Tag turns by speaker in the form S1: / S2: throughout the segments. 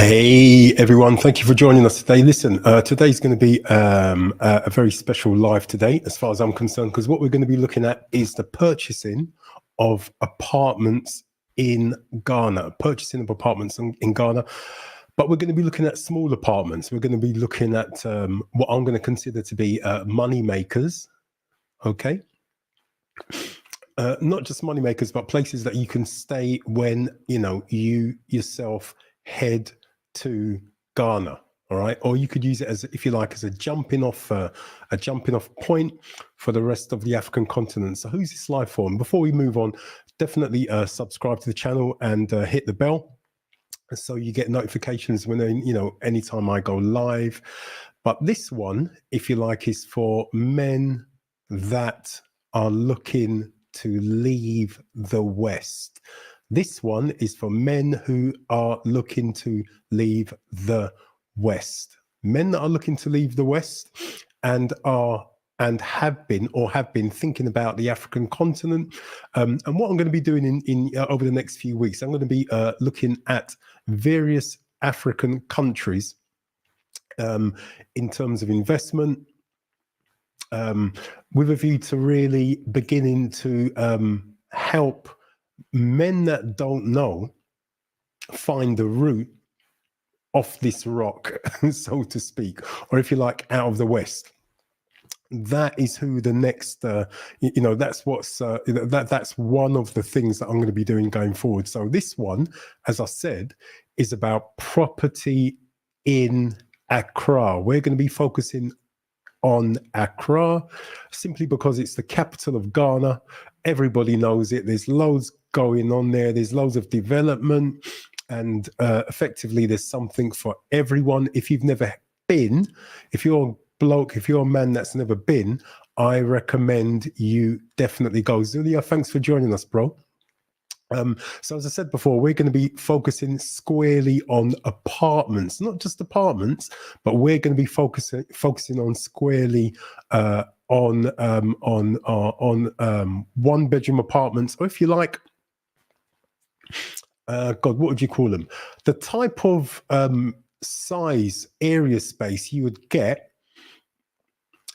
S1: Hey everyone, thank you for joining us today. Listen, today's going to be a very special live today, as far as I'm concerned, because what we're going to be looking at is the purchasing of apartments in Ghana. Purchasing of apartments in Ghana, but we're going to be looking at small apartments. We're going to be looking at what I'm going to consider to be money makers. Okay. Not just money makers, but places that you can stay when you yourself head to Ghana. All right, or you could use it as, if you like, as a jumping off point for the rest of the African continent. So who's this live for? And before we move on, definitely subscribe to the channel and hit the bell so you get notifications when anytime I go live. But this one, if you like, is for men that are looking to leave the West. This one is for men who are looking to leave the West. Men that are looking to leave the West and have been thinking about the African continent. And what I'm going to be doing in over the next few weeks, I'm going to be looking at various African countries in terms of investment, with a view to really beginning to help men that don't know find the root off this rock, so to speak, or if you like, out of the West. That is who the next, that's what's that's one of the things that I'm going to be doing going forward. So this one, as I said, is about property in Accra. We're going to be focusing on Accra simply because it's the capital of Ghana. Everybody knows it. There's loads going on there. There's loads of development, and effectively there's something for everyone. If you've never been, if you're a bloke, if you're a man that's never been, I recommend you definitely go. Zulia, thanks for joining us, bro. So as I said before, we're going to be focusing squarely on apartments, not just apartments, but we're going to be focusing on squarely on one bedroom apartments, or if you like, God, what would you call them? The type of size, area, space you would get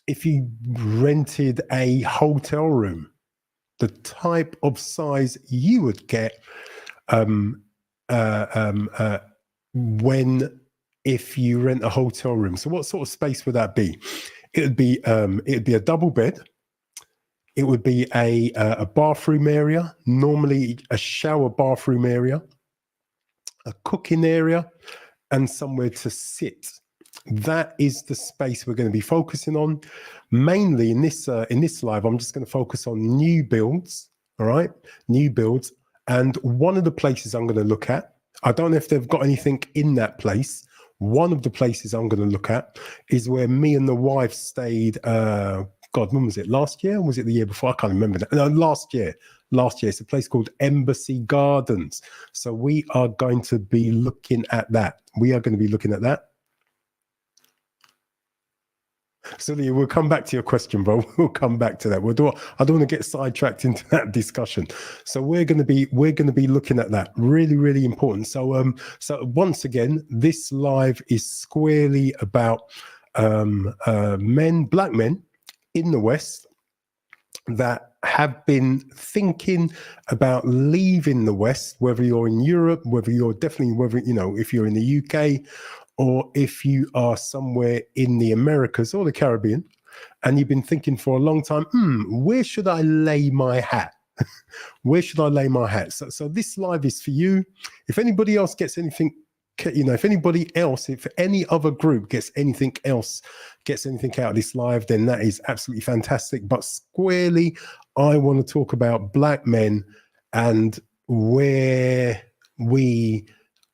S1: if you rented a hotel room. The type of size you would get if you rent a hotel room. So what sort of space would that be? It'd be a double bed. It would be a bathroom area, normally a shower bathroom area, a cooking area, and somewhere to sit. That is the space we're going to be focusing on. Mainly in this live, I'm just going to focus on new builds. All right, new builds. And one of the places I'm going to look at, I don't know if they've got anything in that place. One of the places I'm going to look at is where me and the wife stayed. God, when was it? Last year? Or was it the year before? I can't remember that. No, last year. Last year. It's a place called Embassy Gardens. So we are going to be looking at that. We are going to be looking at that. So we'll come back to your question, bro. We'll come back to that. I don't want to get sidetracked into that discussion. So we're going to be looking at that. Really, really important. So once again, this live is squarely about black men in the West that have been thinking about leaving the West, whether you're in Europe, if you're in the UK, or if you are somewhere in the Americas or the Caribbean, and you've been thinking for a long time, where should I lay my hat? Where should I lay my hat? So this live is for you. If anybody else gets anything, if any other group gets anything out of this live, then that is absolutely fantastic. But squarely, I want to talk about black men and where we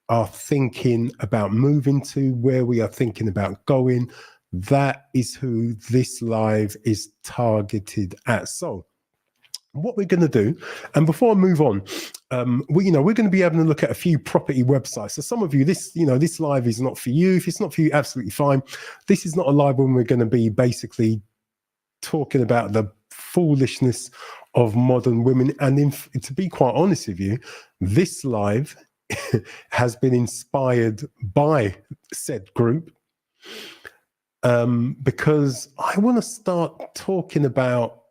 S1: are thinking about moving to, where we are thinking about going. That is who this live is targeted at. So what we're going to do, and before I move on, we're going to be having a look at a few property websites. So some of you, this live is not for you. If it's not for you, absolutely fine. This is not a live when we're going to be basically talking about the foolishness of modern women. And to be quite honest with you, this live has been inspired by said group, because I want to start talking about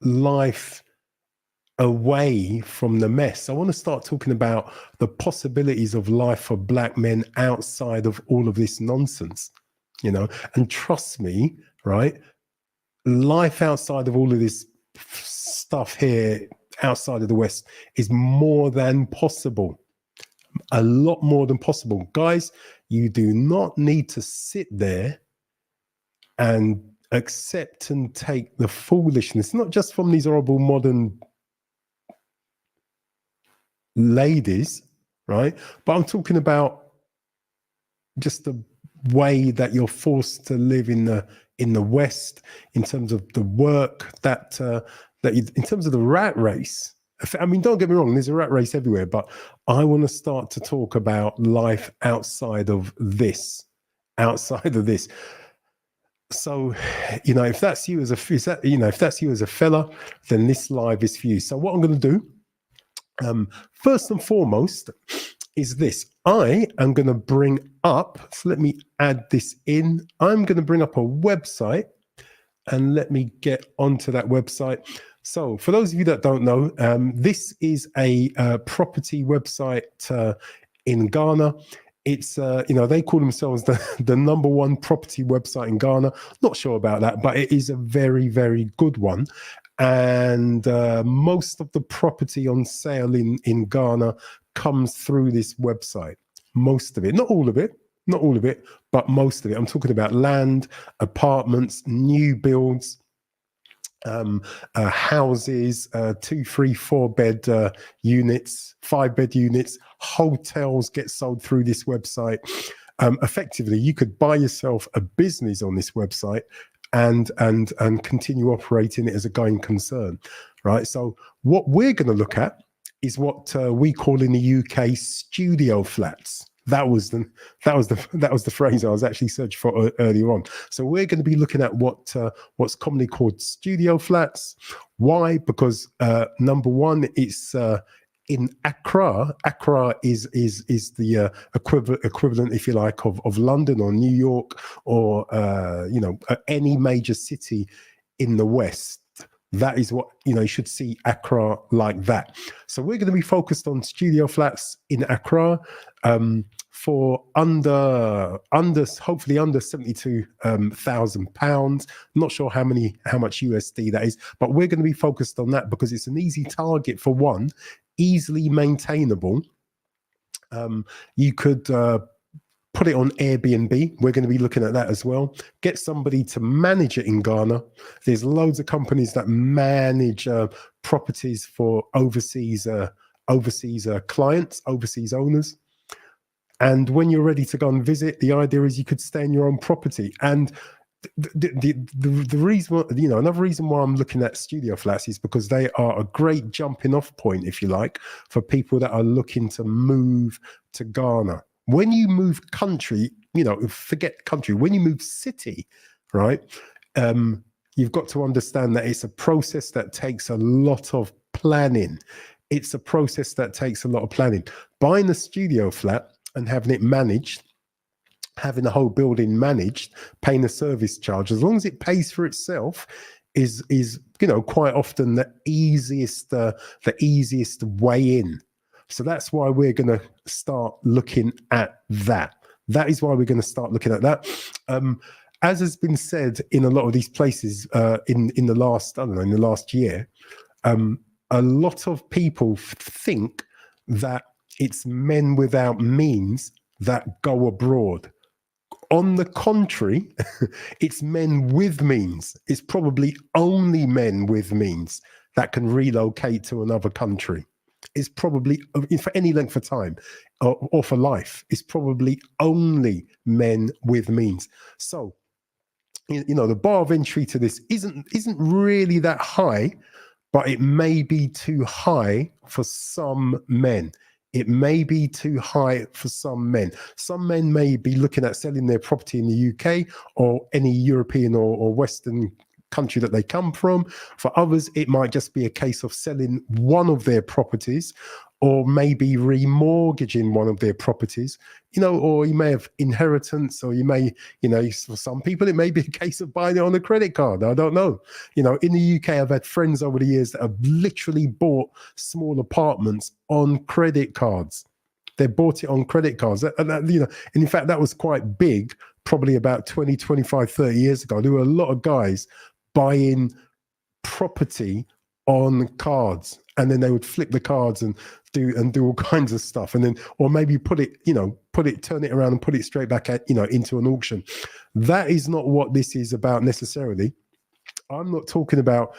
S1: life away from the mess. I want to start talking about the possibilities of life for Black men outside of all of this nonsense, and trust me, right? Life outside of all of this stuff here, outside of the West, is more than possible. A lot more than possible. Guys, you do not need to sit there and accept and take the foolishness, not just from these horrible modern ladies, right? But I'm talking about just the way that you're forced to live in the West, in terms of the work that in terms of the rat race. I mean, don't get me wrong, there's a rat race everywhere, but I want to start to talk about life outside of this. So, if that's you as a fella, then this live is for you. So what I'm going to do, first and foremost, is this. I am going to bring up, so let me add this in. I'm going to bring up a website, and let me get onto that website. So for those of you that don't know, this is a property website in Ghana. It's, they call themselves the number one property website in Ghana. Not sure about that, but it is a very, very good one. And most of the property on sale in Ghana comes through this website. Most of it, not all of it, but most of it. I'm talking about land, apartments, new builds, houses, 2, 3, 4 bed units, 5 bed units, hotels get sold through this website. Effectively, you could buy yourself a business on this website and continue operating it as a going concern, right? So what we're going to look at is what we call in the UK studio flats. That was the phrase I was actually searching for earlier on. So we're going to be looking at what's commonly called studio flats. Why? Because number one, it's in Accra. Accra is the equivalent, if you like, of London or New York or any major city in the West. That is what, you should see Accra like that. So we're going to be focused on studio flats in Accra for hopefully under £72,000. Not sure how much USD that is, but we're going to be focused on that because it's an easy target for one, easily maintainable. You could put it on Airbnb. We're going to be looking at that as well. Get somebody to manage it in Ghana. There's loads of companies that manage properties for overseas clients, overseas owners. And when you're ready to go and visit, the idea is you could stay in your own property. And the reason, another reason why I'm looking at studio flats is because they are a great jumping off point, if you like, for people that are looking to move to Ghana. When you move country, forget country, when you move city, right, you've got to understand that it's a process that takes a lot of planning. Buying a studio flat and having it managed, having the whole building managed, paying a service charge, as long as it pays for itself, is quite often the easiest way in. So that's why we're going to start looking at that. As has been said in a lot of these places in the last year, a lot of people think that it's men without means that go abroad. On the contrary, it's men with means. It's probably only men with means that can relocate to another country. It's probably, for any length of time or for life, it's probably only men with means. So, the bar of entry to this isn't really that high, but it may be too high for some men. Some men may be looking at selling their property in the UK or any European or Western country that they come from. For others, it might just be a case of selling one of their properties, or maybe remortgaging one of their properties, or you may have inheritance, or you may, for some people, it may be a case of buying it on a credit card. I don't know. In the UK, I've had friends over the years that have literally bought small apartments on credit cards. They bought it on credit cards. And in fact, that was quite big, probably about 20, 25, 30 years ago. There were a lot of guys buying property on cards, and then they would flip the cards and do all kinds of stuff, and then, or maybe turn it around and put it straight back at, into an auction. That is not what this is about necessarily. I'm not talking about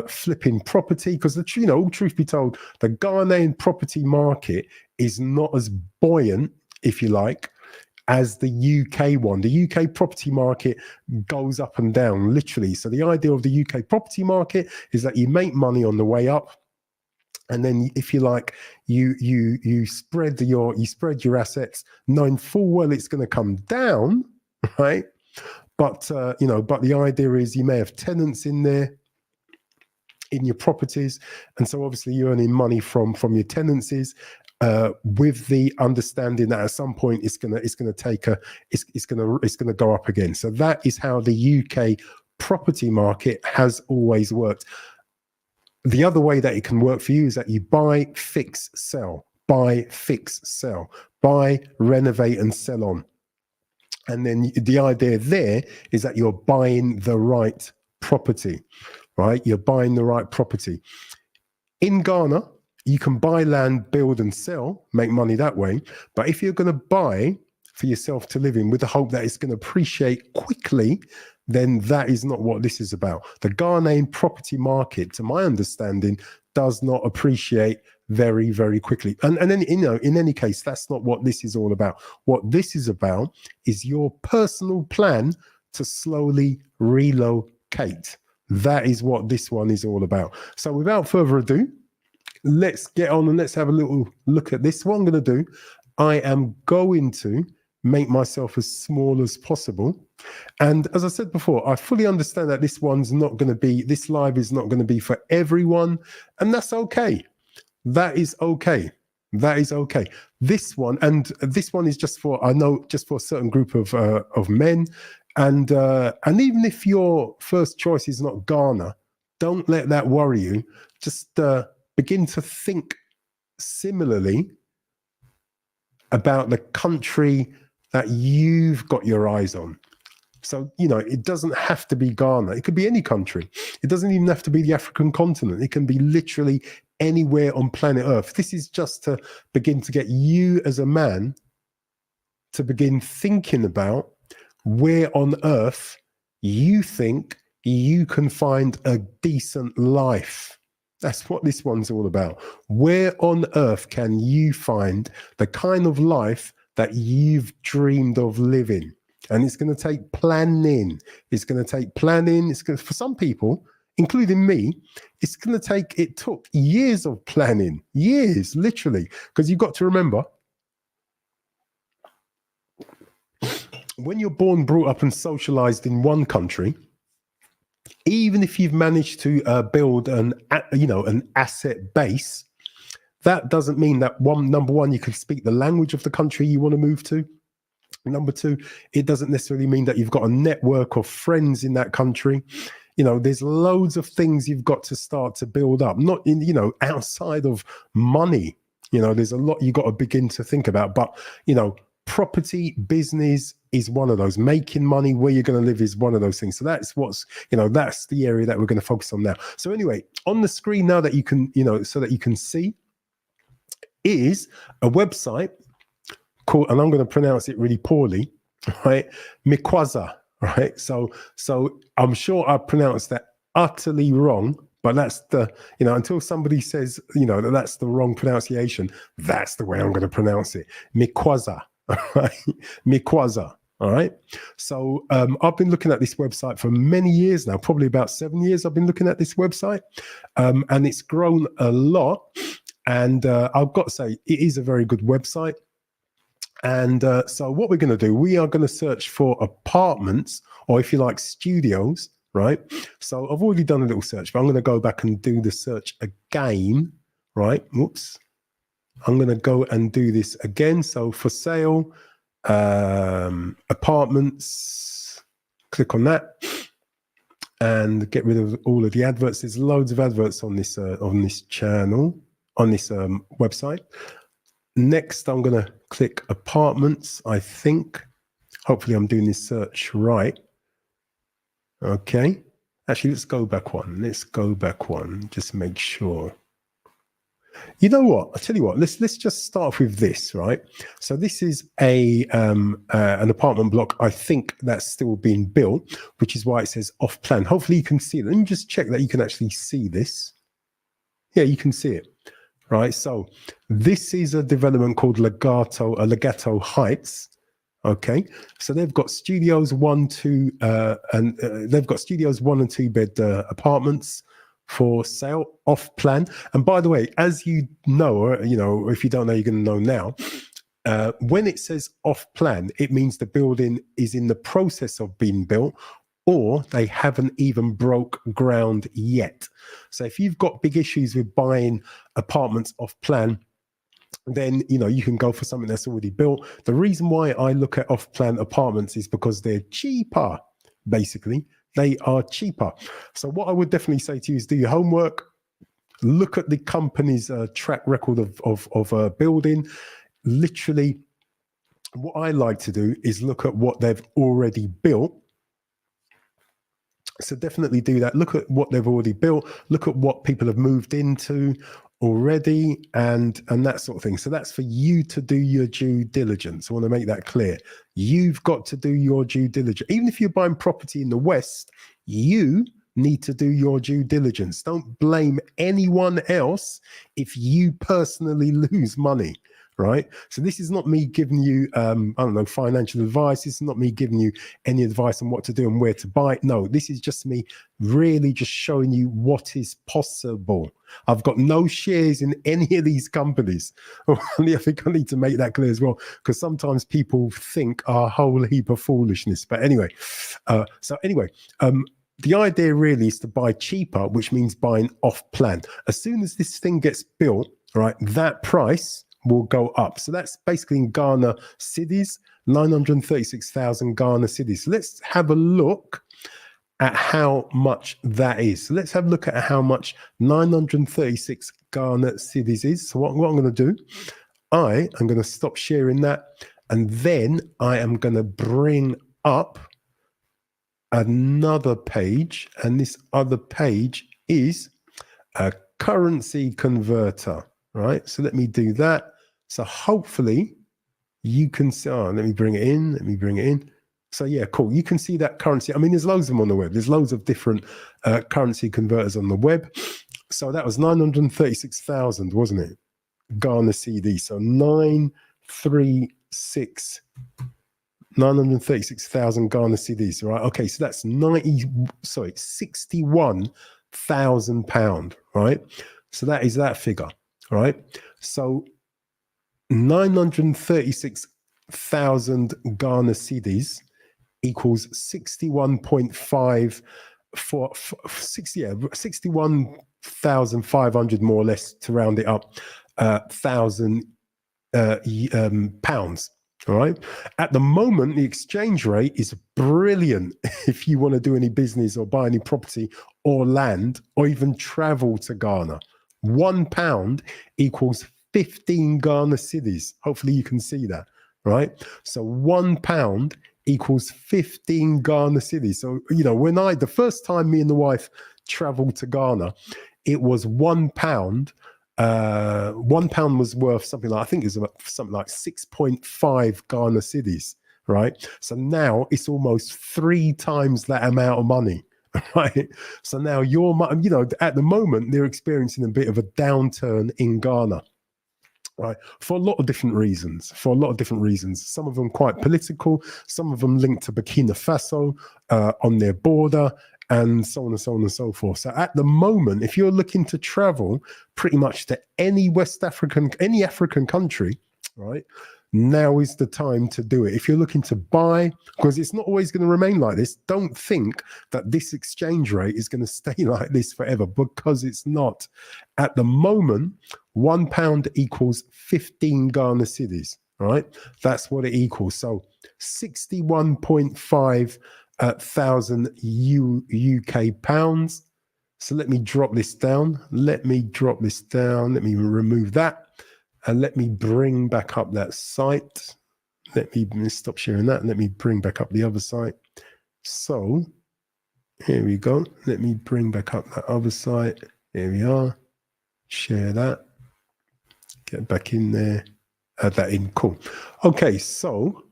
S1: flipping property, because all truth be told, the Ghanaian property market is not as buoyant, if you like, as the UK one. The UK property market goes up and down, literally. So the idea of the UK property market is that you make money on the way up, and then, if you like, you spread your assets, knowing full well it's going to come down, right? But but the idea is you may have tenants in there, in your properties, and so obviously you're earning money from your tenancies, with the understanding that at some point it's gonna go up again. So that is how the UK property market has always worked. The other way that it can work for you is that you buy, fix, sell, buy, fix, sell, buy, renovate, and sell on. And then the idea there is that you're buying the right property, right? You're buying the right property. In Ghana, you can buy land, build, and sell, make money that way. But if you're going to buy for yourself to live in with the hope that it's going to appreciate quickly, then that is not what this is about. The Ghanaian property market, to my understanding, does not appreciate very, very quickly. And then, in any case, that's not what this is all about. What this is about is your personal plan to slowly relocate. That is what this one is all about. So without further ado, let's get on and let's have a little look at this. What I'm going to do, I am going to make myself as small as possible. And as I said before, I fully understand that this live is not going to be for everyone. And that's okay. That is okay. That is okay. This one is just for a certain group of men. And even if your first choice is not Ghana, don't let that worry you. Just begin to think similarly about the country that you've got your eyes on. So, it doesn't have to be Ghana. It could be any country. It doesn't even have to be the African continent. It can be literally anywhere on planet Earth. This is just to begin to get you as a man to begin thinking about where on earth you think you can find a decent life. That's what this one's all about. Where on earth can you find the kind of life that you've dreamed of living? And it's going to take planning. It's going to take planning. For some people, including me, it took years of planning, years, literally. Because you've got to remember, when you're born, brought up, and socialized in one country, even if you've managed to build an asset base, that doesn't mean that number one, you can speak the language of the country you want to move to. Number two, it doesn't necessarily mean that you've got a network of friends in that country. There's loads of things you've got to start to build up, not outside of money. There's a lot you've got to begin to think about. But, property, business is one of those. Making money, where you're going to live is one of those things. So that's that's the area that we're going to focus on now. So anyway, on the screen now that you can, so that you can see, is a website called, and I'm going to pronounce it really poorly, right? Mikwaza, right? So I'm sure I pronounced that utterly wrong, but that's until somebody says, that that's the wrong pronunciation, that's the way I'm going to pronounce it. Mikwaza, right? Mikwaza. All right. So I've been looking at this website for many years now, probably about 7 years. I've been looking at this website, and it's grown a lot. And I've got to say, it is a very good website. And so what we're going to do, we are going to search for apartments, or if you like, studios, right? So I've already done a little search, but I'm going to go back and do the search again, right? Whoops. I'm going to go and do this again. So for sale, apartments, click on that and get rid of all of the adverts. There's loads of adverts on this channel, on this website. Next, I'm going to click apartments, I think. Hopefully I'm doing this search right. Okay. Actually, let's go back one. Let's go back one. Just make sure. You know what? I'll tell you what. Let's just start with this, right? So this is an apartment block. I think that's still being built, which is why it says off plan. Hopefully you can see it. Let me just check that you can actually see this. Yeah, you can see it, right? So this is a development called Legato Heights. Okay, so they've got studios 1, 2, and they've got studios 1 and 2 bed apartments for sale off plan. And by the way, as you know, or if you don't know, you're going to know now. When it says off plan, it means the building is in the process of being built, or they haven't even broke ground yet. So if you've got big issues with buying apartments off plan, then you can go for something that's already built. The reason why I look at off-plan apartments is because they're cheaper. Basically, they are cheaper. So what I would definitely say to you is do your homework, look at the company's track record of building. Literally, what I like to do is look at what they've already built. So definitely do that. Look at what they've already built. Look at what people have moved into already and that sort of thing. So that's for you to do your due diligence. I want to make that clear. You've got to do your due diligence. Even if you're buying property in the West, you need to do your due diligence. Don't blame anyone else if you personally lose money. Right. So this is not me giving you, financial advice. This is not me giving you any advice on what to do and where to buy. No, this is just me really just showing you what is possible. I've got no shares in any of these companies. I think I need to make that clear as well, because sometimes people think a whole heap of foolishness. But anyway, the idea really is to buy cheaper, which means buying off plan. As soon as this thing gets built, right, that price will go up. So that's basically in Ghana cedis, 936,000 Ghana cedis. So let's have a look at how much that is. So let's have a look at how much 936 Ghana cedis is. So what I'm going to do, I am going to stop sharing that, and then I am going to bring up another page, and this other page is a currency converter, right? So let me do that. So hopefully you can see, let me bring it in. So yeah, cool. You can see that currency. I mean, there's loads of them on the web. There's loads of different currency converters on the web. So that was 936,000, wasn't it? Ghana cedi. So 936,000 Ghana cedis, right? Okay, so that's 61,000 pound, right? So that is that figure, right? So 936,000 Ghana cedis equals 61.5 for 61,500 more or less, to round it up, thousand pounds. All right. At the moment, the exchange rate is brilliant if you want to do any business or buy any property or land or even travel to Ghana. £1 equals 15 Ghana cedis. Hopefully you can see that, right? So £1 equals 15 Ghana cedis. So, the first time me and the wife traveled to Ghana, it was £1. £1 was worth something like, I think it was about something like 6.5 Ghana cedis, right? So now it's almost 3 times that amount of money, right? So now at the moment they're experiencing a bit of a downturn in Ghana, right? For a lot of different reasons. Some of them quite political, some of them linked to Burkina Faso on their border, and so on and so on and so forth. So at the moment, if you're looking to travel pretty much to any African country, right, now is the time to do it. If you're looking to buy, because it's not always going to remain like this, don't think that this exchange rate is going to stay like this forever, because it's not. At the moment, £1 equals 15 Ghana cedis, right? That's what it equals. So 61.5 thousand UK pounds. So let me drop this down. Let me remove that. And let me bring back up that site. Let me stop sharing that. Let me bring back up the other site. So here we go. Let me bring back up that other site. Here we are. Share that. Get back in there. Add that in. Cool. Okay, so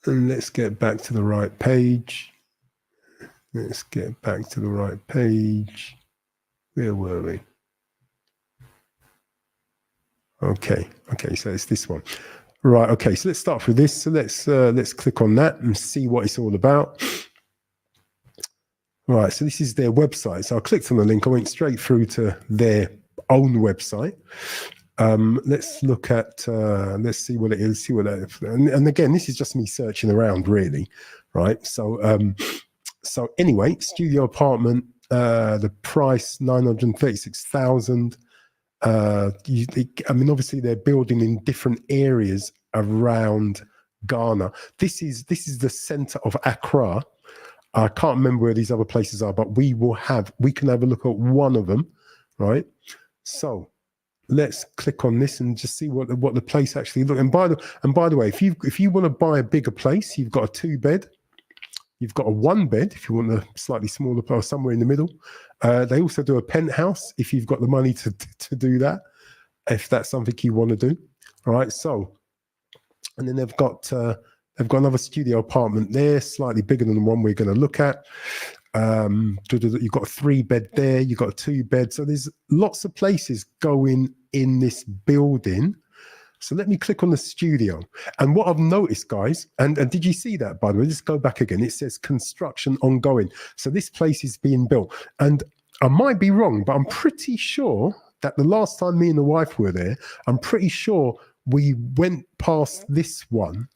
S1: let's get back to the right page. Let's get back to the right page. Where were we? Okay, so it's this one. Right, okay, so let's start with this. So let's click on that and see what it's all about. Right, so this is their website. So I clicked on the link. I went straight through to their own website. Let's look at, let's see what it is, and again, this is just me searching around, really, right? So anyway, studio apartment, the price, 936,000. I mean, obviously they're building in different areas around Ghana. This is the center of Accra. I can't remember where these other places are, but we can have a look at one of them, right? So let's click on this and just see what the place actually looks. And by the way, if you want to buy a bigger place, you've got a 2-bed. You've got a 1-bed if you want a slightly smaller place, somewhere in the middle. They also do a penthouse if you've got the money to do that, if that's something you want to do. All right. So, and then they've got another studio apartment there, slightly bigger than the one we're going to look at. You've got a 3-bed there. You've got a 2-bed. So there's lots of places going in this building. So let me click on the studio. And what I've noticed, guys, and did you see that, by the way? Let's go back again. It says construction ongoing. So this place is being built. And I might be wrong, but I'm pretty sure that the last time me and the wife were there, I'm pretty sure we went past this one,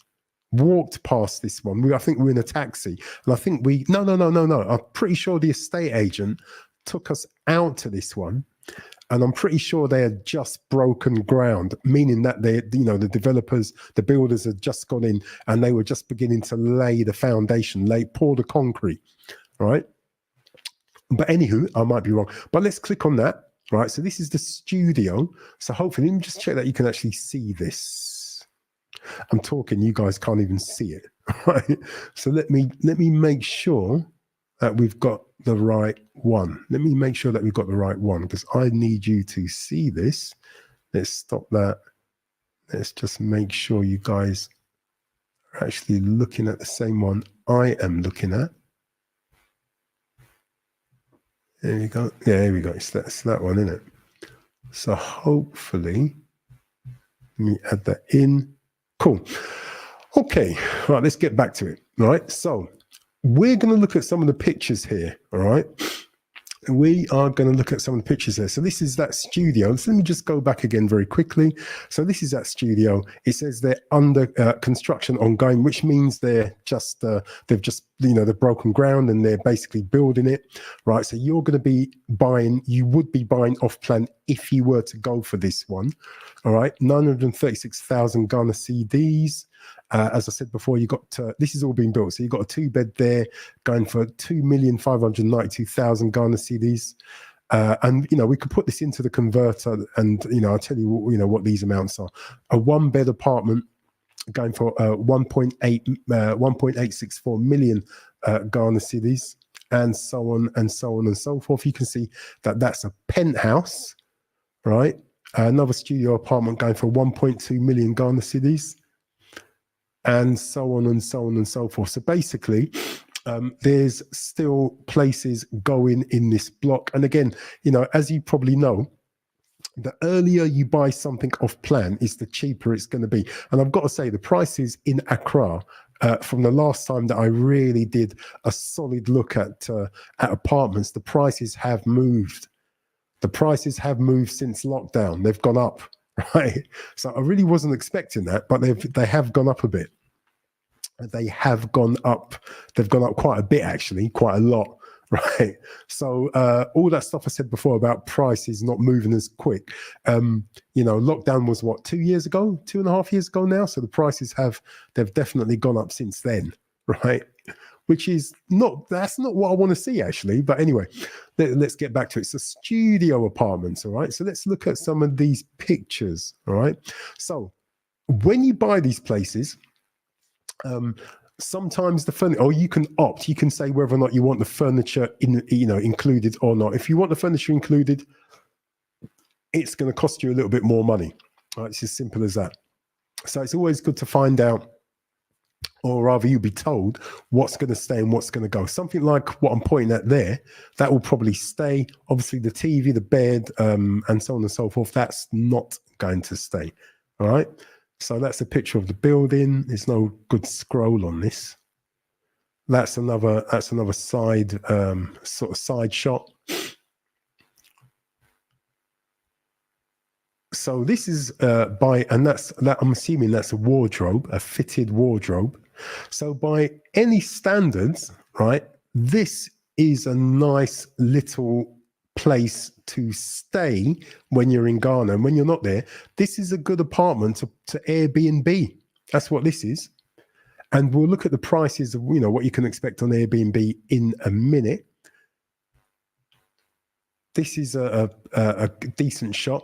S1: walked past this one. I think we were in a taxi. And I think no. I'm pretty sure the estate agent took us out to this one. And I'm pretty sure they had just broken ground, meaning that the developers, the builders had just gone in and they were just beginning to lay the foundation, pour the concrete, right? But anywho, I might be wrong. But let's click on that, right? So this is the studio. So hopefully, let me just check that you can actually see this. I'm talking, you guys can't even see it, right? So let me make sure that we've got the right one. Let me make sure that we've got the right one, because I need you to see this. Let's stop that. Let's just make sure you guys are actually looking at the same one I am looking at. There we go. Yeah, there we go. It's that one, isn't it? So hopefully, let me add that in. Cool. Okay, right, let's get back to it. All right, so we're going to look at some of the pictures here, all right? We are going to look at some of the pictures there. So this is that studio. So let me just go back again very quickly. So this is that studio. It says they're under construction ongoing, which means they've just they've broken ground and they're basically building it, right? So you would be buying off plan if you were to go for this one, all right? 936,000 Ghana cedis. As I said before, you got this is all being built. So you've got a 2-bed there going for 2,592,000 Ghana cedis. And we could put this into the converter, and I'll tell you what these amounts are. A 1-bed apartment going for 1.864 million Ghana cedis, and so on and so on and so forth. You can see that that's a penthouse, right? Another studio apartment going for 1.2 million Ghana cedis, and so on and so on and so forth. So basically, there's still places going in this block. And again, as you probably know, the earlier you buy something off plan is the cheaper it's going to be. And I've got to say, the prices in Accra, from the last time that I really did a solid look at apartments, the prices have moved. The prices have moved since lockdown. They've gone up. right? So I really wasn't expecting that, but they have gone up a bit. They have gone up. They've gone up quite a bit, actually, quite a lot. Right. So all that stuff I said before about prices not moving as quick. Lockdown was what, 2 years ago, 2.5 years ago now. So the prices they've definitely gone up since then. Right. Which is that's not what I want to see, actually. But anyway, let's get back to it. It's a studio apartments. All right. So let's look at some of these pictures. All right. So when you buy these places, sometimes the furniture, or you can opt, you can say whether or not you want the furniture included or not. If you want the furniture included, it's going to cost you a little bit more money. Right, it's as simple as that. So it's always good to find out, or rather you be told what's going to stay and what's going to go. Something like what I'm pointing at there, that will probably stay. Obviously the TV, the bed, and so on and so forth, that's not going to stay. All right. So that's a picture of the building. There's no good scroll on this. That's another side sort of side shot. So this is I'm assuming that's a wardrobe, a fitted wardrobe. So by any standards, right, this is a nice little place to stay when you're in Ghana. And when you're not there, this is a good apartment to Airbnb. That's what this is. And we'll look at the prices of, what you can expect on Airbnb in a minute. This is a decent shot.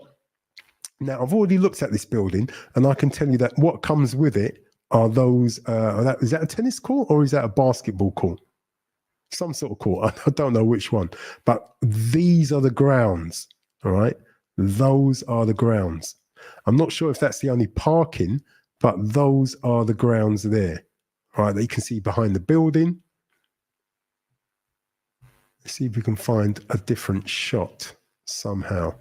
S1: Now, I've already looked at this building, and I can tell you that what comes with it are those, is that a tennis court or is that a basketball court? Some sort of court. I don't know which one, but these are the grounds. All right. Those are the grounds. I'm not sure if that's the only parking, but those are the grounds there. All right. That you can see behind the building. Let's see if we can find a different shot somehow.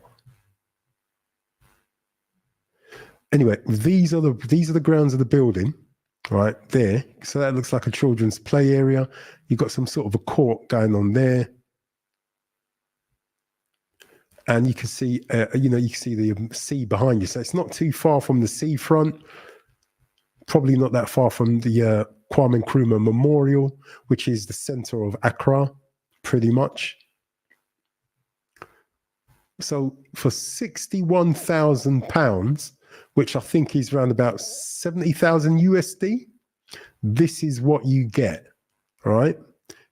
S1: Anyway, these are the grounds of the building. Right there. So that looks like a children's play area. You've got some sort of a court going on there. And you can see, you can see the sea behind you. So it's not too far from the seafront. Probably not that far from the Kwame Nkrumah Memorial, which is the center of Accra, pretty much. So for £61,000, which I think is around about 70,000 USD, this is what you get. All right.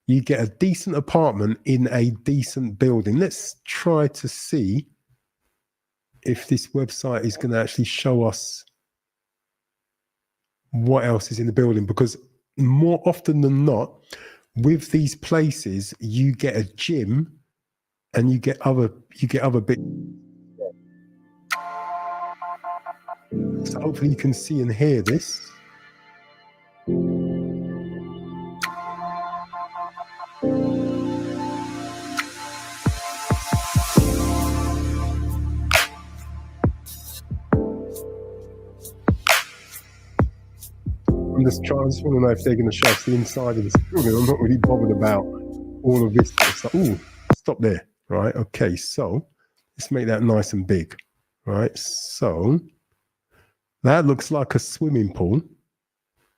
S1: You get a decent apartment in a decent building. Let's try to see if this website is going to actually show us what else is in the building, because more often than not, with these places, you get a gym and you get other bits. So hopefully you can see and hear this. I just want to know if they're going to show us the inside of this building. I'm not really bothered about all of this stuff. Ooh, stop there. Right. Okay. So let's make that nice and big. Right. So that looks like a swimming pool.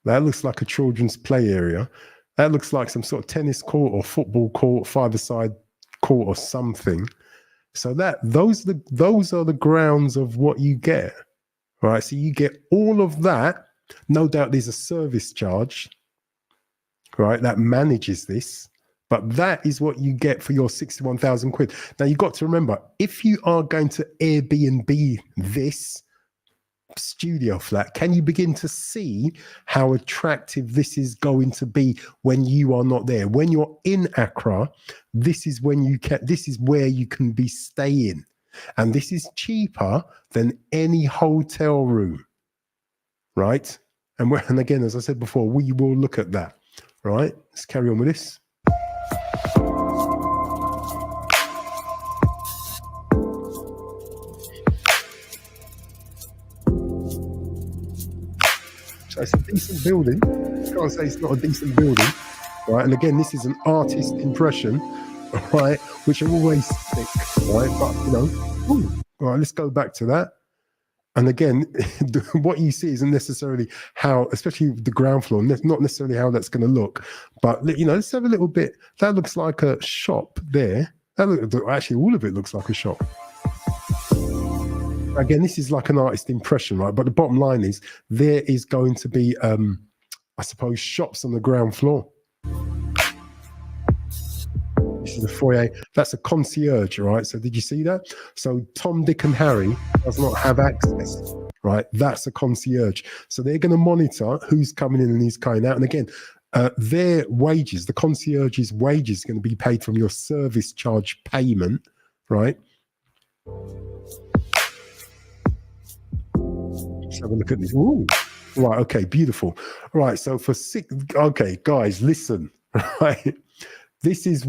S1: That looks like a children's play area. That looks like some sort of tennis court or football court, five-a-side court or something. So those are the grounds of what you get. Right. So you get all of that. No doubt there's a service charge, right, that manages this, but that is what you get for your 61,000 quid. Now, you've got to remember, if you are going to Airbnb this studio flat, can you begin to see how attractive this is going to be when you are not there? When you're in Accra, this is where you can be staying. And this is cheaper than any hotel room. Right. And again, as I said before, we will look at that. Right. Let's carry on with this. So it's a decent building. I can't say it's not a decent building. Right. And again, this is an artist impression. Right. Which are always thick. Right. But, ooh, all right, let's go back to that. And again, what you see isn't necessarily how, especially the ground floor, not necessarily how that's going to look. But let's have a little bit. That looks like a shop there. Actually, all of it looks like a shop. Again, this is like an artist impression, right? But the bottom line is there is going to be, I suppose, shops on the ground floor. This is the foyer. That's a concierge, right? So did you see that? So Tom, Dick, and Harry does not have access, right? That's a concierge. So they're going to monitor who's coming in and who's going out. And again, their wages, the concierge's wages, is going to be paid from your service charge payment, right? Let's have a look at this. Ooh. Right. Okay. Beautiful. Right. So for six. Okay, guys, listen. Right. This is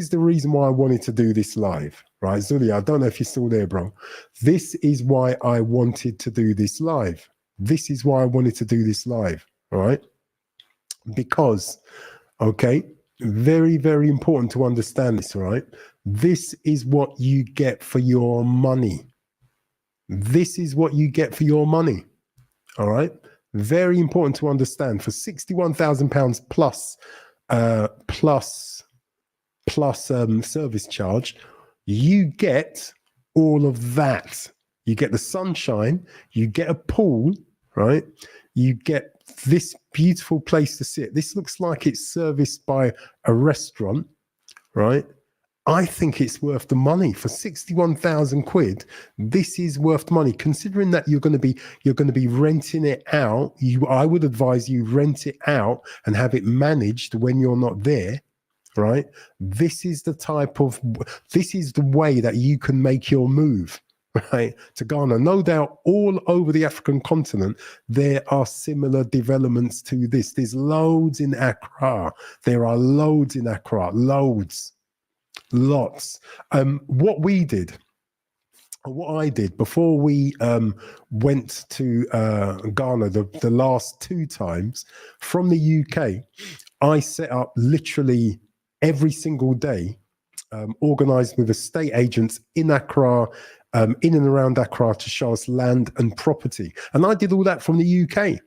S1: the reason why I wanted to do this live. Right, Zulia. I don't know if you're still there, bro. This is why I wanted to do this live. This is why I wanted to do this live. All right. Because, okay, very, very important to understand this. All right. This is what you get for your money. This is what you get for your money. All right. Very important to understand. For £61,000 plus service charge, you get all of that. You get the sunshine, you get a pool, right? You get this beautiful place to sit. This looks like it's serviced by a restaurant, right? I think it's worth the money. For 61,000 quid, this is worth money. Considering that you're going to be renting it out, I would advise you rent it out and have it managed when you're not there, right? This is the way that you can make your move, right, to Ghana. No doubt all over the African continent, there are similar developments to this. There's loads in Accra. There are loads in Accra, loads. Lots. What I did before we went to Ghana the last two times from the UK, I set up literally every single day, organized with estate agents in Accra, in and around Accra, to show us land and property. And I did all that from the UK,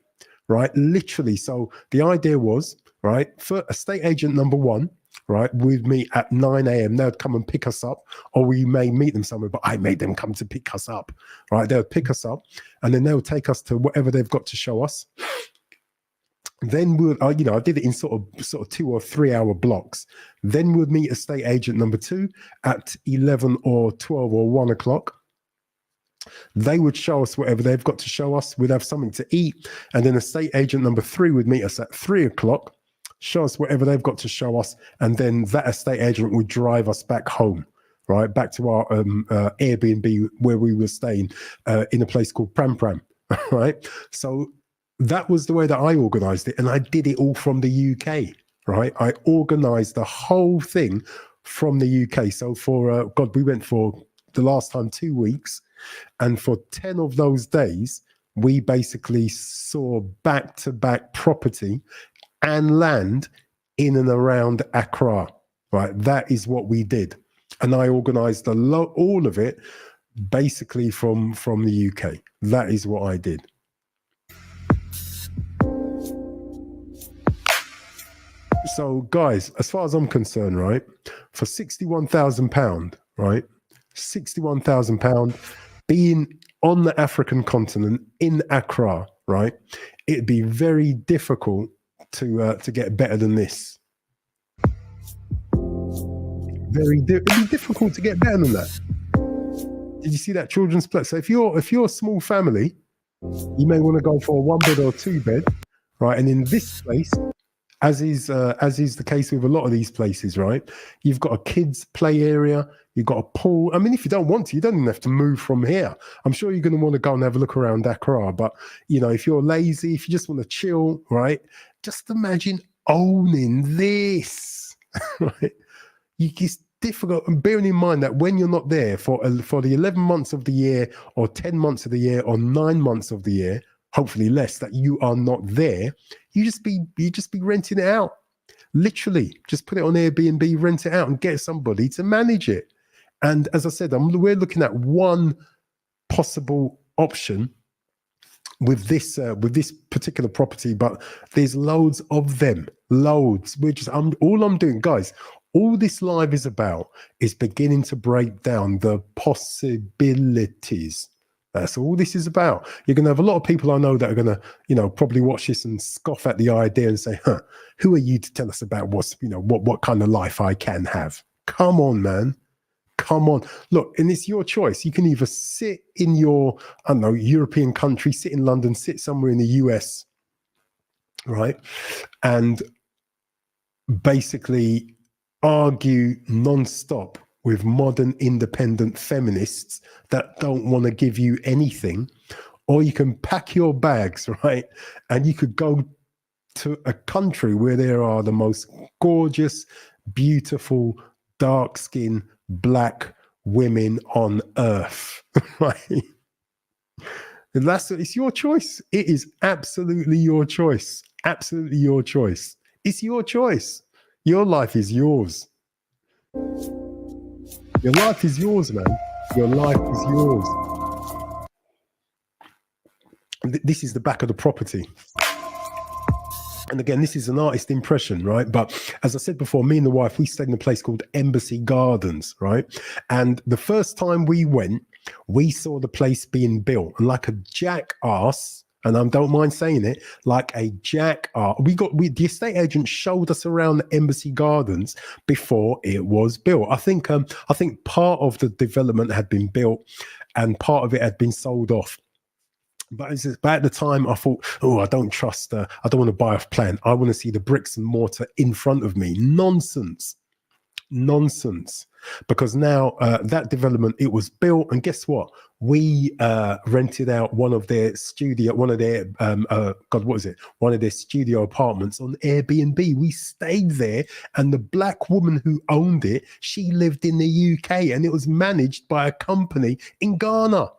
S1: right? Literally. So the idea was, right, for estate agent number one, right, we'd meet at 9 a.m. They'd come and pick us up, or we may meet them somewhere, but I made them come to pick us up, right? They'll pick us up, and then they'll take us to whatever they've got to show us. Then we'll, I did it in sort of 2 or 3 hour blocks. Then we'd meet estate agent number two at 11 or 12 or 1 o'clock. They would show us whatever they've got to show us. We'd have something to eat, and then estate agent number three would meet us at 3 o'clock. Show us whatever they've got to show us, and then that estate agent would drive us back home, right, back to our Airbnb where we were staying in a place called Pram Pram, right? So that was the way that I organized it, and I did it all from the UK, right? I organized the whole thing from the UK. So for we went for the last time 2 weeks, and for 10 of those days, we basically saw back-to-back property and land in and around Accra, right? That is what we did. And I organized all of it basically from the UK. That is what I did. So guys, as far as I'm concerned, right, for £61,000, right, £61,000, being on the African continent in Accra, right, it'd be very difficult to get better than this. It'd be difficult to get better than that. Did you see that children's place? So if you're a small family, you may want to go for a 1 bed or 2 bed, right? And in this place, as is the case with a lot of these places, right, you've got a kids play area, you've got a pool. I mean, if you don't want to, you don't even have to move from here. I'm sure you're going to want to go and have a look around Accra, but if you're lazy, if you just want to chill, right, just imagine owning this. Right, it's difficult, and bearing in mind that when you're not there for the 11 months of the year, or 10 months of the year, or 9 months of the year, hopefully less, that you are not there, you just be renting it out. Literally, just put it on Airbnb, rent it out, and get somebody to manage it. And as I said, we're looking at one possible option with this particular property, but there's loads of them, loads. All I'm doing, guys. All this live is about is beginning to break down the possibilities. That's all this is about. You're going to have a lot of people I know that are going to, probably watch this and scoff at the idea and say, "Huh, who are you to tell us about what kind of life I can have?" Come on, man. Come on. Look, and it's your choice. You can either sit in your, I don't know, European country, sit in London, sit somewhere in the US, right? And basically argue non-stop with modern independent feminists that don't want to give you anything, or you can pack your bags, right? And you could go to a country where there are the most gorgeous, beautiful, dark-skinned, black women on earth, right? And it's your choice. It is absolutely your choice. Absolutely your choice. It's your choice. Your life is yours. Your life is yours, man. Your life is yours. This is the back of the property. And again, this is an artist impression, right? But as I said before, me and the wife, we stayed in a place called Embassy Gardens, right? And the first time we went, we saw the place being built, and like a jackass, and I don't mind saying it, like a jackass. The estate agent showed us around the Embassy Gardens before it was built. I think part of the development had been built, and part of it had been sold off. But at the time, I thought, I don't trust. I don't want to buy off plan. I want to see the bricks and mortar in front of me. Nonsense. Because now that development, it was built, and guess what? We rented out one of their studio apartments on Airbnb. We stayed there, and the black woman who owned it, she lived in the UK, and it was managed by a company in Ghana.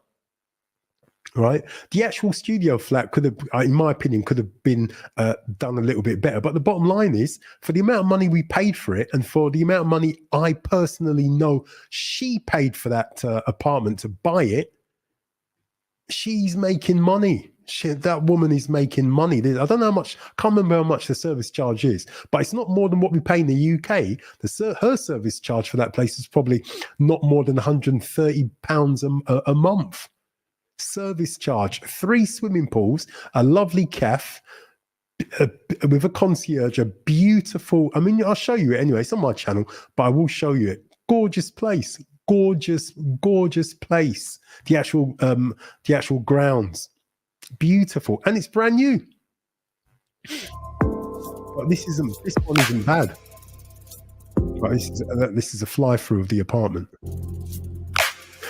S1: Right, the actual studio flat could have, in my opinion, could have been done a little bit better. But the bottom line is, for the amount of money we paid for it, and for the amount of money I personally know she paid for that apartment to buy it, she's making money. That woman is making money. I don't know how much. I can't remember how much the service charge is, but it's not more than what we pay in the UK. Her service charge for that place is probably not more than £130 a month. Service charge, 3 swimming pools, a lovely cafe with a concierge, a beautiful, I'll show you it anyway, it's on my channel, but I will show you it. Gorgeous place, gorgeous place. The actual grounds, beautiful, and it's brand new. But this one isn't bad. But this is a fly through of the apartment.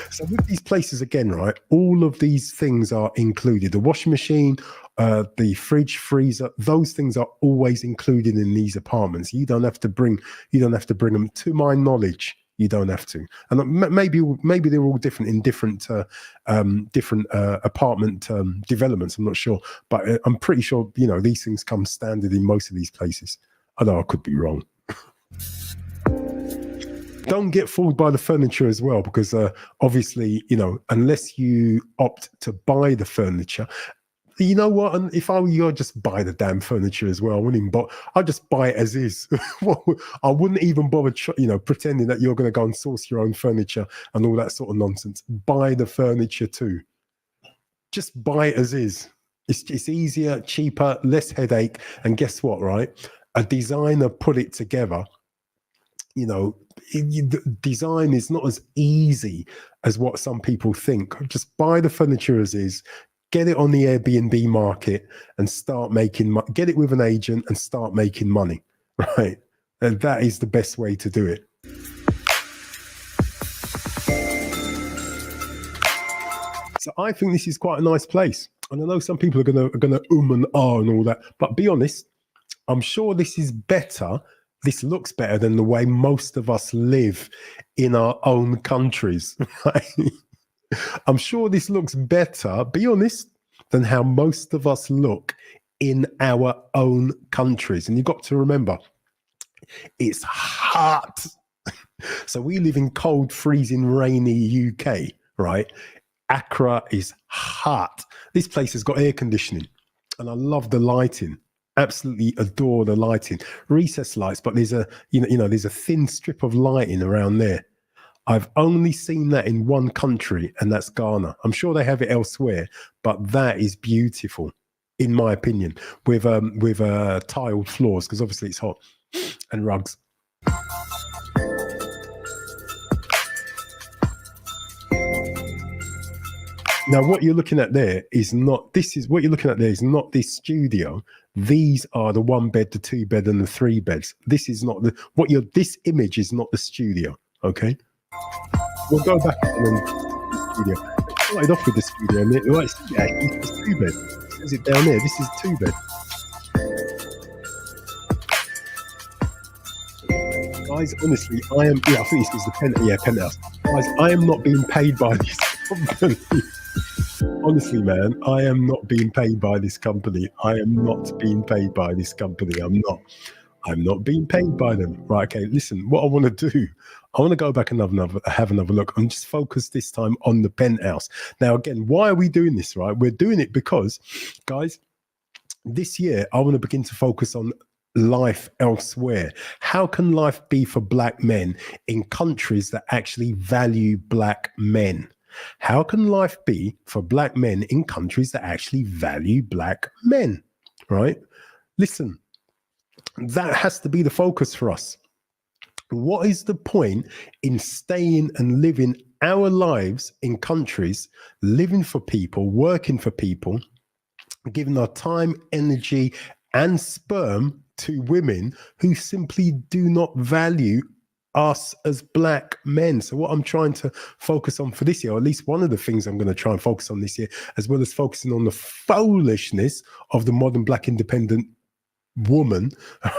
S1: So with these places, again, right, all of these things are included. The washing machine, the fridge, freezer, those things are always included in these apartments. You don't have to bring them, to my knowledge. You don't have to. And maybe they're all different in different apartment developments. I'm not sure, but I'm pretty sure, these things come standard in most of these places. Although I could be wrong. Don't get fooled by the furniture as well, because obviously, unless you opt to buy the furniture, you know what? And if I were you, I'd just buy the damn furniture as well. I wouldn't even I'd just buy it as is. I wouldn't even bother, pretending that you're going to go and source your own furniture and all that sort of nonsense. Buy the furniture too. Just buy it as is. It's easier, cheaper, less headache. And guess what, right? A designer put it together. Design is not as easy as what some people think. Just buy the furniture as is, get it on the Airbnb market, and start making money. Get it with an agent and start making money, right? And that is the best way to do it. So I think this is quite a nice place, and I know some people are gonna and ah and all that, but be honest, I'm sure this is better. This looks better than the way most of us live in our own countries, right? I'm sure this looks better, be honest, than how most of us look in our own countries. And you've got to remember, it's hot. So we live in cold, freezing, rainy UK, right? Accra is hot. This place has got air conditioning, and I love the lighting. Absolutely adore the lighting. Recess lights, but there's a there's a thin strip of lighting around there. I've only seen that in one country, and that's Ghana. I'm sure they have it elsewhere, but that is beautiful, in my opinion, with tiled floors, because obviously it's hot, and rugs. Now, what you're looking at there is not. What you're looking at there is not this studio. These are the 1 bed, the 2 bed, and the 3 beds. This is not this image is not the studio. Okay. We'll go back and then the studio. It started off with the studio, and it's 2 bed. It says it down there. This is 2 bed. Guys, honestly, I think this is the penthouse. Guys, I am not being paid by this company. Honestly, man, I am not being paid by this company. I'm not being paid by them. Right, okay, listen, what I want to do, I want to go back and have another look and just focus this time on the penthouse. Now, again, why are we doing this, right? We're doing it because, guys, this year, I want to begin to focus on life elsewhere. How can life be for Black men in countries that actually value Black men? How can life be for Black men in countries that actually value Black men, right? Listen, that has to be the focus for us. What is the point in staying and living our lives in countries, living for people, working for people, giving our time, energy, and sperm to women who simply do not value us as Black men? So what I'm trying to focus on for this year, or at least one of the things I'm going to try and focus on this year, as well as focusing on the foolishness of the modern Black independent woman,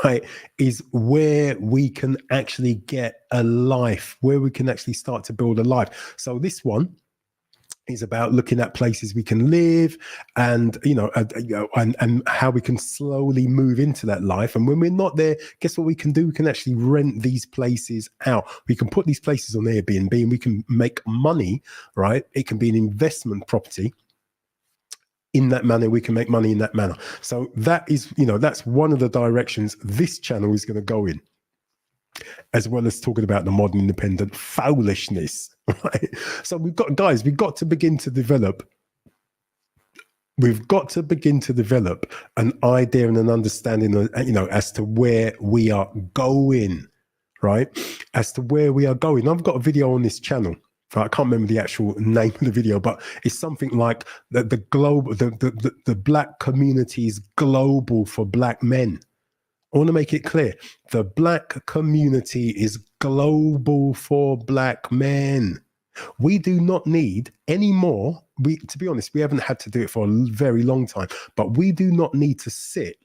S1: right, is where we can actually get a life, where we can actually start to build a life. So this one is about looking at places we can live, and and how we can slowly move into that life. And when we're not there, guess what we can do? We can actually rent these places out. We can put these places on Airbnb, and we can make money, right? It can be an investment property. In that manner, we can make money in that manner. So that is, that's one of the directions this channel is going to go in, as well as talking about the modern independent foolishness, right? So we've got to begin to develop an idea and an understanding, as to where we are going, right? As to where we are going. I've got a video on this channel. I can't remember the actual name of the video, but it's something like the Black community is global for Black men. I want to make it clear. The Black community is global for Black men. We do not need any more. To be honest, we haven't had to do it for a very long time, but we do not need to sit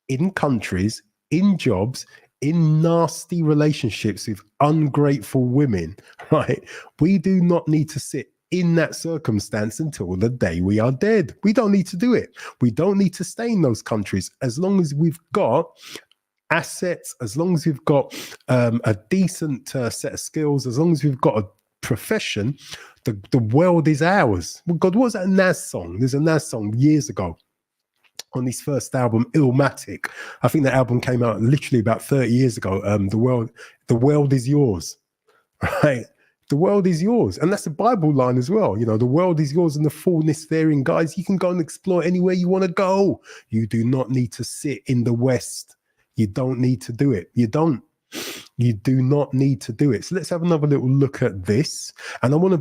S1: in countries, in jobs, in nasty relationships with ungrateful women, right? We do not need to sit in that circumstance until the day we are dead. We don't need to do it. We don't need to stay in those countries as long as we've got assets, as long as we've got a decent set of skills, as long as we've got a profession. The world is ours. Well, God, what was that Nas song? There's a Nas song years ago on his first album, Illmatic. I think that album came out literally about 30 years ago. The world is yours, right? The world is yours. And that's a Bible line as well. The world is yours and the fullness therein. Guys, you can go and explore anywhere you want to go. You do not need to sit in the West. You don't need to do it. You do not need to do it. So let's have another little look at this. And I want you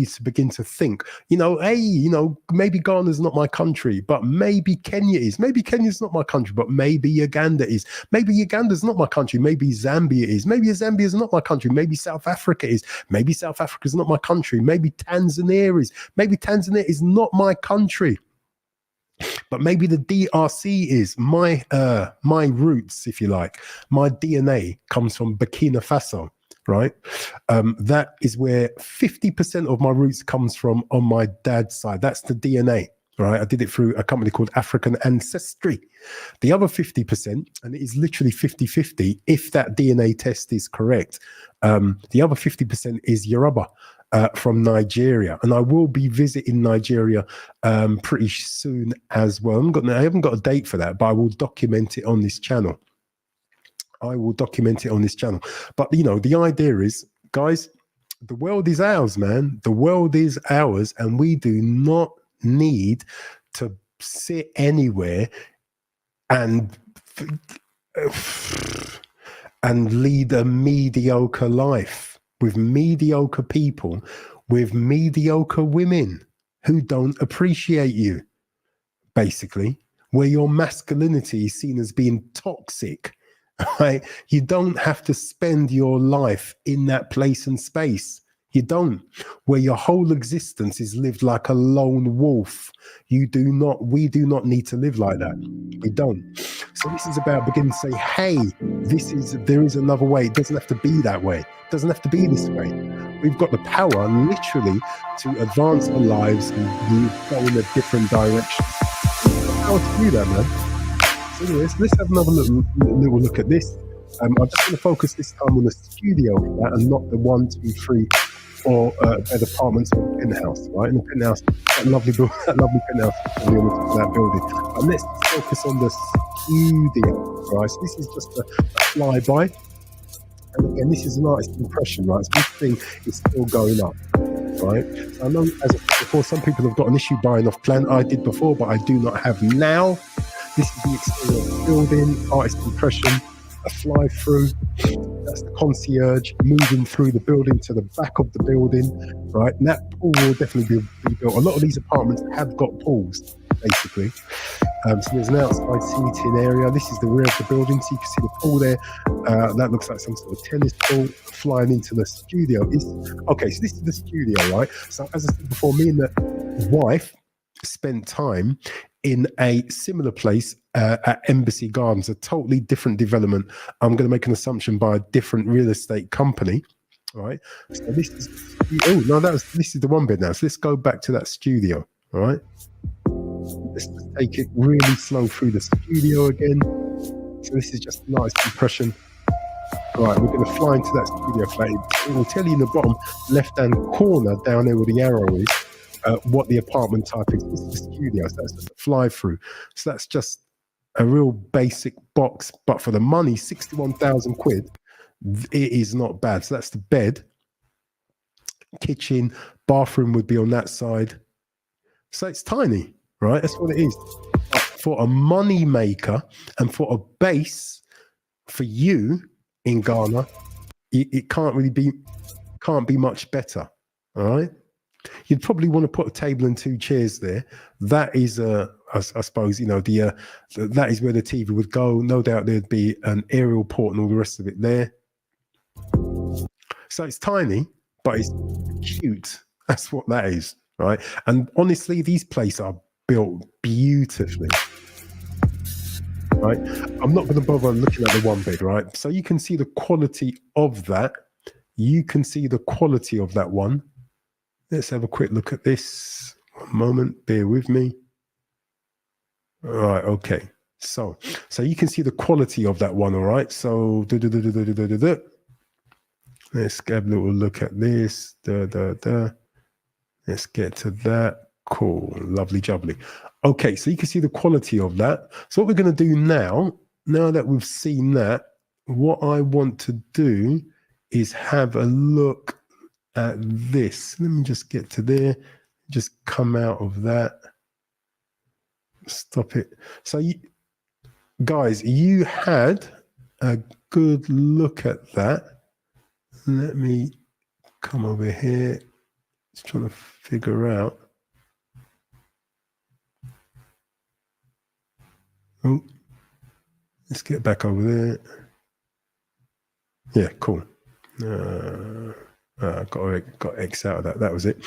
S1: to begin to think, maybe Ghana's not my country, but maybe Kenya is. Maybe Kenya's not my country, but maybe Uganda is. Maybe Uganda's not my country. Maybe Zambia is. Maybe Zambia's not my country. Maybe South Africa is. Maybe South Africa's not my country. Maybe Tanzania is. Maybe Tanzania is not my country. But maybe the DRC is. My roots, if you like, my DNA comes from Burkina Faso, right? That is where 50% of my roots comes from on my dad's side. That's the DNA, right? I did it through a company called African Ancestry. The other 50%, and it is literally 50-50, if that DNA test is correct, the other 50% is Yoruba. from Nigeria, and I will be visiting Nigeria pretty soon as well. I haven't got a date for that, but I will document it on this channel. But the idea is, guys, the world is ours, man. The world is ours, and we do not need to sit anywhere and lead a mediocre life with mediocre people, with mediocre women who don't appreciate you, basically, where your masculinity is seen as being toxic, right? You don't have to spend your life in that place and space. You don't, where your whole existence is lived like a lone wolf. We do not need to live like that. We don't. So this is about beginning to say, hey, there is another way. It doesn't have to be that way. It doesn't have to be this way. We've got the power, literally, to advance our lives and go in a different direction. How to do that, man? So anyways, let's have another little look at this. I'm just going to focus this time on the studio and not the 1, 2, 3 or bed apartments or penthouse, right? In the penthouse, that lovely penthouse on the top of that building. And let's focus on the studio, right? So this is just a flyby. And again, this is an artist's impression, right? So this thing is still going up, right? So I know, as I said before, some people have got an issue buying off plan. I did before, but I do not have now. This is the exterior of the building, artist impression, a fly through. That's the concierge moving through the building to the back of the building, right? And that pool will definitely be built. A lot of these apartments have got pools, basically. So there's an outside seating area. This is the rear of the building, so you can see the pool there. That looks like some sort of tennis ball flying into the studio. Okay, so this is the studio, right? So as I said before, me and the wife spent time in a similar place at Embassy Gardens, a totally different development. I'm going to make an assumption by a different real estate company, right? So this is this is the one bed now. So let's go back to that studio, all right? Let's just take it really slow through the studio again. So this is just a nice impression. Right, we're going to fly into that studio flat. It will tell you in the bottom left-hand corner down there where the arrow is, what the apartment type is. This is the studio, so that's just a fly through. So that's just a real basic box, but for the money, 61,000 quid, it is not bad. So that's the bed, kitchen, bathroom would be on that side. So it's tiny, right? That's what it is. But for a money maker and for a base for you in Ghana, it can't be much better. All right. You'd probably want to put a table and 2 chairs there. That is, I suppose, that is where the TV would go. No doubt there'd be an aerial port and all the rest of it there. So it's tiny, but it's cute. That's what that is, right? And honestly, these places are built beautifully, right? I'm not going to bother looking at the one bed, right? So you can see the quality of that. You can see the quality of that one. Let's have a quick look at this. One moment, bear with me. All right, okay. So you can see the quality of that one, all right? So let's have a little look at this. Let's get to that. Cool, lovely jubbly. Okay, so you can see the quality of that. So what we're going to do now that we've seen that, what I want to do is have a look at this. Let me just get to there, just come out of that, stop it. So guys, you had a good look at that. Let me come over here, just trying to figure out. Oh, let's get back over there. Yeah, cool. Got X out of that. That was it.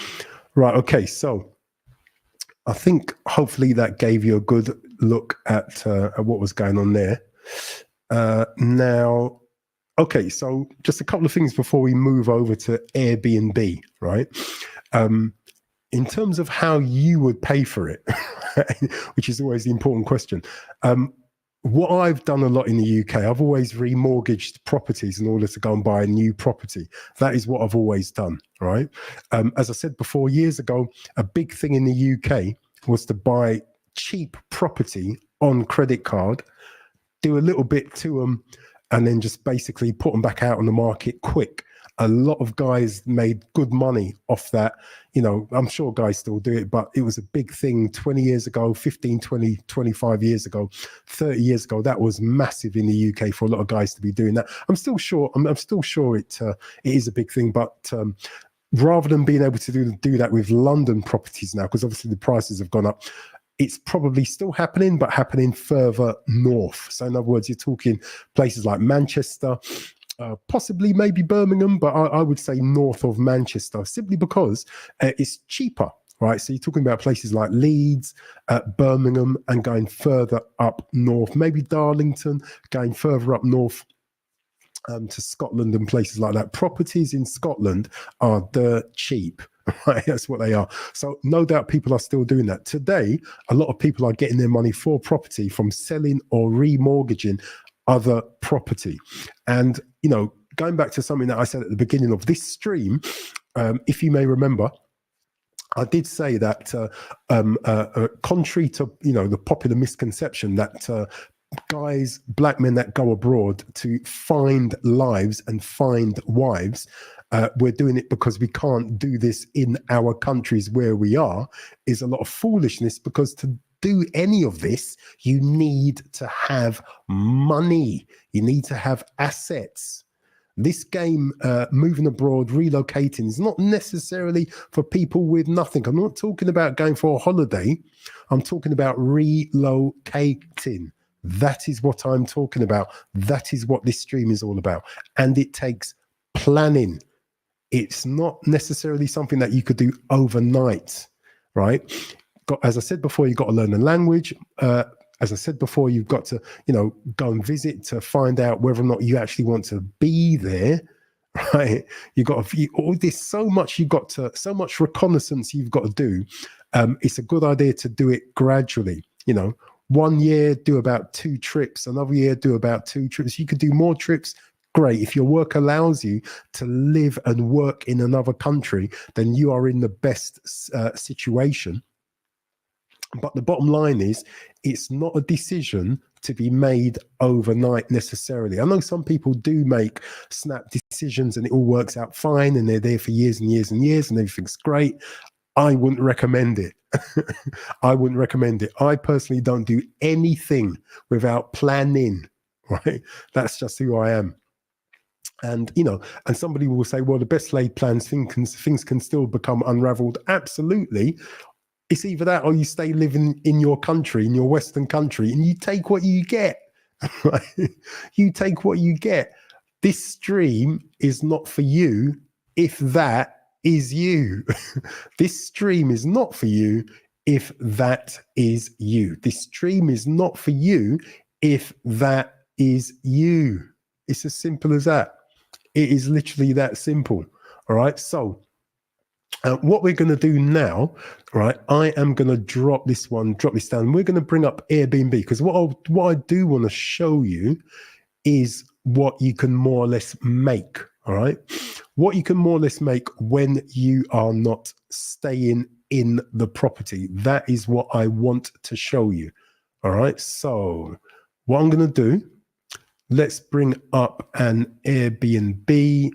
S1: Right. Okay. So I think hopefully that gave you a good look at what was going on there. Now, okay. So just a couple of things before we move over to Airbnb, right? In terms of how you would pay for it, which is always the important question. what I've done a lot in the UK, I've always remortgaged properties in order to go and buy a new property. That is what I've always done, right? As I said before, years ago, a big thing in the UK was to buy cheap property on credit card, do a little bit to them, and then just basically put them back out on the market quick. A lot of guys made good money off that. You know, I'm sure guys still do it, but it was a big thing 20 years ago, 15, 20, 25 years ago, 30 years ago. That was massive in the UK for a lot of guys to be doing that. I'm still sure it is a big thing, but rather than being able to do that with London properties now, because obviously the prices have gone up, it's probably still happening, but happening further north. So in other words, you're talking places like Manchester, possibly maybe Birmingham, but I would say north of Manchester, simply because it's cheaper, right? So you're talking about places like Leeds, Birmingham, and going further up north, maybe Darlington, going further up north to Scotland and places like that. Properties in Scotland are dirt cheap. Right, that's what they are. So no doubt people are still doing that. Today, a lot of people are getting their money for property from selling or remortgaging other property. And, you know, going back to something that I said at the beginning of this stream, if you may remember, I did say that contrary to, you know, the popular misconception that guys, black men that go abroad to find lives and find wives, we're doing it because we can't do this in our countries where we are, is a lot of foolishness, because to do any of this, you need to have money. You need to have assets. This game, moving abroad, relocating, is not necessarily for people with nothing. I'm not talking about going for a holiday. I'm talking about relocating. That is what I'm talking about. That is what this stream is all about. And it takes planning. It's not necessarily something that you could do overnight, right? As I said before, you've got to learn the language. As I said before, you've got to, you know, go and visit to find out whether or not you actually want to be there, right? You've got to, all this, so much reconnaissance you've got to do. It's a good idea to do it gradually, you know. 1 year, do about 2 trips. Another year, do about 2 trips. You could do more trips. Great. If your work allows you to live and work in another country, then you are in the best situation. But the bottom line is, it's not a decision to be made overnight necessarily. I know some people do make snap decisions and it all works out fine and they're there for years and years and years and everything's great. I wouldn't recommend it. I wouldn't recommend it. I personally don't do anything without planning, right? That's just who I am. And, you know, and somebody will say, well, the best laid plans, things can still become unraveled. Absolutely. It's either that or you stay living in your country, in your Western country, and you take what you get, right? You take what you get. This stream is not for you if that is you. This stream is not for you if that is you. This stream is not for you if that is you. It's as simple as that. It is literally that simple. All right. So what we're going to do now, right? I am going to drop this down. We're going to bring up Airbnb, because what I do want to show you is what you can more or less make. All right. What you can more or less make when you are not staying in the property. That is what I want to show you. All right. So what I'm going to do, let's bring up an Airbnb,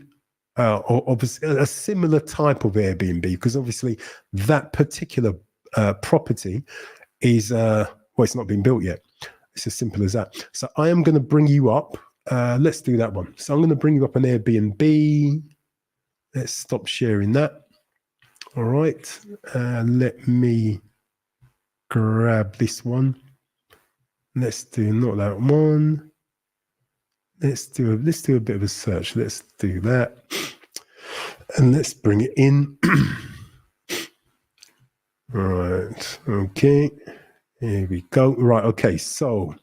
S1: or obviously a similar type of Airbnb, because obviously that particular property is, well, it's not been built yet. It's as simple as that. So I am going to bring you up. Let's do that one. So I'm going to bring you up an Airbnb. Let's stop sharing that. All right. Let me grab this one. Let's do not that one. Let's do a bit of a search. Let's do that. And let's bring it in. Right. Okay. Here we go. Right. Okay. So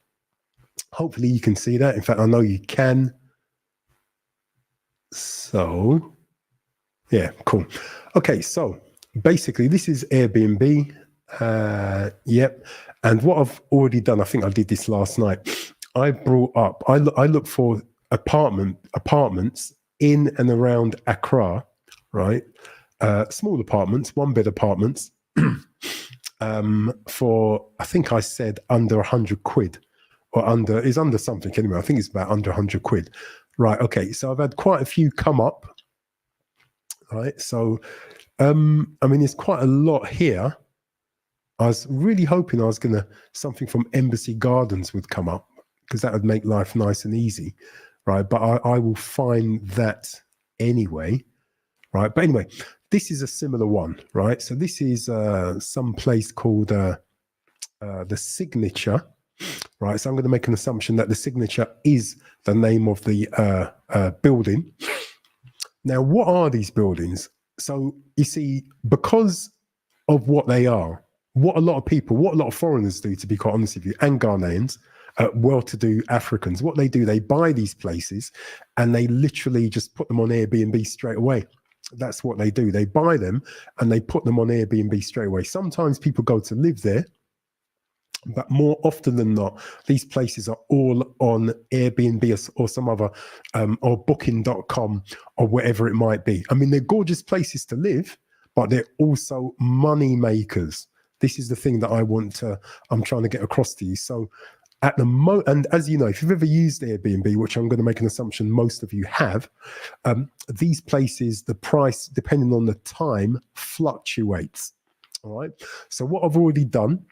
S1: hopefully you can see that. In fact, I know you can. So yeah, cool. Okay. So basically this is Airbnb. Yep. And what I've already done, I think I did this last night. I brought up, I look for apartments in and around Accra, right? Small apartments, 1-bed apartments, for, I think I said under 100 quid, or under something anyway. I think it's about under 100 quid. Right, okay, so I've had quite a few come up, right? So, I mean, there's quite a lot here. I was really hoping something from Embassy Gardens would come up, because that would make life nice and easy, right? But I will find that anyway, right? But anyway, this is a similar one, right? So this is some place called the Signature, right? So I'm going to make an assumption that the Signature is the name of the building. Now, what are these buildings? So you see, because of what they are, what a lot of foreigners do, to be quite honest with you, and Ghanaians, well-to-do Africans, what they do, they buy these places and they literally just put them on Airbnb straight away. That's what they do. They buy them and they put them on Airbnb straight away. Sometimes people go to live there, but more often than not, these places are all on Airbnb or some other, or booking.com or whatever it might be. I mean, they're gorgeous places to live, but they're also money makers. This is the thing that I'm trying to get across to you. So at the and as you know, if you've ever used Airbnb, which I'm going to make an assumption most of you have, these places, the price, depending on the time, fluctuates. All right. So what I've already done,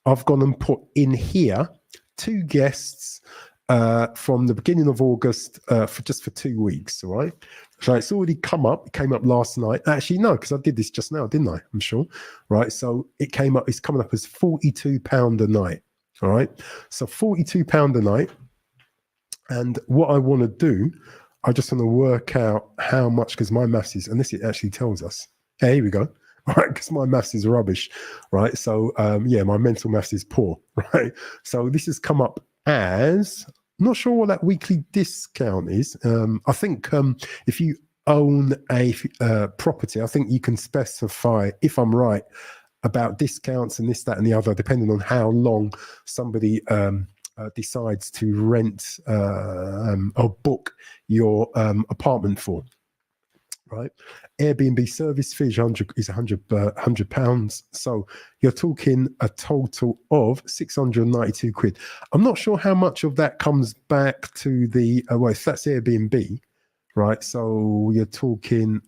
S1: I've gone and put in here 2 guests from the beginning of August for 2 weeks. All right. So it's already come up. It came up last night. Actually, no, because I did this just now, didn't I? I'm sure. Right. So it came up. It's coming up as £42 a night. All right. So £42 a night. And what I want to do, I just want to work out how much, because my maths is, and this it actually tells us. Hey, here we go. Right, because my maths is rubbish, right? So yeah, my mental maths is poor, right? So this has come up as, I'm not sure what that weekly discount is. I think if you own a property, I think you can specify, if I'm right, about discounts and this, that, and the other, depending on how long somebody decides to rent or book your apartment for. Right, Airbnb service fee is £100. So you're talking a total of 692 quid. I'm not sure how much of that comes back to the well, if that's Airbnb, right? So you're talking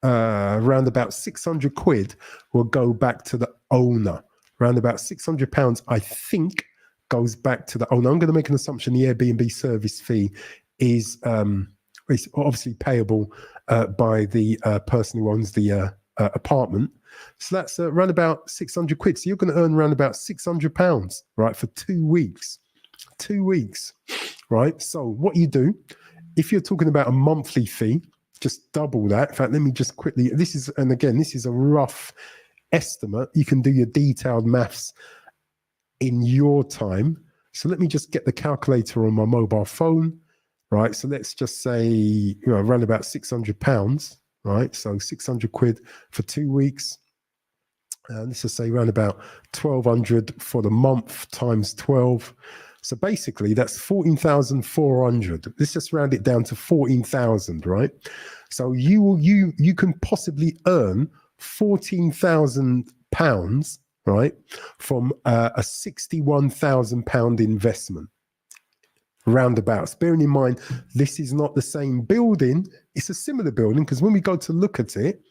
S1: around about 600 quid will go back to the owner. Around about £600, I think, goes back to the owner. I'm going to make an assumption the Airbnb service fee is it's obviously payable by the person who owns the apartment. So that's around about 600 quid. So you're going to earn around about £600, right, for 2 weeks. 2 weeks, right? So what you do, if you're talking about a monthly fee, just double that. In fact, let me just quickly, this is a rough estimate. You can do your detailed maths in your time. So let me just get the calculator on my mobile phone. Right, so let's just say, around about £600, right? So 600 quid for 2 weeks. And let's just say around about 1,200 for the month times 12. So basically, that's 14,400. Let's just round it down to 14,000, right? So you can possibly earn £14,000, right, from a £61,000 investment. Roundabouts. Bearing in mind, this is not the same building. It's a similar building, because when we go to look at it,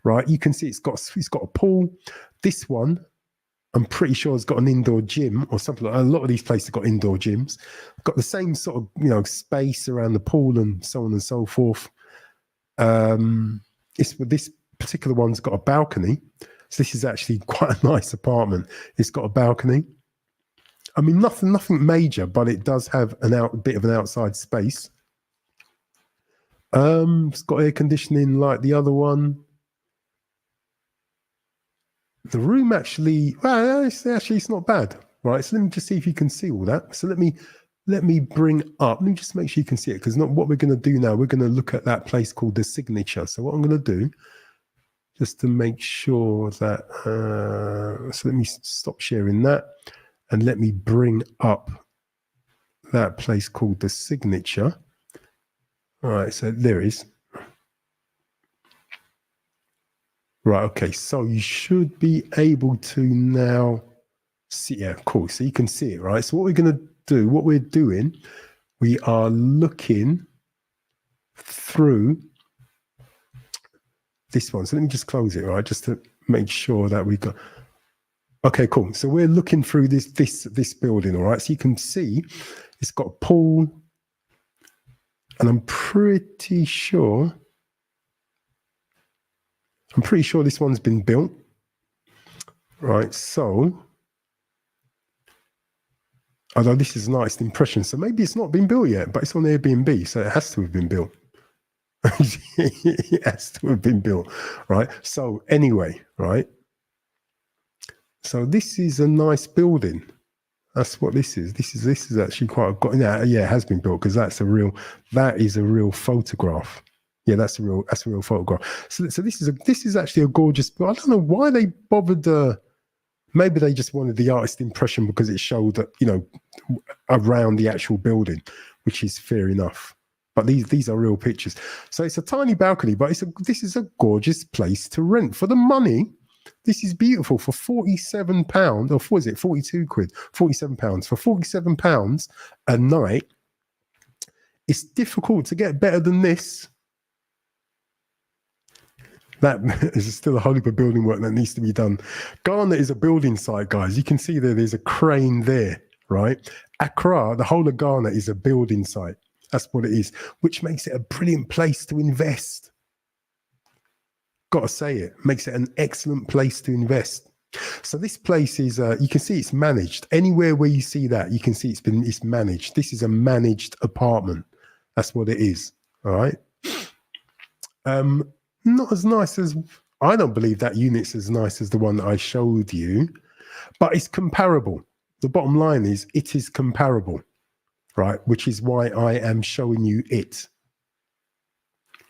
S1: right, you can see it's got a pool. This one, I'm pretty sure, has got an indoor gym or something like that. A lot of these places have got indoor gyms. Got the same sort of space around the pool and so on and so forth. This particular one's got a balcony. So this is actually quite a nice apartment. It's got a balcony. I mean, nothing major, but it does have a bit of an outside space. It's got air conditioning like the other one. The room actually, it's not bad, right? So let me just see if you can see all that. So let me bring up. Let me just make sure you can see it, because what we're going to do now, we're going to look at that place called the Signature. So what I'm going to do, just to make sure that, so let me stop sharing that. And let me bring up that place called the Signature. All right, so there is. Right, okay, so you should be able to now see, yeah, cool. So you can see it, right? So what we're going to do, what we're doing, we are looking through this one. So let me just close it, right? Just to make sure that we got, okay, cool. So we're looking through this building, all right? So you can see it's got a pool, and I'm pretty sure this one's been built, right? So, although this is a nice impression, so maybe it's not been built yet, but it's on Airbnb, so it has to have been built. It has to have been built, right? So anyway, right? So this is a nice building. That's what this is. This is actually quite yeah, it has been built, because that is a real photograph. Yeah, that's a real photograph. So this is actually a gorgeous. I don't know why they bothered. Maybe they just wanted the artist impression because it showed that, you know, around the actual building, which is fair enough. But these are real pictures. So it's a tiny balcony, but this is a gorgeous place to rent for the money. This is beautiful for £47, or what was it, 42 quid, £47 for £47 a night. It's difficult to get better than this. That is still a whole heap of building work that needs to be done. Ghana is a building site, guys. You can see there's a crane there, right? Accra, the whole of Ghana, is a building site. That's what it is, which makes it a brilliant place to invest. Got to say it, makes it an excellent place to invest. So this place is, you can see it's managed. Anywhere where you see that, you can see it's managed. This is a managed apartment. That's what it is, all right? Not as nice as, I don't believe that unit's as nice as the one that I showed you, but it's comparable. The bottom line is it is comparable, right? Which is why I am showing you it.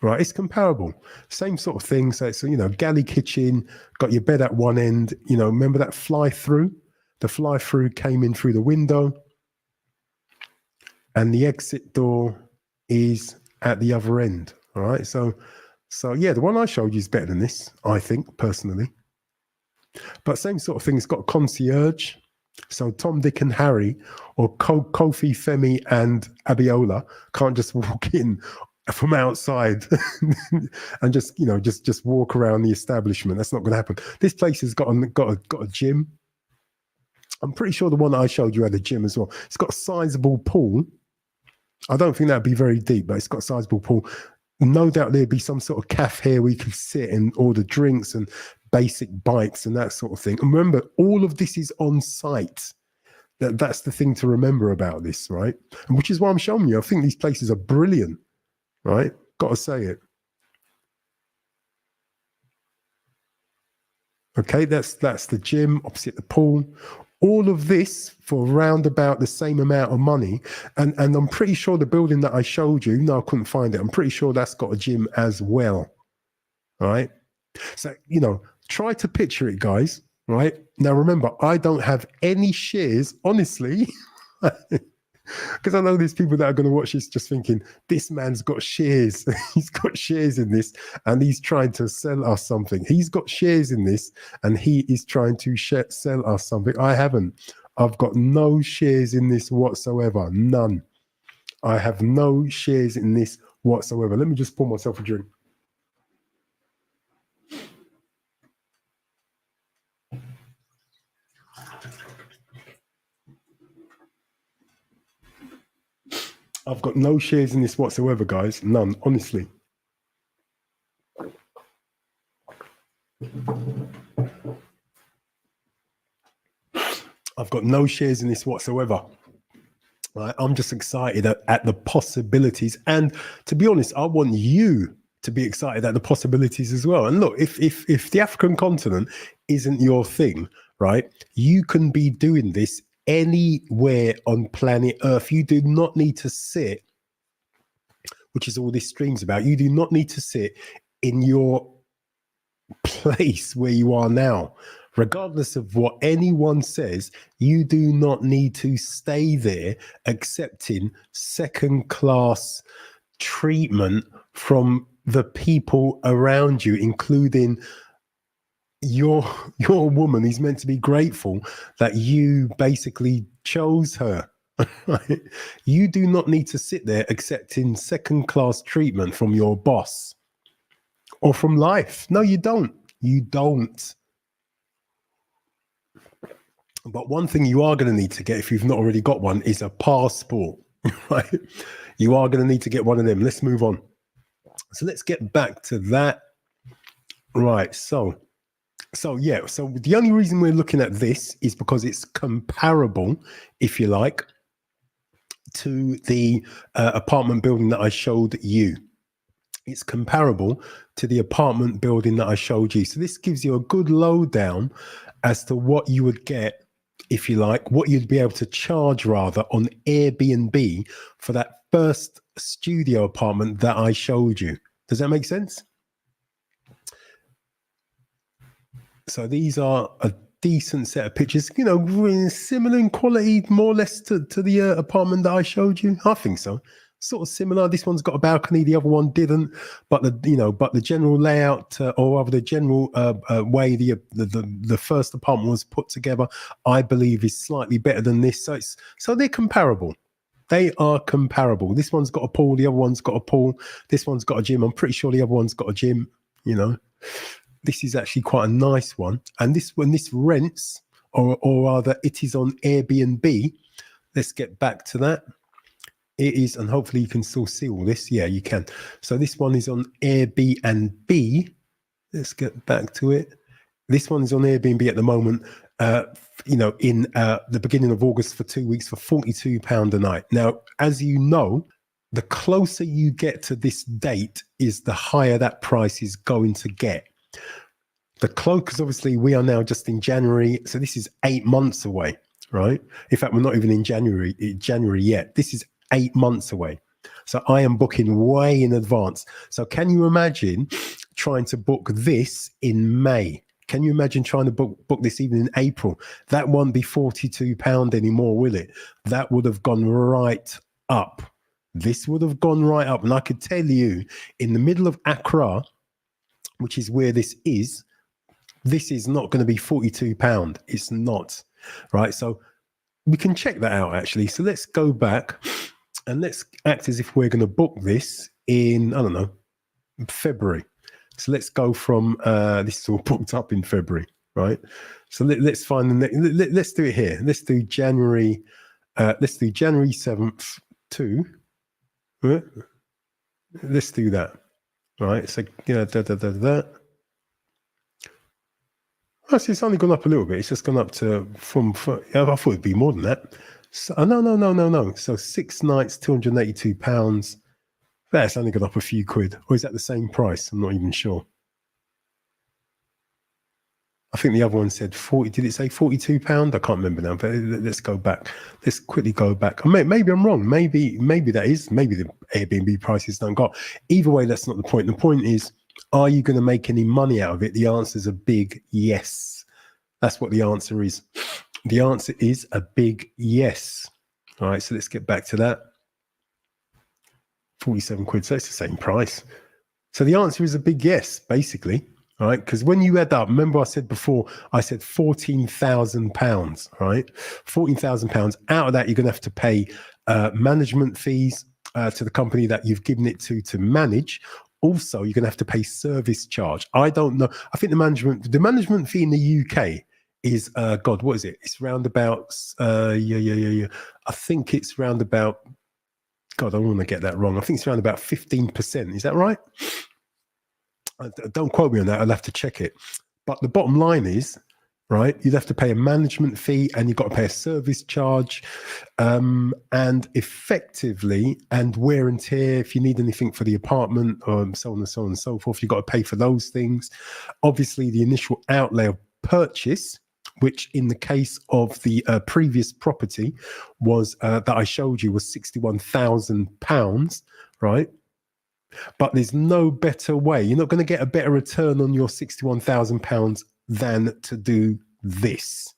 S1: Right, it's comparable. Same sort of thing. So it's, you know, galley kitchen, got your bed at one end. You know, remember that fly-through? The fly-through came in through the window, and the exit door is at the other end. All right, so yeah, the one I showed you is better than this, I think, personally. But same sort of thing. It's got a concierge. So Tom, Dick, and Harry, or Kofi, Femi, and Abiola can't just walk in from outside and just, you know, just walk around the establishment. That's not going to happen. This place has got a gym. I'm pretty sure the one that I showed you had a gym as well. It's got a sizable pool. I don't think that'd be very deep, but it's got a sizable pool. No doubt there'd be some sort of cafe here where you can sit and order drinks and basic bites and that sort of thing. And remember, all of this is on site. That's the thing to remember about this, right? And which is why I'm showing you. I think these places are brilliant. Right? Got to say it. Okay, that's the gym opposite the pool. All of this for around about the same amount of money. And I'm pretty sure the building that I showed you, no, I couldn't find it. I'm pretty sure that's got a gym as well. All right. So, you know, try to picture it, guys. Right? Now, remember, I don't have any shares, honestly. Because I know there's people that are going to watch this just thinking, this man's got shares. He's got shares in this and he's trying to sell us something. He's got shares in this and he is trying to sell us something. I haven't. I've got no shares in this whatsoever. None. I have no shares in this whatsoever. Let me just pour myself a drink. I've got no shares in this whatsoever, guys. None, honestly. I've got no shares in this whatsoever. Right? I'm just excited at the possibilities. And to be honest, I want you to be excited at the possibilities as well. And look, if the African continent isn't your thing, right, you can be doing this anywhere on planet Earth. You do not need to sit, which is all this stream's about. You do not need to sit in your place where you are now, Regardless of what anyone says, you do not need to stay there accepting second-class treatment from the people around you, including your woman who's meant to be grateful that you basically chose her. Right? You do not need to sit there accepting second-class treatment from your boss or from life. No, you don't. You don't. But one thing you are going to need to get, if you've not already got one, is a passport. Right? You are going to need to get one of them. Let's move on. So let's get back to that. Right. So the only reason we're looking at this is because it's comparable, if you like, to the apartment building that I showed you. It's comparable to the apartment building that I showed you. So this gives you a good lowdown as to what you would get, if you like, what you'd be able to charge rather on Airbnb for that first studio apartment that I showed you. Does that make sense? So these are a decent set of pictures, you know, similar in quality, more or less to the apartment that I showed you. I think so. Sort of similar. This one's got a balcony, the other one didn't. But the general layout, or rather the general way the first apartment was put together, I believe is slightly better than this. So they're comparable. They are comparable. This one's got a pool, the other one's got a pool. This one's got a gym. I'm pretty sure the other one's got a gym. You know, this is actually quite a nice one. And when this rents, or rather, it is on Airbnb. Let's get back to that. It is, and hopefully you can still see all this. Yeah, you can. So this one is on Airbnb. Let's get back to it. This one is on Airbnb at the moment, in the beginning of August for 2 weeks for £42 a night. Now, as you know, the closer you get to this date is the higher that price is going to get. Because obviously we are now just in January, so this is 8 months away, right? In fact, we're not even in January yet. This is 8 months away. So I am booking way in advance. So can you imagine trying to book this in May? Can you imagine trying to book this even in April? That won't be £42 anymore, will it? That would have gone right up. This would have gone right up. And I could tell you, in the middle of Accra, which is where this is not going to be £42. It's not, right? So we can check that out, actually. So let's go back and let's act as if we're going to book this in, I don't know, February. So let's go from, this is all booked up in February, right? So let's find the next, let's do it here. Let's do January 7th to, let's do that, right? So, Actually, it's only gone up a little bit. It's just gone up to I thought it'd be more than that. So, no. So 6 nights, £282. That's only gone up a few quid. Or is that the same price? I'm not even sure. I think the other one said 40. Did it say £42? I can't remember now. But let's go back. Let's quickly go back. Maybe I'm wrong. Maybe that is. Maybe the Airbnb prices don't go up. Either way, that's not the point. The point is, are you going to make any money out of it? The answer is a big yes. That's what the answer is. The answer is a big yes. All right, so let's get back to that. 47 quid, so it's the same price. So the answer is a big yes, basically. All right, because when you add up, remember I said before, I said £14,000, right? £14,000. Out of that, you're going to have to pay management fees to the company that you've given it to manage. Also, you're going to have to pay service charge. I don't know. I think the management fee in the UK is, what is it? It's round about, I think it's round about, I don't want to get that wrong. I think it's around about 15%. Is that right? Don't quote me on that. I'll have to check it. But the bottom line is, right, you'd have to pay a management fee and you've got to pay a service charge, and effectively, and wear and tear, if you need anything for the apartment, so on and so forth, you've got to pay for those things. Obviously, the initial outlay of purchase, which in the case of the previous property was that I showed you, was £61,000, right? But there's no better way. You're not going to get a better return on your £61,000 than to do this.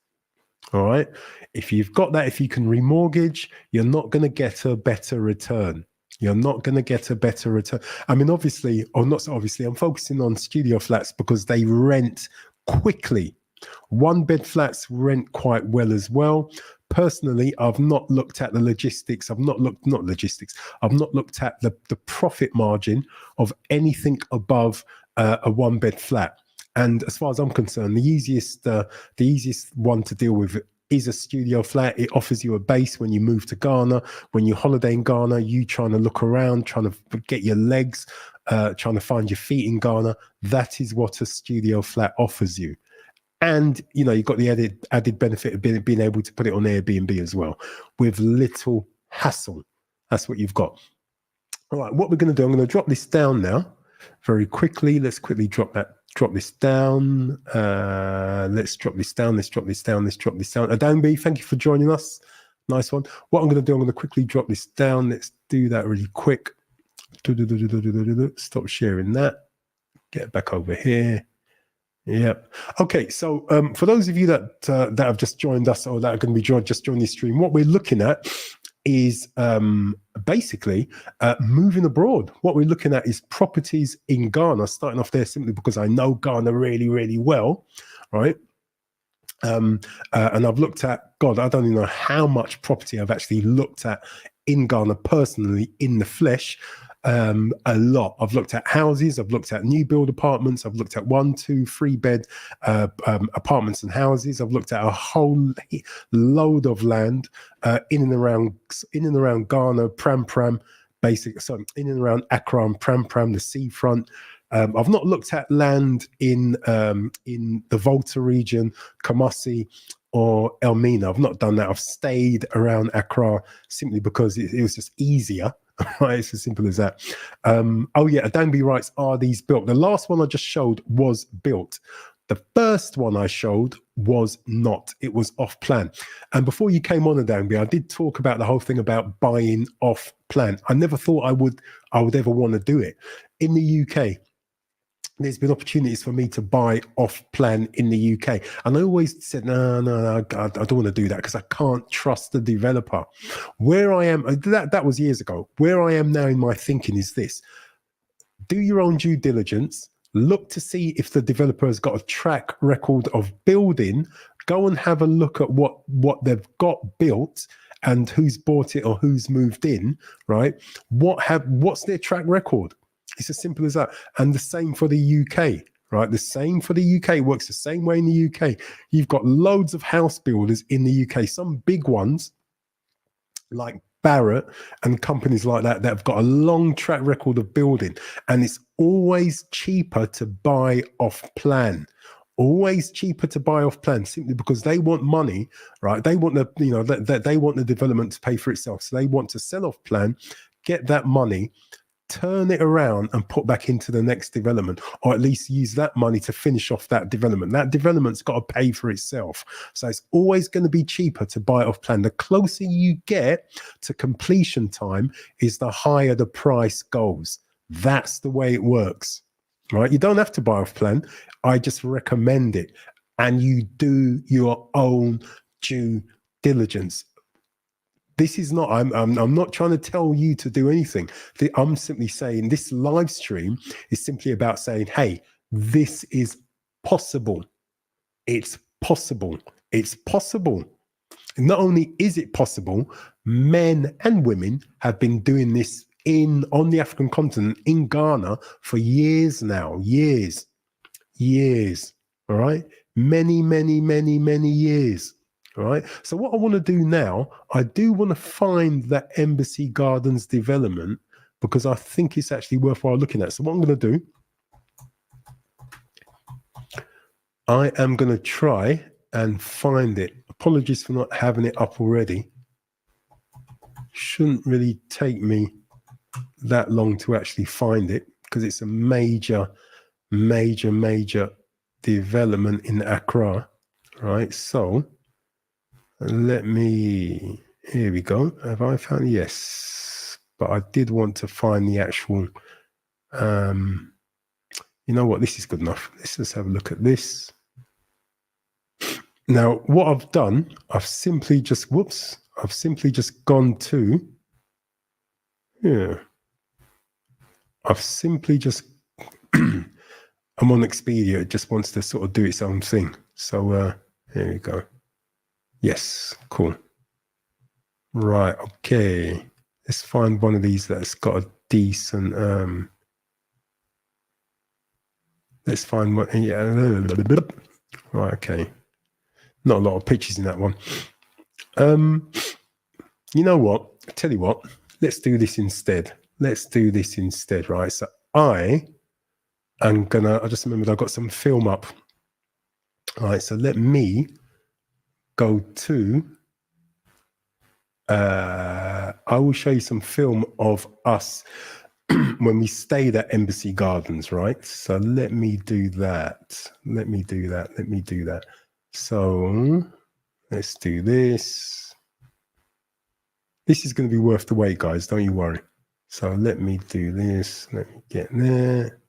S1: All right. If you've got that, if you can remortgage, you're not going to get a better return. You're not going to get a better return. I mean, obviously, or not so obviously, I'm focusing on studio flats because they rent quickly. 1-bed flats rent quite well as well. Personally, I've not looked at the logistics. I've not looked at the profit margin of anything above a 1-bed flat. And as far as I'm concerned, the easiest one to deal with is a studio flat. It offers you a base when you move to Ghana. When you holiday in Ghana, you trying to look around, trying to get your legs, trying to find your feet in Ghana. That is what a studio flat offers you. And, you know, you've got the added benefit of being able to put it on Airbnb as well with little hassle. That's what you've got. All right, what we're going to do, I'm going to drop this down now very quickly. Let's quickly drop this down. Let's drop this down. Adambi, thank you for joining us. Nice one. What I'm going to do, I'm going to quickly drop this down. Let's do that really quick. Stop sharing that. Get back over here. Yep. Okay. So for those of you that have just joined us or that are going to be just join this stream, what we're looking at is basically moving abroad. What we're looking at is properties in Ghana, starting off there simply because I know Ghana really, really well, right? And I've looked at, God, I don't even know how much property I've actually looked at in Ghana personally, in the flesh. A lot. I've looked at houses, I've looked at new build apartments, I've looked at 1, 2, 3 bed apartments and houses. I've looked at a whole load of land in and around Ghana, Pram, in and around Accra and Pram, the seafront. I've not looked at land in the Volta region, Kumasi, or Elmina. I've not done that. I've stayed around Accra simply because it was just easier. Right, it's as simple as that. Oh yeah, Adambi writes, are these built? The last one I just showed was built. The first one I showed was not. It was off plan. And before you came on, Adambi, I did talk about the whole thing about buying off plan. I never thought I would ever want to do it. In the UK, there's been opportunities for me to buy off plan in the UK. And I always said, no, I don't want to do that because I can't trust the developer. Where I am, that was years ago. Where I am now in my thinking is this: do your own due diligence, look to see if the developer has got a track record of building, go and have a look at what they've got built and who's bought it or who's moved in, right? What's their track record? It's as simple as that. And the same for the UK, right? The same for the UK. Works the same way in the UK. You've got loads of house builders in the UK, some big ones like Barratt and companies like that have got a long track record of building. And it's always cheaper to buy off plan. Always cheaper to buy off plan simply because they want money, right? They want they want the development to pay for itself. So they want to sell off plan, get that money, turn it around and put back into the next development, or at least use that money to finish off that development. That development's got to pay for itself. So it's always going to be cheaper to buy off plan. The closer you get to completion time is the higher the price goes. That's the way it works, right? You don't have to buy off plan. I just recommend it. And you do your own due diligence. This is not, I'm not trying to tell you to do anything. I'm simply saying this live stream is simply about saying, hey, this is possible. It's possible. It's possible. And not only is it possible, men and women have been doing this on the African continent, in Ghana, for years now. Years. All right? Many years. All right. So what I want to do now, I do want to find that Embassy Gardens development because I think it's actually worthwhile looking at. So what I'm going to do, I am going to try and find it. Apologies for not having it up already. Shouldn't really take me that long to actually find it because it's a major development in Accra. Right. So here we go. Have I found it? Yes. But I did want to find the actual, you know what? This is good enough. Let's just have a look at this. Now, what I've done, I've simply just gone to, I've simply just, I'm on Expedia. It just wants to sort of do its own thing. So here we go. Yes, cool. Right, okay. Let's find one of these that's got a decent, let's find one, right, okay. Not a lot of pictures in that one. You know what? I tell you what, let's do this instead. Right? So I just remembered I've got some film up. All right, so let me go to, I will show you some film of us when we stayed at Embassy Gardens, right? So let me do that. So let's do this. This is going to be worth the wait, guys. Don't you worry. So let me do this. Let me get there.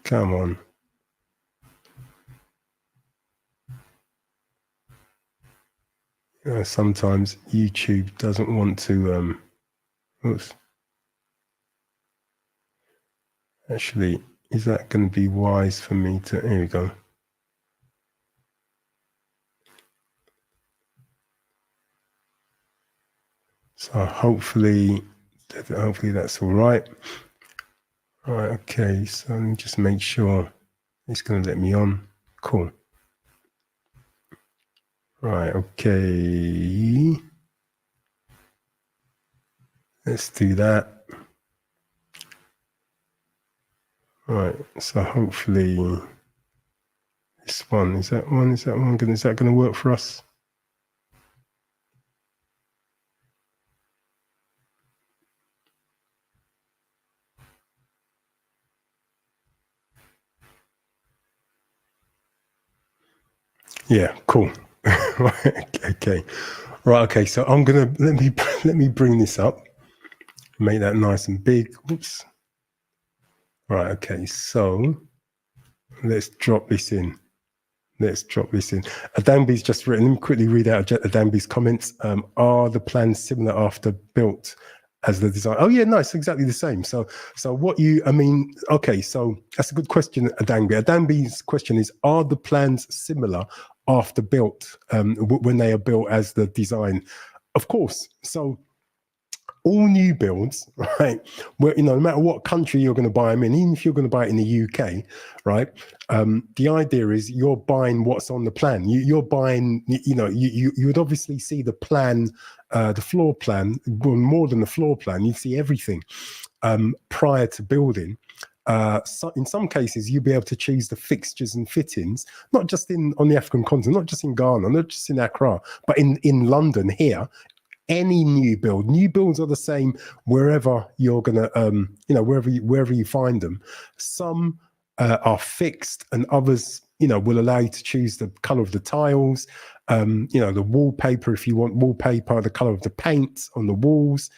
S1: Come on. Sometimes YouTube doesn't want to. Oops. Actually, is that going to be wise for me to? Here we go. So hopefully that's all right. All right, okay, so let me just make sure it's going to let me on. Cool. Right, okay. Let's do that. All right, so hopefully this one, is that going to work for us? Yeah, cool. Okay. Right, okay, so I'm gonna let me bring this up, make that nice and big. Oops. Right, okay, so let's drop this in. Adambi's just written, let me quickly read out Adambi's comments. Are the plans similar after built as the design? Oh yeah, nice, exactly the same. So okay, so that's a good question, Adambi. Adambi's question is, are the plans similar after built, when they are built as the design? Of course. So all new builds, right, where, no matter what country you're going to buy them in, even if you're going to buy it in the UK, right, the idea is you're buying what's on the plan. You're buying, you would obviously see the plan, the floor plan, well, more than the floor plan, you'd see everything prior to building. So in some cases, you'll be able to choose the fixtures and fittings, not just on the African continent, not just in Ghana, not just in Accra, but in London here. Any new builds are the same wherever you're gonna, wherever you find them. Some are fixed, and others, will allow you to choose the color of the tiles, the wallpaper if you want wallpaper, the color of the paint on the walls,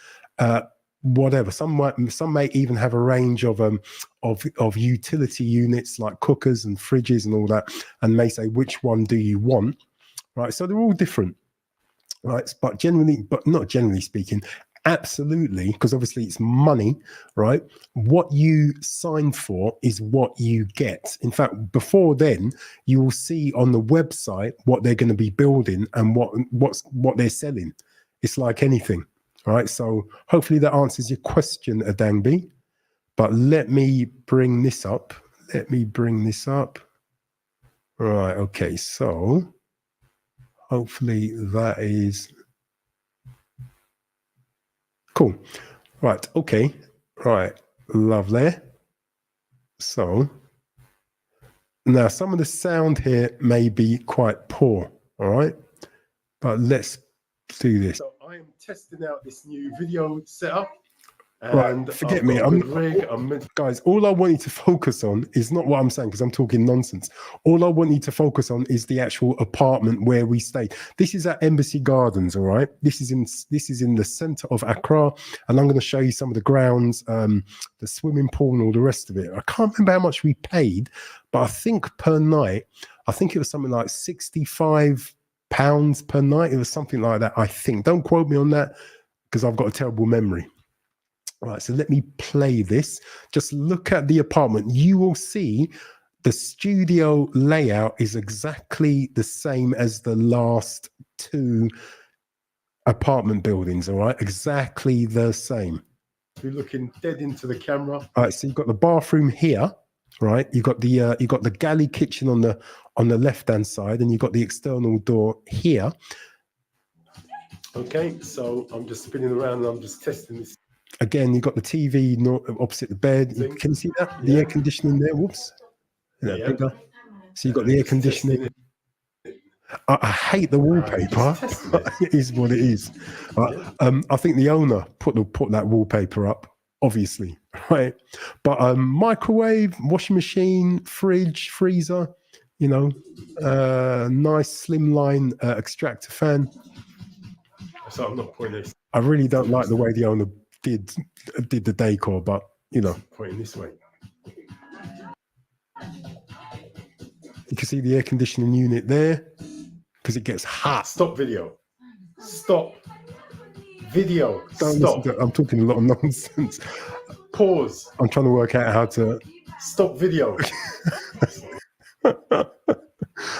S1: whatever. Some may even have a range of utility units like cookers and fridges and all that, and may say which one do you want, right? So they're all different. Right, but not generally speaking, absolutely, because obviously it's money, right? What you sign for is what you get. In fact, before then, you will see on the website what they're going to be building and what they're selling. It's like anything, right? So hopefully that answers your question, Adangbi. But let me bring this up. Right, okay, so hopefully that is cool. Right, okay. Right, lovely. So now some of the sound here may be quite poor, all right? But let's do this. So I am testing out this new video setup. And right, forget me. Guys, all I want you to focus on is not what I'm saying, because I'm talking nonsense. All I want you to focus on is the actual apartment where we stayed. This is at Embassy Gardens, all right? This is in the center of Accra, and I'm going to show you some of the grounds, the swimming pool, and all the rest of it. I can't remember how much we paid, but I think per night, I think it was something like £65 per night. It was something like that, I think. Don't quote me on that because I've got a terrible memory. All right, so let me play this. Just look at the apartment. You will see the studio layout is exactly the same as the last two apartment buildings, all right? Exactly the same. You're looking dead into the camera. All right, so you've got the bathroom here, right? You've got the galley kitchen on the left-hand side, and you've got the external door here. Okay, so I'm just spinning around and I'm just testing this. Again, you've got the TV opposite the bed. Can you see that? The air conditioning there. Whoops. Bigger. So you've got the air conditioning. I hate the wallpaper. It is what it is. I think the owner put that wallpaper up, obviously, right? But microwave, washing machine, fridge, freezer, you know, nice slimline extractor fan. So I'm not pointing this. I really don't like the way the owner did the decor, but you know, pointing this way. You can see the air conditioning unit there because it gets hot. Stop video. Stop video. Stop. I'm talking a lot of nonsense. Pause. I'm trying to work out how to stop video.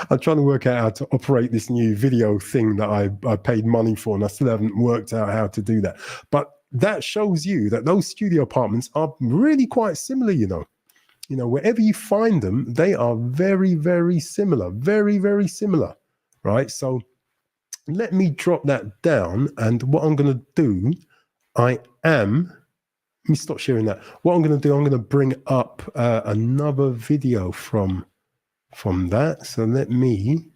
S1: I'm trying to work out how to operate this new video thing that I paid money for, and I still haven't worked out how to do that. But that shows you that those studio apartments are really quite similar, you know. You know, wherever you find them, they are very, very similar. Very, very similar, right? So let me drop that down, and what I'm going to do, let me stop sharing that. What I'm going to do, I'm going to bring up another video from that. So let me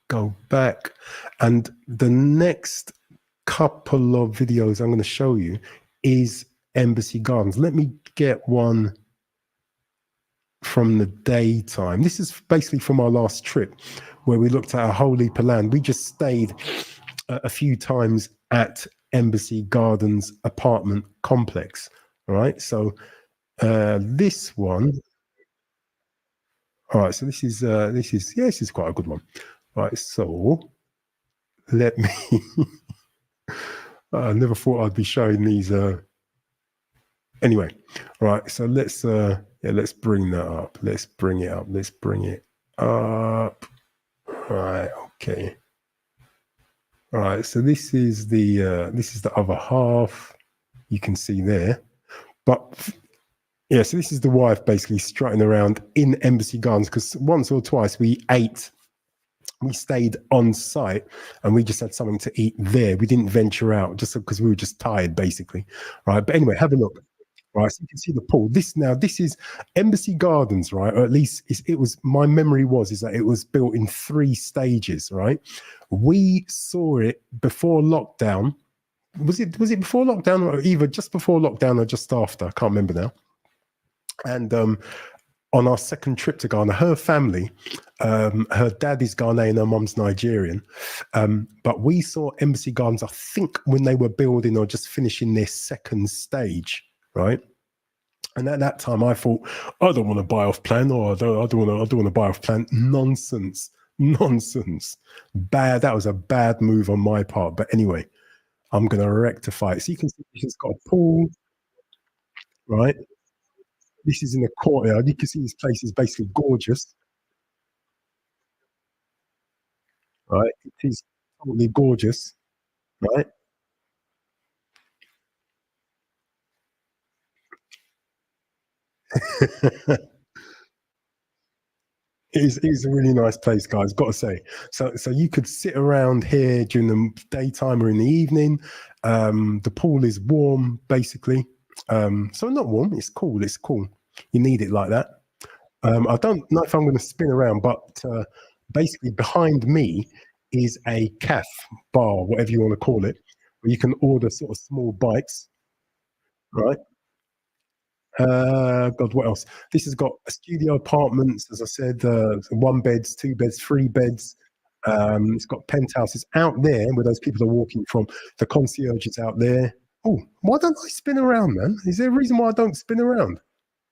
S1: go back, and the next couple of videos I'm going to show you is Embassy Gardens. Let me get one from the daytime. This is basically from our last trip where we looked at a whole heap of land. We just stayed a few times at Embassy Gardens apartment complex. All right, so this one. All right, so this is quite a good one. All right, so let me. I never thought I'd be showing these. Anyway, all right, so let's bring that up. Let's bring it up. Let's bring it up. All right, okay. All right, so this is the other half. You can see there, but. Yeah, so this is the wife basically strutting around in Embassy Gardens because once or twice we stayed on site and we just had something to eat there. We didn't venture out just because we were just tired, basically. Right. But anyway, have a look. Right. So you can see the pool. This is Embassy Gardens, right? Or at least it was, my memory is that it was built in 3 stages, right? We saw it before lockdown. Was it before lockdown or either just before lockdown or just after? I can't remember now. And on our second trip to Ghana, her family, her dad is Ghanaian, her mum's Nigerian. But we saw Embassy Gardens, I think, when they were building or just finishing their second stage, right? And at that time, I thought, I don't want to buy off plan, or I don't want to buy off plan. Nonsense. Bad. That was a bad move on my part. But anyway, I'm going to rectify it. So you can see she's got a pool, right? This is in the courtyard. You can see this place is basically gorgeous. Right? It is totally gorgeous. Right? It is a really nice place, guys, got to say. So you could sit around here during the daytime or in the evening. The pool is warm, basically. So not warm, it's cool. It's cool. You need it like that. I don't know if I'm going to spin around, but basically behind me is a caf bar, whatever you want to call it, where you can order sort of small bites, right? God, what else? This has got studio apartments, as I said, 1 beds, 2 beds, 3 beds. It's got penthouses out there where those people are walking from. The concierge is out there. Oh, why don't I spin around, man? Is there a reason why I don't spin around?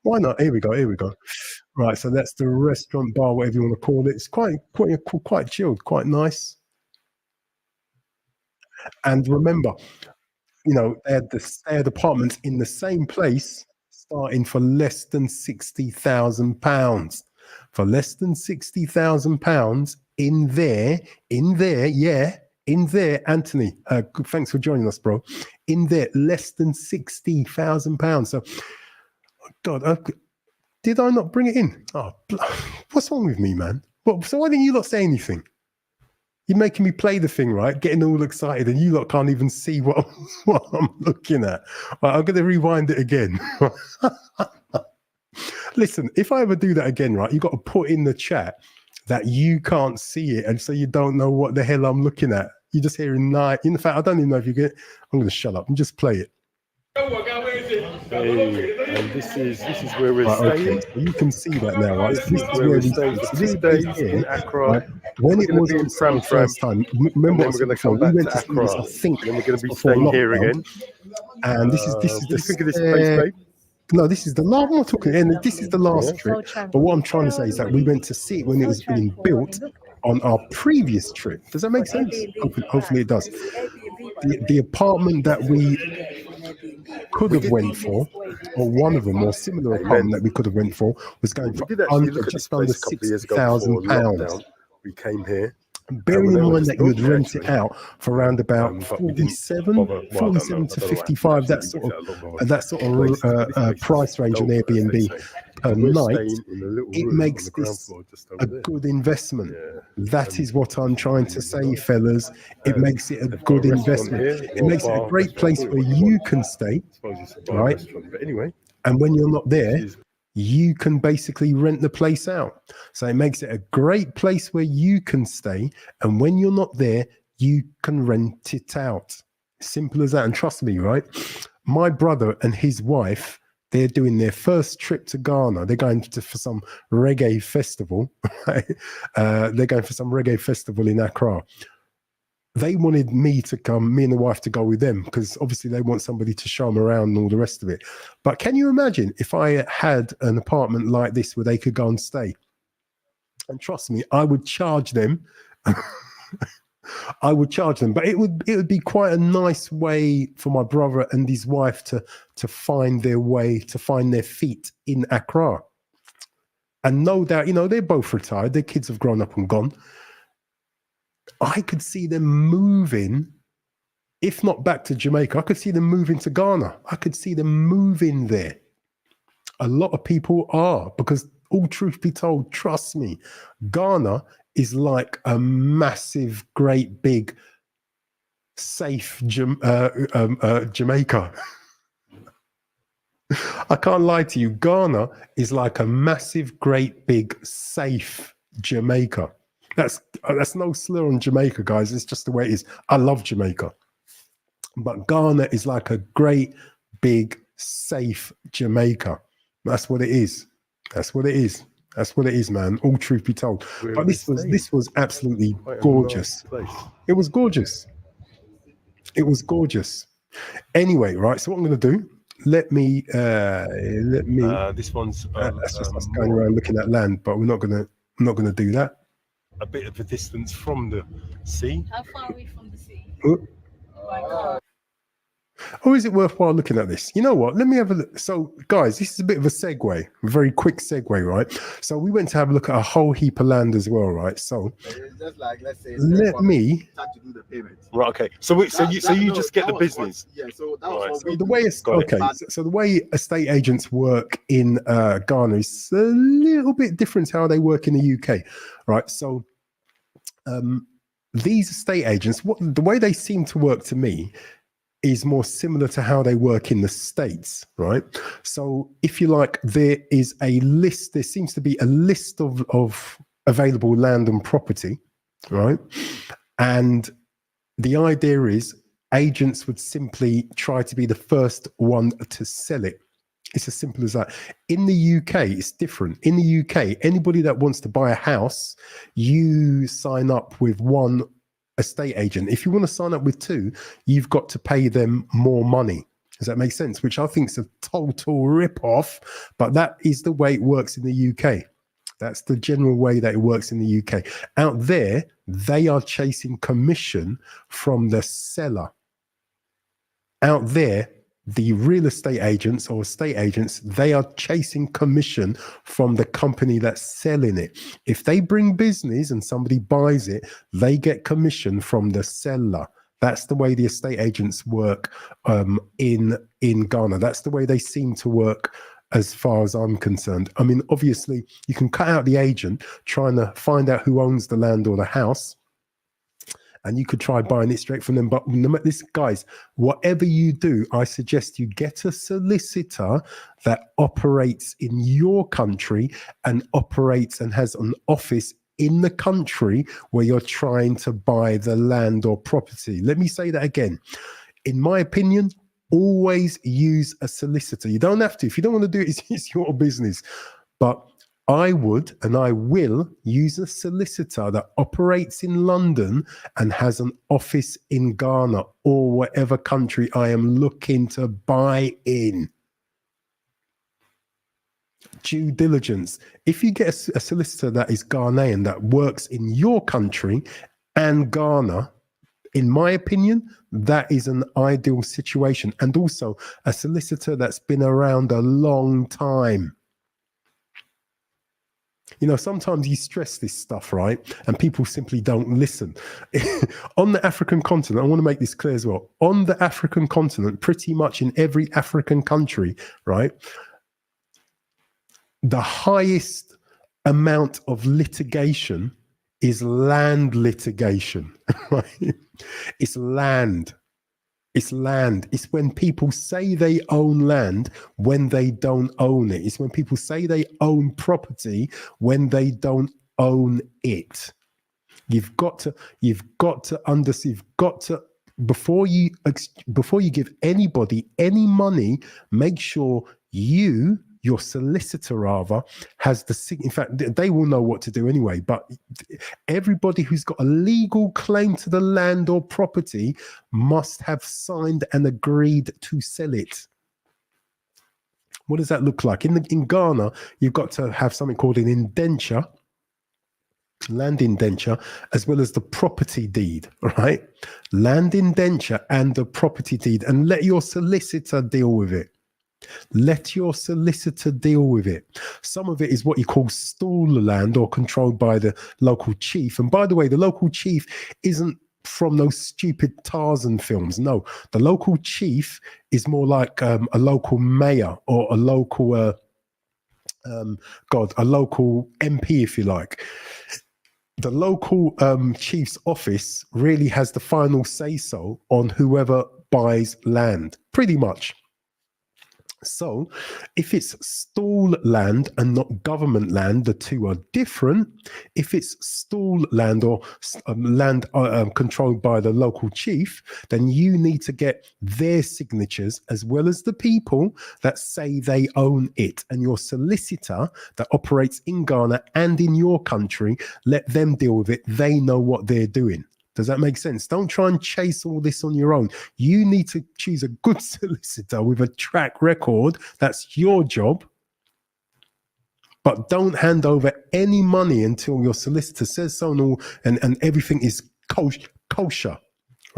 S1: Why not? Here we go. Here we go. Right. So that's the restaurant bar, whatever you want to call it. It's quite chilled, quite nice. And remember, they had apartments in the same place starting for less than £60,000. For less than £60,000 in there, Anthony. Thanks for joining us, bro. In there, less than £60,000. So, God, did I not bring it in? Oh, what's wrong with me, man? So why didn't you not say anything? You're making me play the thing, right? Getting all excited, and you lot can't even see what I'm looking at. Right, I'm going to rewind it again. Listen, if I ever do that again, right, you got to put in the chat that you can't see it, and so you don't know what the hell I'm looking at. You're just hearing night. In fact, I don't even know if you get. I'm going to shut up and just play it.
S2: Hey, and this is where we're staying.
S1: Okay. So you can see that now, right?
S2: This is where we're staying for 2 days in Accra.
S1: Right? When it was on sale the first time, remember what I said before? We went to see this, I think,
S2: then we're going to be staying here again.
S1: And this is
S2: What do you think of this place, babe?
S1: No, this is the last. I'm not talking. And this is the last trip. But what I'm trying to say is that we went to see it when it was being built on our previous trip. Does that make sense? Hopefully it does. The apartment that we could have went for, or one of them, or similar apartment that we could have went for, was going for just under £60,000.
S2: We came here.
S1: Bearing in mind that you would rent it out for around about 47 to 55, that sort of price range on Airbnb per night, it makes this a good investment. That is what I'm trying to say, fellas. It makes it a good investment. It makes it a great place where you can stay, right? And when you're not there, you can basically rent the place out. So it makes it a great place where you can stay. And when you're not there, you can rent it out. Simple as that. And trust me, right? My brother and his wife, they're doing their first trip to Ghana. They're going for some reggae festival. Right? They're going for some reggae festival in Accra. They wanted me to come, me and the wife to go with them, because obviously they want somebody to show them around and all the rest of it. But can you imagine if I had an apartment like this where they could go and stay? And trust me, I would charge them. I would charge them, but it would be quite a nice way for my brother and his wife to find their way, to find their feet in Accra. And no doubt, they're both retired. Their kids have grown up and gone. I could see them moving, if not back to Jamaica, I could see them moving to Ghana. I could see them moving there. A lot of people are, because all truth be told, trust me, Ghana is like a massive, great, big, safe Jamaica. I can't lie to you. Ghana is like a massive, great, big, safe Jamaica. That's no slur on Jamaica, guys. It's just the way it is. I love Jamaica. But Ghana is like a great, big, safe Jamaica. That's what it is. That's what it is. That's what it is, man. All truth be told. But this was absolutely gorgeous. It was gorgeous. It was gorgeous. Anyway, right. So what I'm going to do? Let me.
S2: This one's.
S1: That's just us going around looking at land, but I'm not gonna do that.
S2: A bit of a distance from the sea.
S3: How far are we from the sea?
S1: Or is it worthwhile looking at this? You know what? Let me have a look. So, guys, this is a bit of a segue, a very quick segue, right? So, we went to have a look at a whole heap of land as well, right? So,
S4: just like, let's say,
S1: let me
S4: start to do the payment.
S2: Right. Okay. So you just get the business.
S4: So that was what we
S1: the way so the way estate agents work in Ghana is a little bit different to how they work in the UK, right? So, these estate agents, the way they seem to work to me is more similar to how they work in the States, right? So if you like, there is a list, there seems to be a list of available land and property, right? And the idea is agents would simply try to be the first one to sell it. It's as simple as that. In the UK, it's different. In the UK, anybody that wants to buy a house, you sign up with one estate agent. If you want to sign up with two, you've got to pay them more money. Does that make sense? Which I think is a total rip-off, but that is the way it works in the UK. That's the general way that it works in the UK. Out there, they are chasing commission from the seller. Out there, the real estate agents or estate agents, they are chasing commission from the company that's selling it. If they bring business and somebody buys it, they get commission from the seller. That's the way the estate agents work in Ghana. That's the way they seem to work as far as I'm concerned. I mean, obviously, you can cut out the agent trying to find out who owns the land or the house, and you could try buying it straight from them. But this, guys, whatever you do, I suggest you get a solicitor that operates in your country and operates and has an office in the country where you're trying to buy the land or property. Let me say that again. In my opinion, always use a solicitor. You don't have to. If you don't want to do it, it's your business. But I would and I will use a solicitor that operates in London and has an office in Ghana or whatever country I am looking to buy in. Due diligence. If you get a solicitor that is Ghanaian that works in your country and Ghana, in my opinion, that is an ideal situation. And also a solicitor that's been around a long time. You know, sometimes you stress this stuff, right? And people simply don't listen. On the African continent, I want to make this clear as well. On the African continent, pretty much in every African country, right? The highest amount of litigation is land litigation, right? It's land. It's land. It's when people say they own land when they don't own it. It's when people say they own property when they don't own it. You've got to understand, you've got to, before you give anybody any money, make sure your solicitor rather has in fact, they will know what to do anyway, but everybody who's got a legal claim to the land or property must have signed and agreed to sell it. What does that look like? In Ghana, you've got to have something called an indenture, land indenture, as well as the property deed, right? Land indenture and the property deed, and let your solicitor deal with it. Let your solicitor deal with it. Some of it is what you call stall land or controlled by the local chief. And by the way, the local chief isn't from those stupid Tarzan films. No, the local chief is more like a local mayor or a local, a local MP, if you like. The local chief's office really has the final say-so on whoever buys land, pretty much. So if it's stall land and not government land, the two are different. If it's stall land or land controlled by the local chief, then you need to get their signatures as well as the people that say they own it. And your solicitor that operates in Ghana and in your country, let them deal with it. They know what they're doing. Does that make sense? Don't try and chase all this on your own. You need to choose a good solicitor with a track record. That's your job. But don't hand over any money until your solicitor says so and everything is kosher.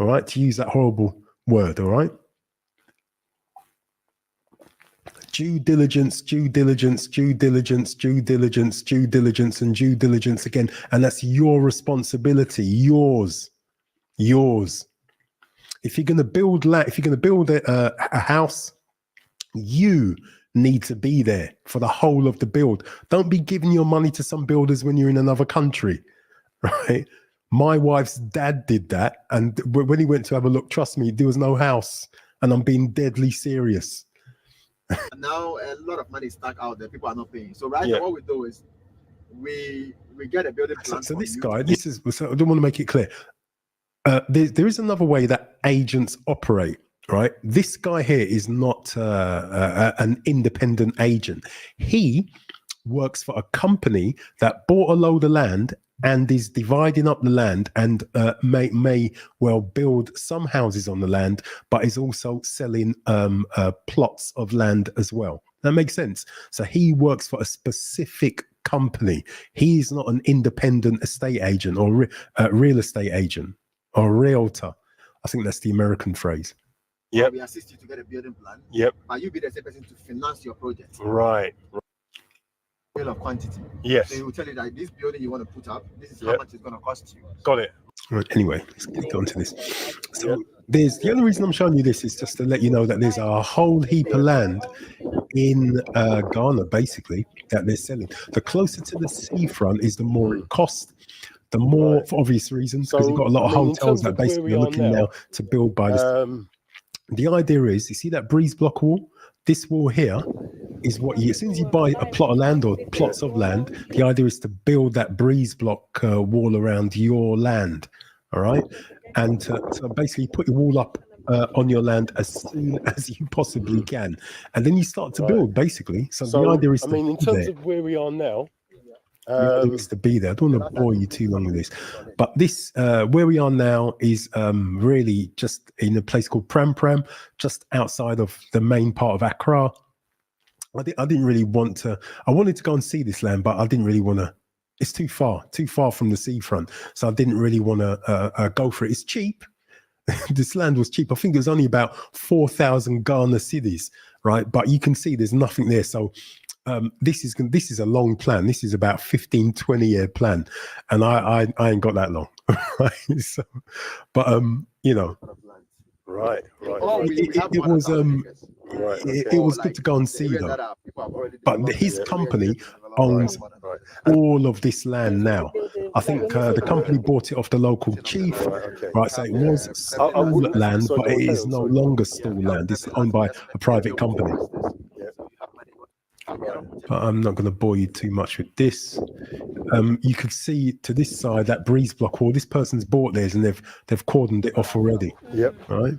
S1: All right? To use that horrible word, all right? Due diligence, due diligence, due diligence, due diligence, due diligence, and due diligence again. And that's your responsibility, yours. If you're going to build a house, you need to be there for the whole of the build. Don't be giving your money to some builders when you're in another country, right? My wife's dad did that. And when he went to have a look, trust me, there was no house. And I'm being deadly serious.
S4: Now a lot of money is stuck out there. People are not paying. So now what we do is we get a building plan.
S1: So this guy, so I don't want to make it clear. There is another way that agents operate, right? This guy here is not an independent agent. He works for a company that bought a load of land and is dividing up the land and may well build some houses on the land, but is also selling plots of land as well. That makes sense. So he works for a specific company. He's not an independent estate agent or real estate agent or realtor. I think that's the American phrase.
S2: Yeah.
S4: We assist you to get a building plan.
S2: Yep.
S4: But you be the same person to finance your project.
S2: Right.
S4: Scale of quantity.
S2: Yes.
S4: So he will tell you that this building you want to put up, this is how much it's going to cost you.
S2: Got it.
S1: Right, anyway, let's get on to this. So there's the only reason I'm showing you this is just to let you know that there's a whole heap of land in Ghana, basically, that they're selling. The closer to the seafront is the more it costs. The more, for obvious reasons, because you've got a lot of hotels that basically are looking now to build by this. The idea is, you see that breeze block wall? This wall here is what you, as soon as you buy a plot of land or plots of land, the idea is to build that breeze block wall around your land, all right? And to basically put your wall up on your land as soon as you possibly can. And then you start to build, basically. So the idea is
S2: in terms of where we are now,
S1: is to be there. I don't want to bore you too long with this, but this where we are now is really just in a place called Pram Pram, just outside of the main part of Accra. I didn't really want to. I wanted to go and see this land, but I didn't really want to. It's too far from the seafront, so I didn't really want to go for it. It's cheap. This land was cheap. I think it was only about 4,000 Ghana cedis, right? But you can see there's nothing there. So this is a long plan. This is about 15-20 year plan, and I ain't got that long. Right? So, but you know,
S2: right.
S1: It was it was good to go and see though. But his company owns all of this land now. I think the company bought it off the local chief, right? So it was stolen land, but it is no longer stolen land. It's owned by a private company. But I'm not going to bore you too much with this. You could see to this side that breeze block wall. This person's bought theirs and they've cordoned it off already.
S2: Yep.
S1: Right.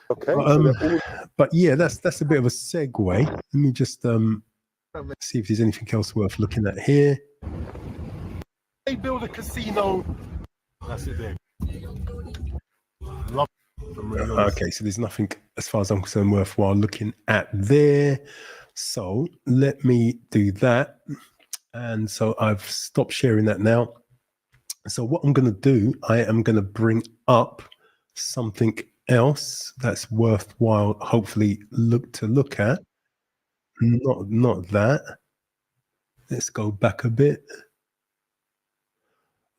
S2: Okay.
S1: But yeah, that's a bit of a segue. Let me just see if there's anything else worth looking at here.
S2: They build a casino. That's it there.
S1: Okay, so there's nothing, as far as I'm concerned, worthwhile looking at there. So let me do that. And so I've stopped sharing that now. So what I'm going to do, I am going to bring up something else that's worthwhile, hopefully look at. Not that. Let's go back a bit.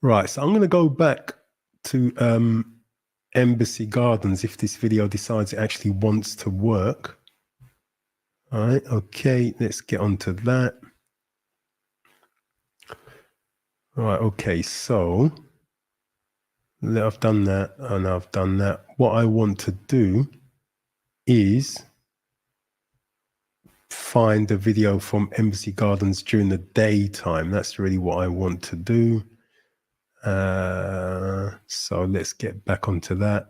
S1: Right, so I'm going to go back to Embassy Gardens if this video decides it actually wants to work. All right, okay, let's get on to that. All right, okay, so I've done that and I've done that. What I want to do is find a video from Embassy Gardens during the daytime. That's really what I want to do. So let's get back onto that.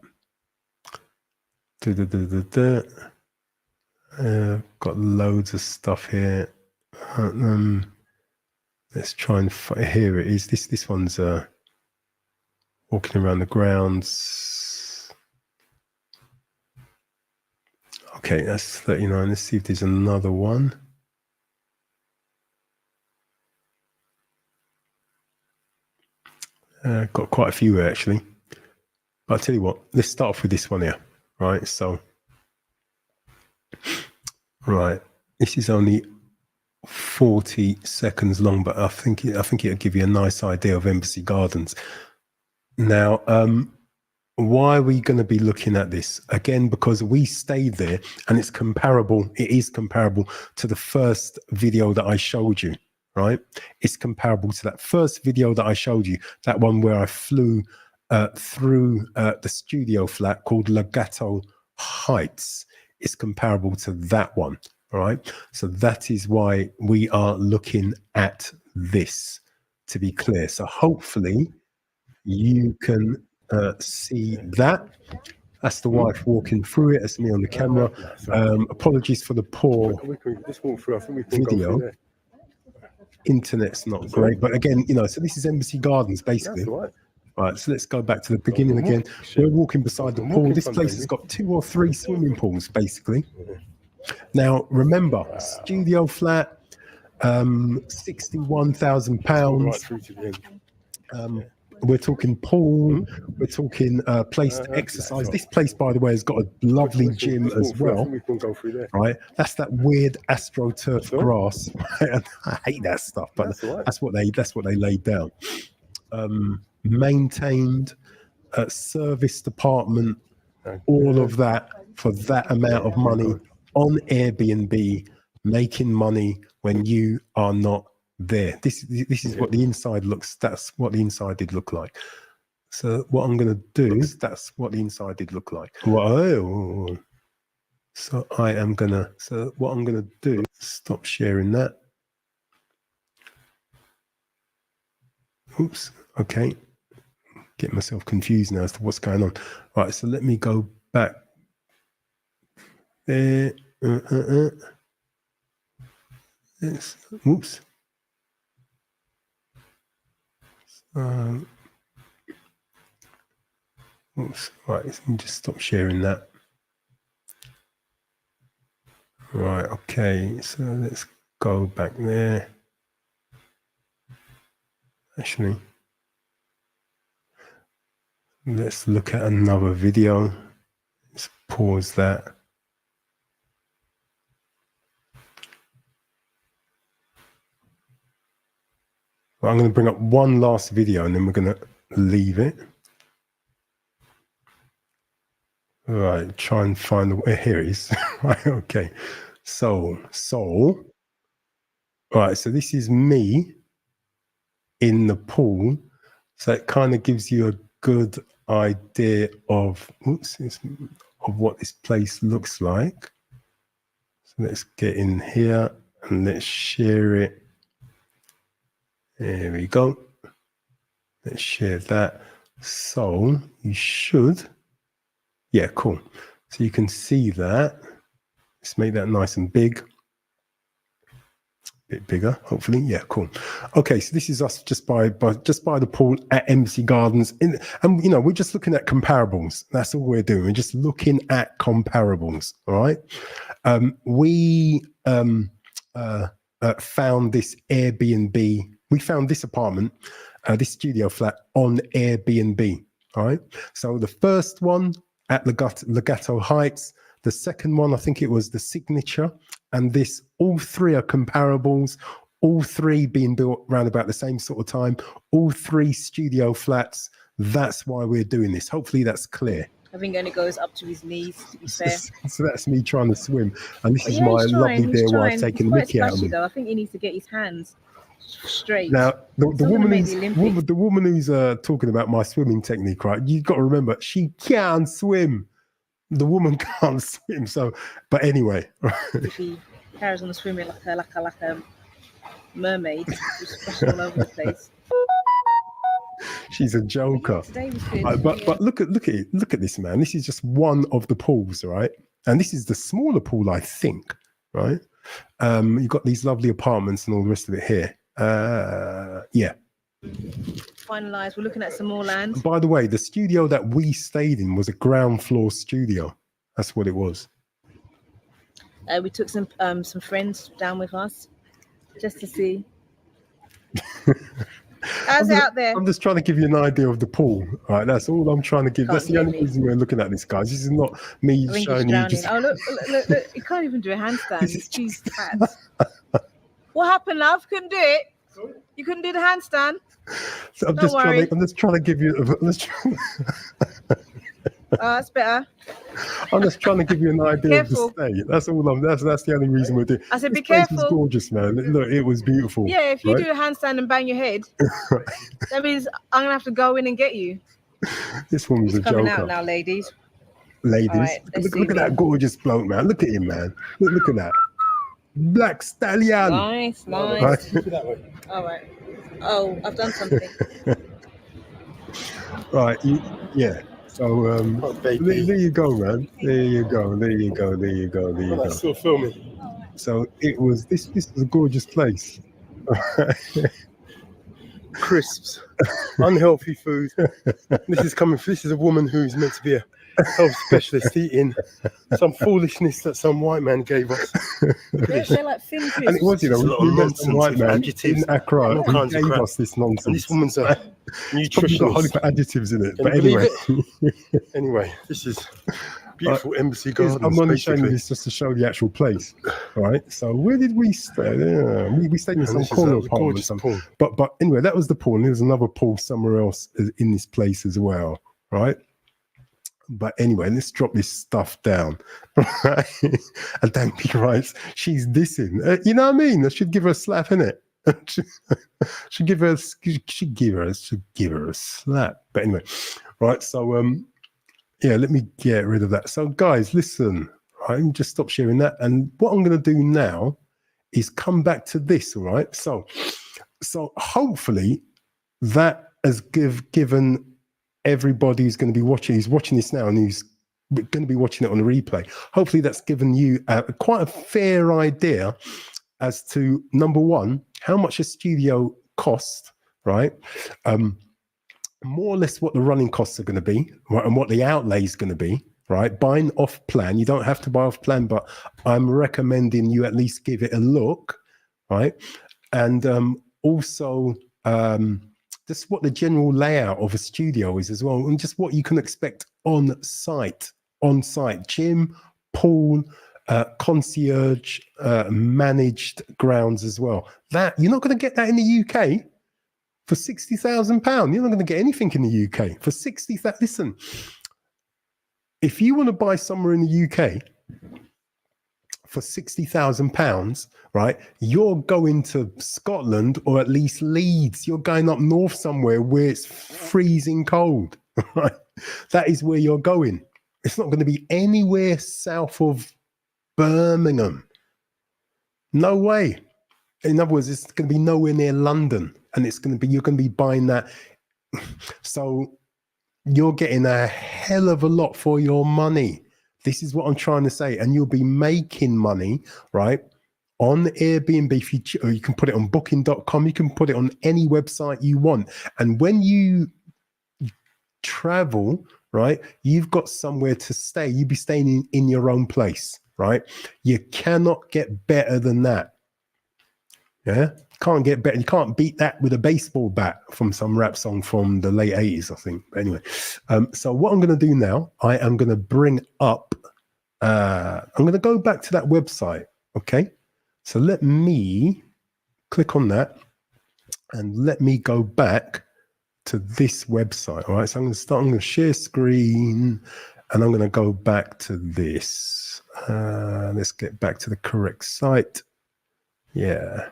S1: Got loads of stuff here. Let's try and here it is. This one's walking around the grounds. Okay, that's 39. Let's see if there's another one. Got quite a few here, actually. But I'll tell you what, let's start off with this one here. Right, so this is only 40 seconds long, but I think it'll give you a nice idea of Embassy Gardens. Now, why are we going to be looking at this? Again, because we stayed there and it's comparable. It is comparable to the first video that I showed you, right? It's comparable to that first video that I showed you, that one where I flew through the studio flat called Legato Heights. It's comparable to that one, all right? So that is why we are looking at this, to be clear. So hopefully you can see that. That's the wife walking through it. That's me on the camera. Apologies for the poor
S2: We can just walk through. I think we can
S1: video.
S2: go through
S1: internet's not great, but again, you know, so this is Embassy Gardens basically.
S2: That's all right.
S1: Right, so let's go back to the beginning again. We're walking beside the pool. This place has got 2 or 3 swimming pools, basically. Now, remember, studio flat, £61,000.
S2: Right through to the end.
S1: We're talking pool. We're talking place to exercise. This place, by the way, has got a lovely gym as well.
S2: We can go through there.
S1: Right, that's that weird astroturf grass. Right? I hate that stuff, but that's what they laid down. Maintained, service department, all of that for that amount of money on Airbnb, making money when you are not there. This is what the inside looks. That's what the inside did look like. So what I'm going to do is that's what the inside did look like. Whoa. So what I'm going to do, stop sharing that. Oops. Okay. Get myself confused now as to what's going on. Right. So let me go back there. Yes. Oops. Oops. Right. Let me just stop sharing that. Right. Okay. So let's go back there. Actually, let's look at another video. Let's pause that. Well, I'm going to bring up one last video and then we're going to leave it. All right, try and find the here it is. Right, okay. So, right, so this is me in the pool. So it kind of gives you a good idea of what this place looks like. So let's get in here and let's share it. There we go. Let's share that. So you should, yeah, cool. So you can see that. Let's make that nice and big. Bit bigger, hopefully. Yeah, cool. Okay, so this is us just by the pool at Embassy Gardens, and you know we're just looking at comparables. That's all we're doing. We're just looking at comparables. All right. We found this Airbnb. We found this apartment, this studio flat on Airbnb. All right. So the first one at Legato Heights. The second one, I think it was the Signature, and this, all three are comparables, all three being built around about the same sort of time, all three studio flats. That's why we're doing this. Hopefully that's clear.
S3: I think it only goes up to his knees, to be fair.
S1: So that's me trying to swim, and this is my lovely dear wife taking the mickey out of me.
S3: Though. I think he needs to get his hands straight.
S1: Now, the woman who's talking about my swimming technique, right? You've got to remember, she can swim. The woman can't swim, so. But anyway,
S3: if he carries on swimming like a mermaid, just splashing all over the place.
S1: She's a joker.
S3: Today was good.
S1: But look at this, man. This is just one of the pools, right? And this is the smaller pool, I think, right? You've got these lovely apartments and all the rest of it here. Yeah.
S3: Finalised. We're looking at some more land.
S1: By the way, the studio that we stayed in was a ground floor studio. That's what it was.
S3: We took some friends down with us just to see. How's it out there?
S1: I'm just trying to give you an idea of the pool. All right, that's all I'm trying to give. That's the only reason we're looking at this, guys. This is not me showing you. Just...
S3: Oh, look! You can't even do a handstand. It's cheese fat. What happened, love? Couldn't do it. You couldn't do the handstand.
S1: So I'm just trying to give you.
S3: That's better.
S1: I'm just trying to give you an idea of the state. That's all. That's the only reason we're doing.
S3: I said,
S1: this
S3: be careful.
S1: Place is gorgeous, man. Look, it was beautiful.
S3: Yeah, if you do a handstand and bang your head, that means I'm gonna have to go in and get you.
S1: This one was a joker.
S3: Coming out now, ladies.
S1: Ladies, right, look at that gorgeous bloke, man. Look at him, man. Look at that. Black stallion.
S3: Nice.
S1: Right?
S3: All right. Oh, I've done something.
S1: Right. Yeah. So there you go, man. There you go.
S2: Still filming.
S1: So it was this is a gorgeous place.
S2: crisps, unhealthy food. This is a woman who's meant to be a health specialist eating some foolishness that some white man gave us.
S3: They're like thin crisps.
S1: And it was, you know,
S2: It's a lot of
S1: we met
S2: nonsense
S1: some white
S2: with
S1: man
S2: adjectives
S1: in Accra
S2: and all
S1: who
S2: kinds of
S1: gave
S2: crap.
S1: us this
S2: And
S1: nonsense.
S2: this woman's a
S1: Probably got a whole
S2: nutritionist.
S1: heap of adjectives in it.
S2: Can
S1: But
S2: you believe
S1: anyway,
S2: Anyway, this is beautiful Embassy
S1: I'm
S2: Gardens,
S1: only showing you
S2: basically.
S1: this just to show the actual place. All right. So where did we stay? Yeah, we stayed in
S2: And
S1: some
S2: this is
S1: corner
S2: a
S1: apartment.
S2: gorgeous pool.
S1: But anyway, that was the pool. And there was another pool somewhere else in this place as well. Right. But anyway, let's drop this stuff down. Right? And Danby writes, she's dissing. You know what I mean? I should give her a slap, innit? should give her a slap. But anyway, right. So yeah, let me get rid of that. So guys, listen, I'm just stop sharing that. And what I'm going to do now is come back to this. All right. So hopefully that has given everybody who's going to be watching, who's watching this now and who's going to be watching it on a replay, hopefully that's given you quite a fair idea as to, number one, how much a studio costs, right? More or less what the running costs are going to be, right? And what the outlay is going to be, right? Buying off plan. You don't have to buy off plan, but I'm recommending you at least give it a look, right? And also, just what the general layout of a studio is as well, and just what you can expect on site, gym, pool, concierge, managed grounds as well. That you're not going to get that in the UK for £60,000. You're not going to get anything in the UK for 60,000. Listen, if you want to buy somewhere in the UK for £60,000, right? You're going to Scotland or at least Leeds. You're going up north somewhere where it's freezing cold, right? That is where you're going. It's not going to be anywhere south of Birmingham. No way. In other words, it's going to be nowhere near London, and you're going to be buying that. So you're getting a hell of a lot for your money. This is what I'm trying to say. And you'll be making money, right? On Airbnb, or you can put it on booking.com, you can put it on any website you want. And when you travel, right, you've got somewhere to stay. You'll be staying in your own place, right? You cannot get better than that. Yeah? Can't get better. You can't beat that with a baseball bat from some rap song from the late 80s, I think. But anyway, so what I'm going to do now, I am going to bring up, I'm going to go back to that website, okay? So let me click on that and let me go back to this website, all right? So I'm going to share screen and I'm going to go back to this. Let's get back to the correct site. Yeah.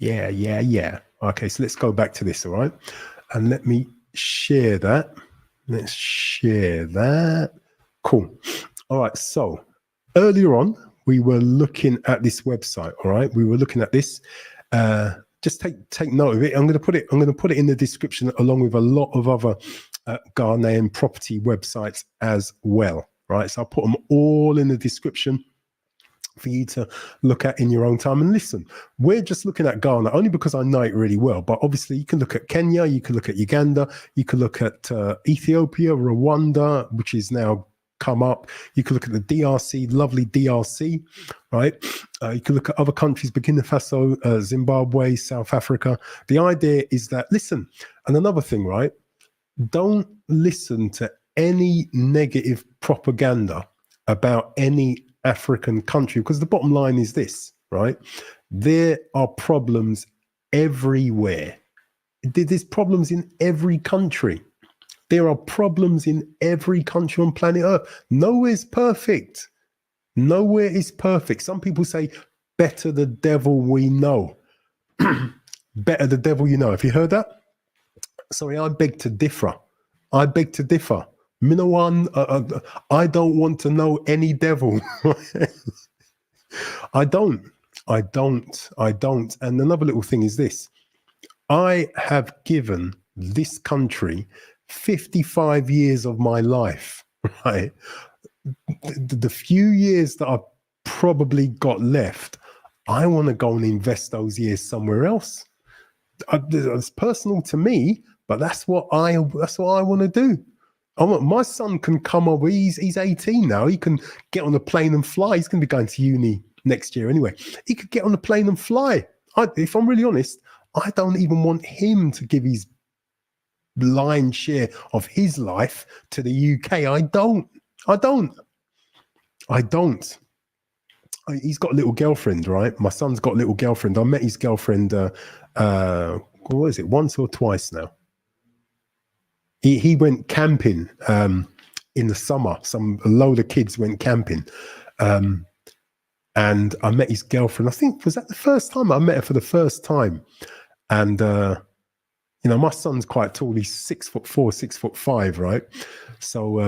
S1: Okay, so let's go back to this, all right? And let me share that. Let's share that. Cool. All right, so earlier on, we were looking at this website, all right? We were looking at this. Just take note of it. I'm going to put it in the description along with a lot of other Ghanaian property websites as well, right? So I'll put them all in the description for you to look at in your own time. And listen, we're just looking at Ghana only because I know it really well, but obviously you can look at Kenya, you can look at Uganda, you can look at Ethiopia, Rwanda, which is now come up. You can look at the DRC, lovely DRC, right? You can look at other countries, Burkina Faso, Zimbabwe, South Africa. The idea is that, listen, and another thing, right? Don't listen to any negative propaganda about any African country, because the bottom line is this, right? There are problems everywhere. There's problems in every country. There are problems in every country on planet Earth. Nowhere's perfect. Nowhere is perfect. Some people say, better the devil we know. Better the devil you know. Have you heard that? Sorry, I beg to differ. I beg to differ. Minawan, I don't want to know any devil. I don't. And another little thing is this. I have given this country 55 years of my life, right? The few years that I've probably got left, I want to go and invest those years somewhere else. It's personal to me, but that's what I want to do. My son can come over. He's 18 now. He can get on a plane and fly. He's going to be going to uni next year anyway. He could get on a plane and fly. If I'm really honest, I don't even want him to give his lion's share of his life to the UK. I don't. He's got a little girlfriend, right? My son's got a little girlfriend. I met his girlfriend, what is it, once or twice now? He went camping in the summer. A load of kids went camping. And I met his girlfriend. I think, was that the first time? I met her for the first time. And, my son's quite tall. He's 6'4", 6'5", right? So,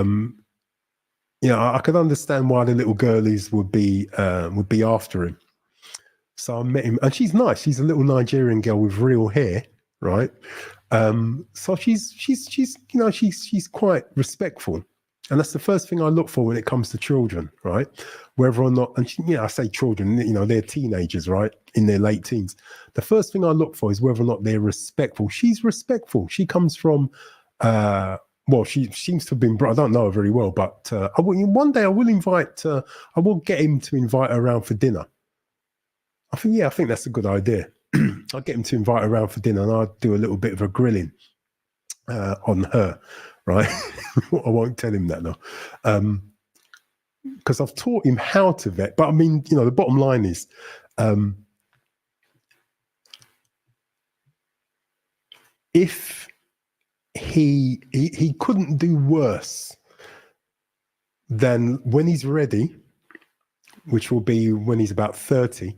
S1: I could understand why the little girlies would be after him. So I met him, and she's nice. She's a little Nigerian girl with real hair, right? So she's quite respectful, and that's the first thing I look for when it comes to children, right? Whether or not, and I say children, they're teenagers, right, in their late teens. The first thing I look for is whether or not they're respectful. She's respectful. She comes from. Well, she seems to have been. I don't know her very well, but one day I will get him to invite her around for dinner. I think that's a good idea. I'll get him to invite her around for dinner, and I'll do a little bit of a grilling on her, right? I won't tell him that though, because I've taught him how to vet. But I mean, the bottom line is, if he couldn't do worse than when he's ready, which will be when he's about 30,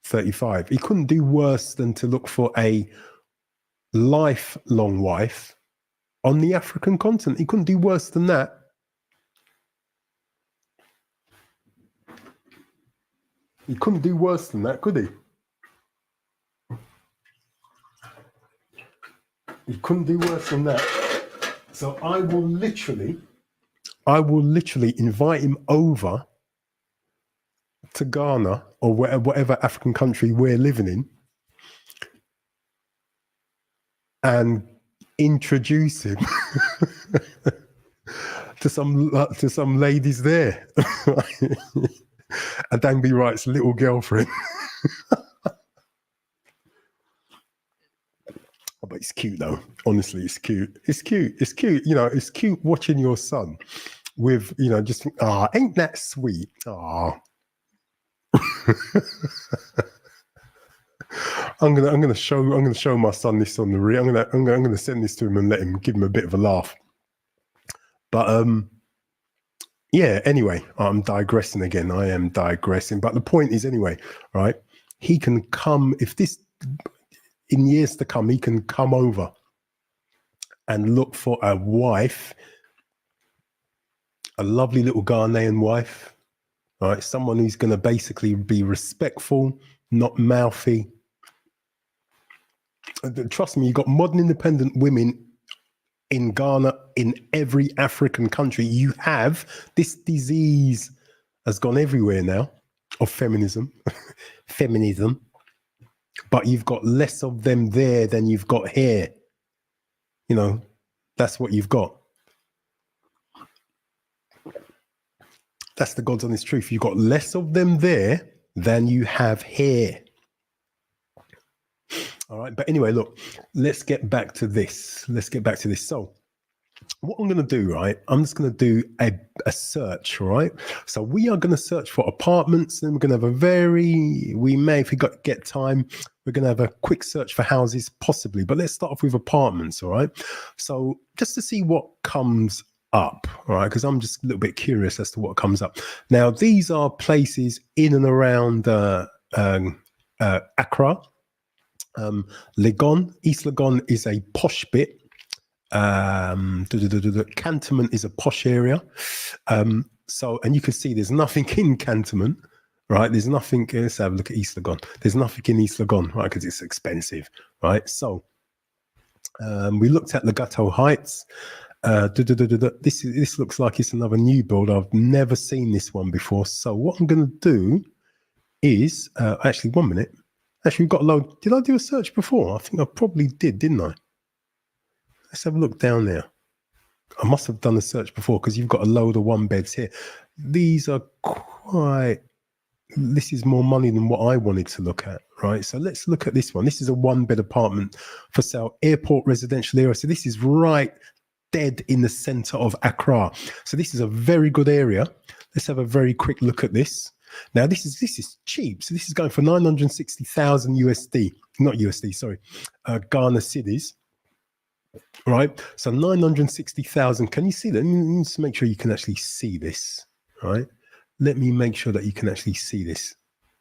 S1: 35. He couldn't do worse than to look for a lifelong wife on the African continent. He couldn't do worse than that. He couldn't do worse than that, could he? He couldn't do worse than that. So I will literally invite him over to Ghana or whatever African country we're living in, and introduce him to some ladies there. And Dangby Wright's little girlfriend. But it's cute though. Honestly, it's cute. It's cute. It's cute. It's cute watching your son with, just ain't that sweet? I'm gonna show my son this on the reel. I'm gonna send this to him and give him a bit of a laugh. But anyway, I'm digressing again. I am digressing. But the point is, anyway, right? He can come in years to come. He can come over and look for a wife, a lovely little Ghanaian wife. Right, someone who's going to basically be respectful, not mouthy. Trust me, you've got modern independent women in Ghana, in every African country. You have this disease has gone everywhere now of feminism, but you've got less of them there than you've got here. That's what you've got. That's the God's honest truth. You've got less of them there than you have here. All right. But anyway, look, let's get back to this. So what I'm going to do, right, I'm just going to do a search, right? So we are going to search for apartments, and we're going to have if we get time, we're going to have a quick search for houses possibly, but let's start off with apartments, all right? So just to see what comes up, all right, because I'm just a little bit curious as to what comes up. Now, these are places in and around Accra. Legon, East Legon is a posh bit. Cantonment is a posh area. And you can see there's nothing in Cantonment, right? There's nothing. Let's have a look at East Legon. There's nothing in East Legon, right? Because it's expensive, right? So we looked at Legato Heights. This looks like it's another new build. I've never seen this one before. So what I'm going to do is actually 1 minute. Actually, we've got a load. Did I do a search before? I think I probably did, didn't I? Let's have a look down there. I must have done a search before because you've got a load of 1 beds here. These are quite. This is more money than what I wanted to look at, right? So let's look at this one. This is a 1 bed apartment for sale, airport residential area. So this is right dead in the center of Accra. So this is a very good area. Let's have a very quick look at this. Now this is cheap. So this is going for 960,000 USD, not USD, sorry, Ghana cedis. Right, so 960,000. Can you see that? Let me just make sure you can actually see this. Right, let me make sure that you can actually see this.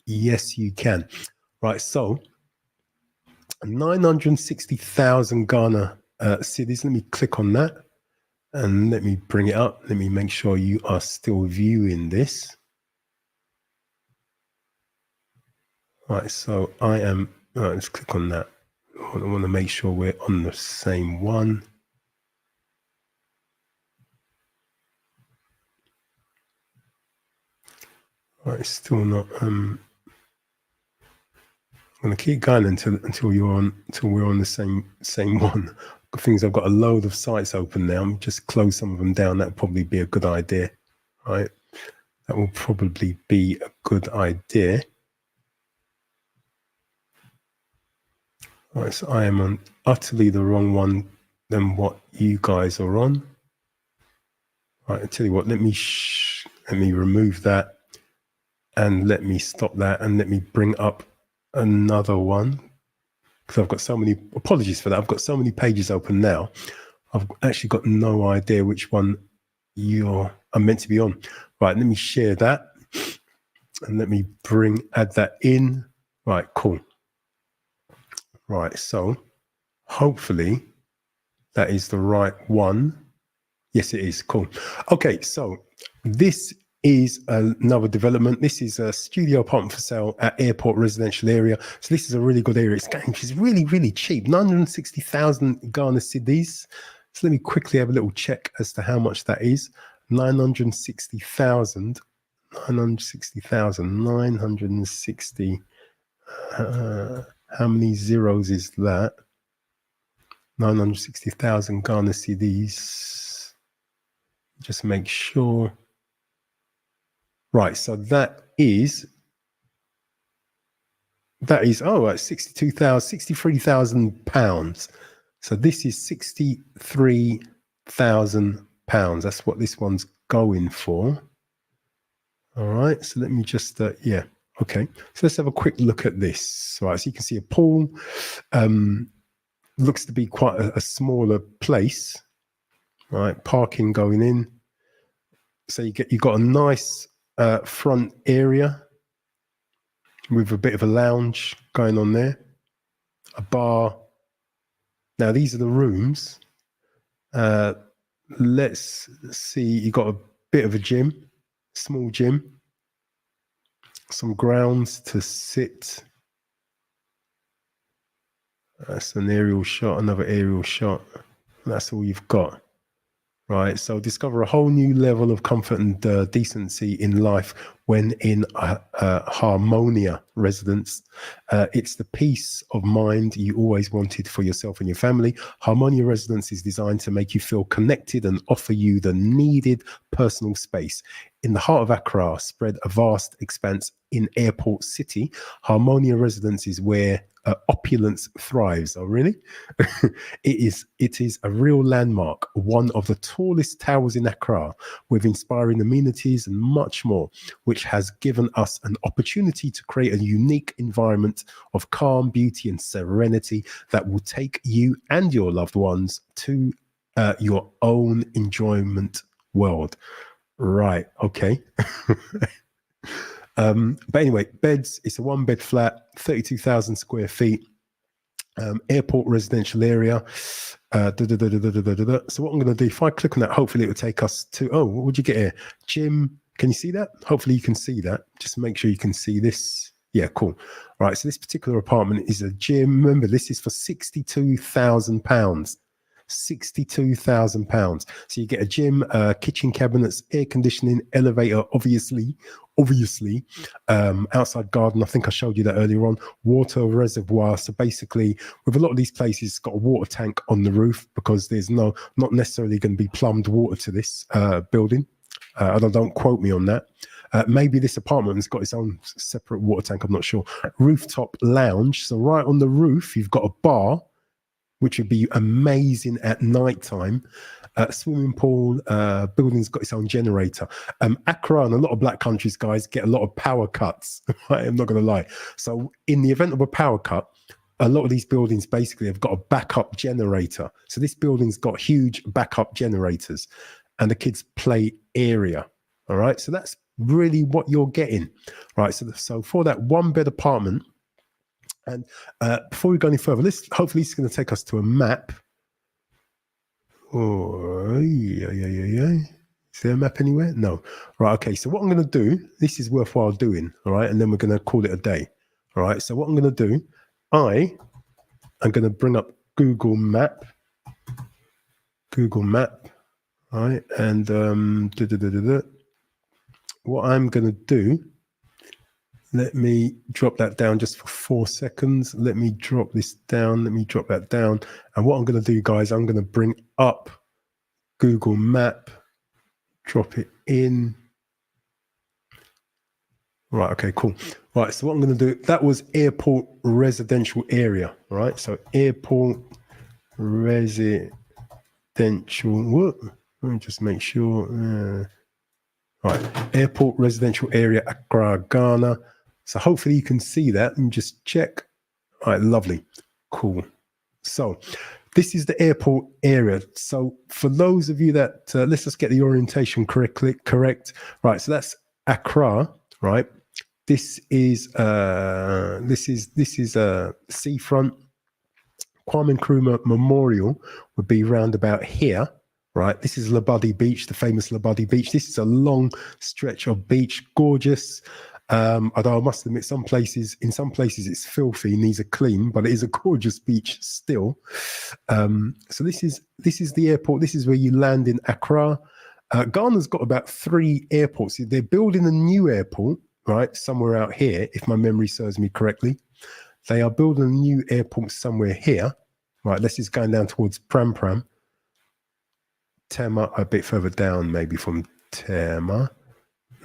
S1: Yes, you can. Right, so 960,000 Ghana cedis. Let me click on that and let me bring it up. Let me make sure you are still viewing this. Right, so I am. Let's click on that. I want to make sure we're on the same one. Right, still not. I'm going to keep going until we're on the same one. The things I've got a load of sites open now. I'm just close some of them down. That'd probably be a good idea, right? That will probably be a good idea. Right, so I am on utterly the wrong one than what you guys are on. Right, I tell you what, let me remove that and let me stop that and let me bring up another one because I've got so many, apologies for that, I've got so many pages open now. I've actually got no idea which one I'm meant to be on. Right, let me share that and let me add that in. Right, cool. Right, so hopefully that is the right one. Yes, it is. Cool. Okay, so this is another development. This is a studio apartment for sale at airport residential area. So this is a really good area. It's really, really cheap. 960,000 Ghana cedis. So let me quickly have a little check as to how much that is. 960,000. 960. How many zeros is that? 960,000 Ghana cedis. Just make sure. Right, so that is right, 63,000 pounds. So this is 63,000 pounds. That's what this one's going for. All right, so let me just okay, so let's have a quick look at this. Right, so you can see a pool. Looks to be quite a smaller place. Right, parking going in. So you got a nice front area with a bit of a lounge going on there, a bar. Now these are the rooms. Let's see. You got a bit of a gym, small gym. Some grounds to sit. That's an aerial shot, another aerial shot. That's all you've got. Right, so discover a whole new level of comfort and decency in life when in Harmonia residence. It's the peace of mind you always wanted for yourself and your family. Harmonia residence is designed to make you feel connected and offer you the needed personal space. In the heart of Accra, spread a vast expanse in Airport City, Harmonia residence is where opulence thrives. Oh, really? It is a real landmark, one of the tallest towers in Accra, with inspiring amenities and much more, which has given us an opportunity to create a unique environment of calm, beauty, and serenity that will take you and your loved ones to your own enjoyment world. Right. Okay. But anyway, beds, it's a 1-bed flat, 32,000 square feet, airport residential area. So what I'm going to do, if I click on that, hopefully it will take us to, what would you get here? Gym. Can you see that? Hopefully you can see that. Just make sure you can see this. Yeah, cool. All right, so this particular apartment is a gym. Remember, this is for £62,000. £62,000. So you get a gym, kitchen cabinets, air conditioning, elevator, obviously, outside garden. I think I showed you that earlier on. Water reservoir. So basically, with a lot of these places, it's got a water tank on the roof because there's not necessarily going to be plumbed water to this building. Don't quote me on that. Maybe this apartment's got its own separate water tank. I'm not sure. Rooftop lounge. So right on the roof, you've got a bar, which would be amazing at night time. Swimming pool. Building's got its own generator. Accra and a lot of black countries, guys, get a lot of power cuts. Right? I'm not going to lie. So in the event of a power cut, a lot of these buildings basically have got a backup generator. So this building's got huge backup generators and the kids' play area. All right. So that's really what you're getting. Right. So for that 1-bed apartment, and before we go any further, hopefully it's going to take us to a map. Oh, yeah. Is there a map anywhere? No. Right. Okay. So what I'm going to do, this is worthwhile doing. All right. And then we're going to call it a day. All right. So what I'm going to do, I'm going to bring up Google Map. Right. And what I'm going to do, let me drop that down just for 4 seconds. Let me drop this down. Let me drop that down. And what I'm going to do, guys, I'm going to bring up Google Map, drop it in. Right. Okay, cool. Right. So what I'm going to do, that was airport residential area. Right. So airport residential. What? Let me just make sure. Right. Airport residential area, Accra, Ghana. So hopefully you can see that and just check. All right, lovely. Cool. So this is the airport area. So for those of you that, let's just get the orientation correct. Right, so that's Accra, right? This is seafront. Kwame Nkrumah Memorial would be round about here. Right, this is Labadi Beach, the famous Labadi Beach. This is a long stretch of beach, gorgeous. Although I must admit, in some places it's filthy, needs a clean, but it is a gorgeous beach still. So this is the airport. This is where you land in Accra. Ghana's got about 3 airports. They're building a new airport, right, somewhere out here, if my memory serves me correctly. They are building a new airport somewhere here. Right, this is going down towards Pram. Tema, a bit further down, maybe from Tema.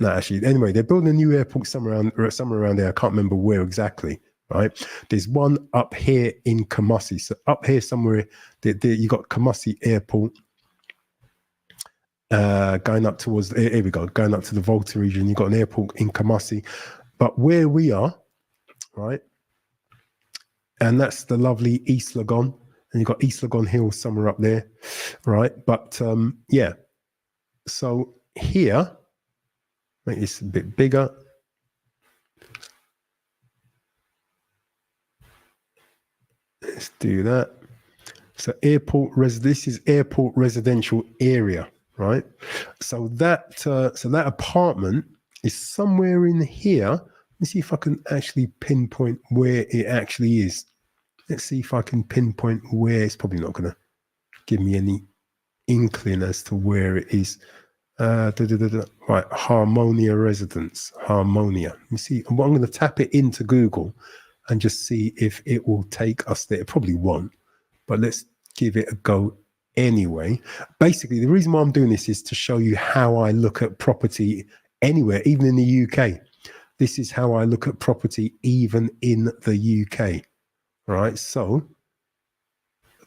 S1: No, actually, anyway, they're building a new airport somewhere around there. I can't remember where exactly. Right, there's one up here in Kumasi. So up here somewhere, you got Kumasi Airport. Going up towards here we go. Going up to the Volta region, you got an airport in Kumasi. But where we are, right, and that's the lovely East Legon. And you've got East Legon Hill somewhere up there, right? But yeah, so here, make this a bit bigger. Let's do that. So this is airport residential area, right? So that apartment is somewhere in here. Let me see if I can actually pinpoint where it actually is. Let's see if I can pinpoint where. It's probably not going to give me any inkling as to where it is. Right, Harmonia Residence. Harmonia. Let me see. I'm going to tap it into Google and just see if it will take us there. It probably won't, but let's give it a go anyway. Basically, the reason why I'm doing this is to show you how I look at property anywhere, even in the UK. This is how I look at property even in the UK. Right, so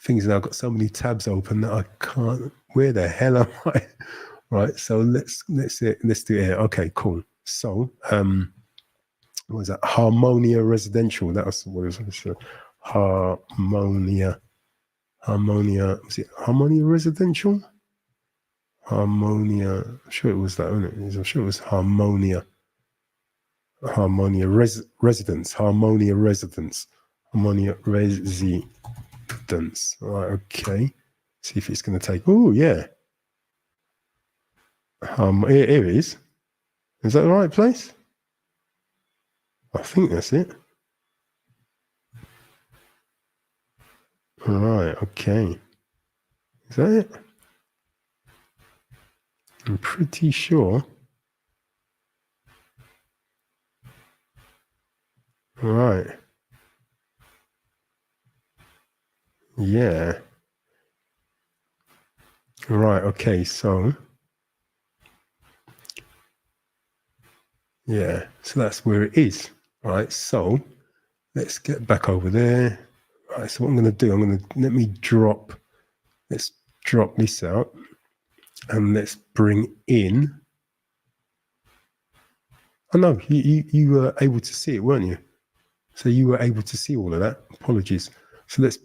S1: things now, I've got so many tabs open that I can't. Where the hell am I? Right, so let's do it here. Okay, cool. So what was that? Harmonia Residential. That was what it was. Harmonia. Was it Harmonia Residential? Harmonia. I'm sure it was that. I'm sure it was Harmonia. Harmonia Residence. Harmonia Residence. Harmonia Residence. Right, okay. See if it's going to take. Oh, yeah. Here it is. Is that the right place? I think that's it. Right, okay. Is that it? I'm pretty sure. Right. Yeah. Right. Okay. So, yeah. So that's where it is. Right. So let's get back over there. Right. So what I'm going to do, let's drop this out and let's bring in. Oh no, you were able to see it, weren't you? So you were able to see all of that. Apologies. So let's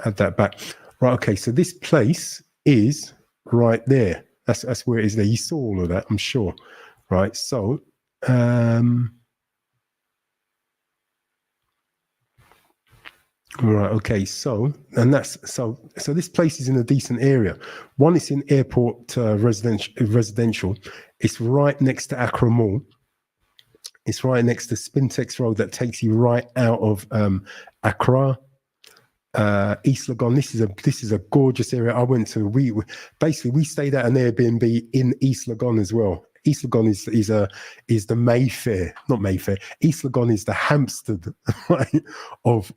S1: add that back. Right, okay, so this place is right there. That's where it is there. You saw all of that, I'm sure. Right, so right, okay, so this place is in a decent area. One, it's in airport residential. It's right next to Accra Mall. It's right next to Spintex Road that takes you right out of Accra, East Legon. This is a gorgeous area. I went to. We stayed at an Airbnb in East Legon as well. East Legon is the Mayfair, not Mayfair. East Legon is the Hampstead, right, of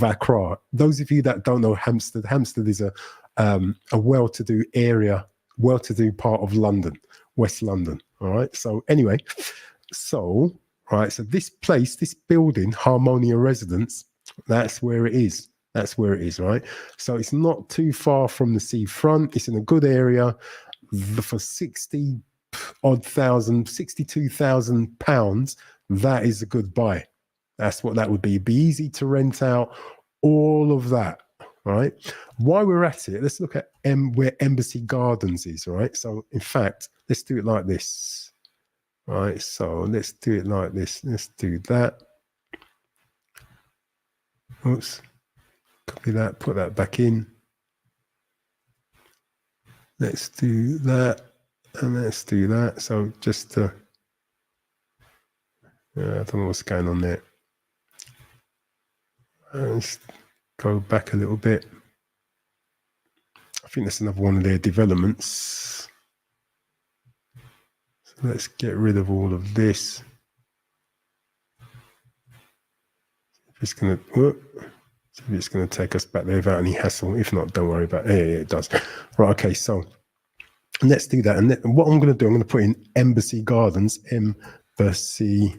S1: Accra. Those of you that don't know Hampstead is a well-to-do area, well-to-do part of London, West London. All right. So anyway. So, right, so this place, this building, Harmonia Residence, that's where it is. That's where it is, right? So it's not too far from the seafront. It's in a good area. For 62,000 pounds, that is a good buy. That's what that would be. It'd be easy to rent out all of that, right? While we're at it, let's look at where Embassy Gardens is, right? So, in fact, let's do it like this. Right, so let's do it like this. Let's do that. Oops. Copy that, put that back in. Let's do that, and let's do that. So just I don't know what's going on there. Let's go back a little bit. I think that's another one of their developments. Let's get rid of all of this. It's going to take us back there without any hassle. If not, don't worry about it. Yeah, it does. Right, okay, so let's do that. And what I'm going to do, I'm going to put in Embassy Gardens, Embassy.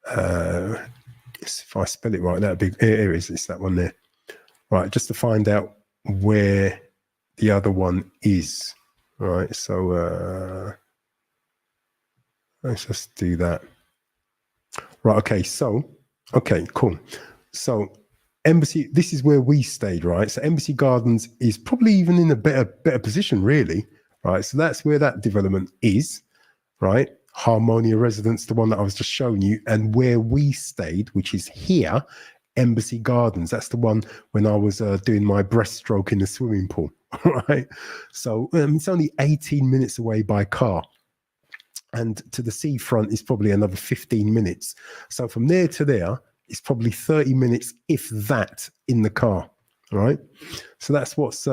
S1: If I spell it right, that'd be, here it is, it's that one there. Right, just to find out where the other one is. Right, so let's just do that. Right, okay, so, okay, cool. So Embassy, this is where we stayed, right? So Embassy Gardens is probably even in a better position, really, right? So that's where that development is, right? Harmonia Residence, the one that I was just showing you, and where we stayed, which is here, Embassy Gardens. That's the one when I was doing my breaststroke in the swimming pool, right? So it's only 18 minutes away by car. And to the seafront is probably another 15 minutes. So from there to there, it's probably 30 minutes, if that, in the car, right? So that's what's,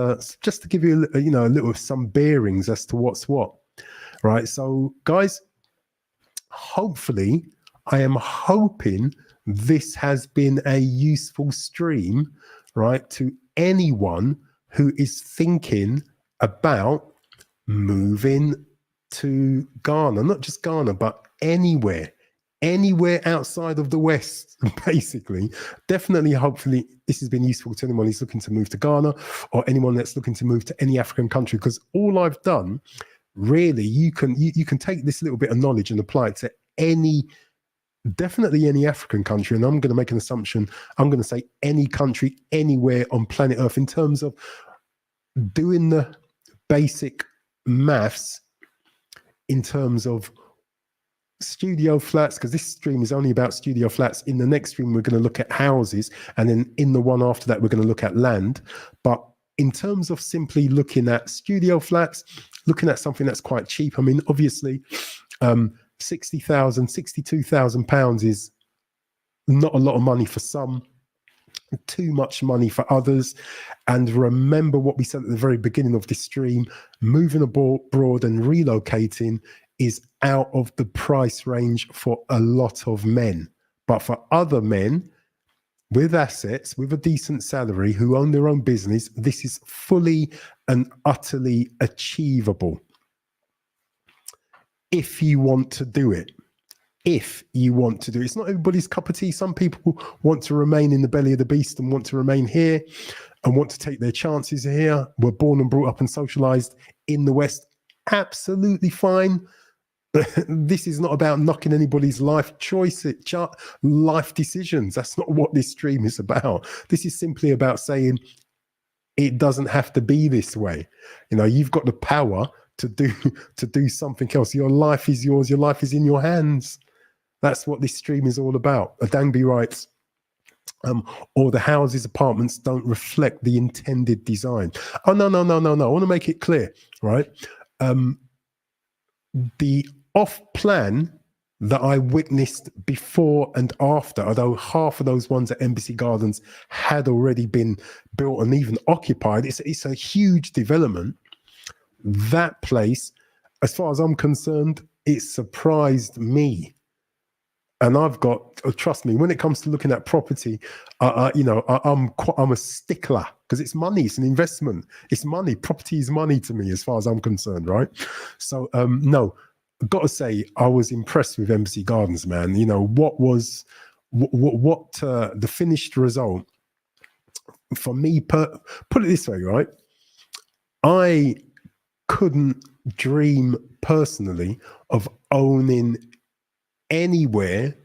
S1: just to give you, a little some bearings as to what's what, right? So guys, hopefully, I am hoping this has been a useful stream, right, to anyone who is thinking about moving to Ghana, not just Ghana, but anywhere outside of the West, basically. Definitely, hopefully, this has been useful to anyone who's looking to move to Ghana or anyone that's looking to move to any African country, because all I've done, really, you can take this little bit of knowledge and apply it to definitely any African country. And I'm going to make an assumption. I'm going to say any country, anywhere on planet Earth, in terms of doing the basic maths in terms of studio flats, because this stream is only about studio flats. In the next stream, we're going to look at houses, and then in the one after that, we're going to look at land. But in terms of simply looking at studio flats, looking at something that's quite cheap, I mean, obviously, 62,000 pounds is not a lot of money for some. too much money for others. And remember what we said at the very beginning of this stream, moving abroad and relocating is out of the price range for a lot of men. But for other men with assets, with a decent salary, who own their own business, this is fully and utterly achievable. If you want to do it. If you want to do it. It's not everybody's cup of tea. Some people want to remain in the belly of the beast and want to remain here and want to take their chances here. We're born and brought up and socialized in the West. Absolutely fine. This is not about knocking anybody's life choice, life decisions. That's not what this stream is about. This is simply about saying it doesn't have to be this way. You know, you've got the power to do something else. Your life is yours. Your life is in your hands. That's what this stream is all about. Adangby writes, or the houses, apartments don't reflect the intended design. Oh, no. I want to make it clear, right? The off-plan that I witnessed before and after, although half of those ones at Embassy Gardens had already been built and even occupied, it's a huge development. That place, as far as I'm concerned, it surprised me. And I've got, trust me, when it comes to looking at property, I'm a stickler because it's money, it's an investment, it's money. Property is money to me, as far as I'm concerned, right? So no, I've got to say, I was impressed with Embassy Gardens, man. You know what the finished result for me. Put it this way, right? I couldn't dream personally of owning anywhere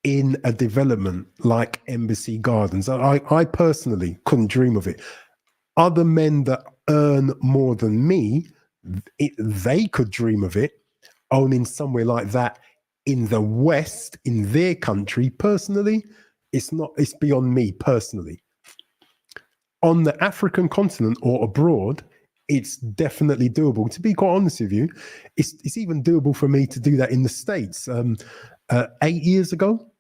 S1: in a development like Embassy Gardens. I personally couldn't dream of it. Other men that earn more than me, they could dream of it, owning somewhere like that in the West, in their country. Personally, it's beyond me personally. On the African continent or abroad, it's definitely doable. To be quite honest with you, it's even doable for me to do that in the States. 8 years ago,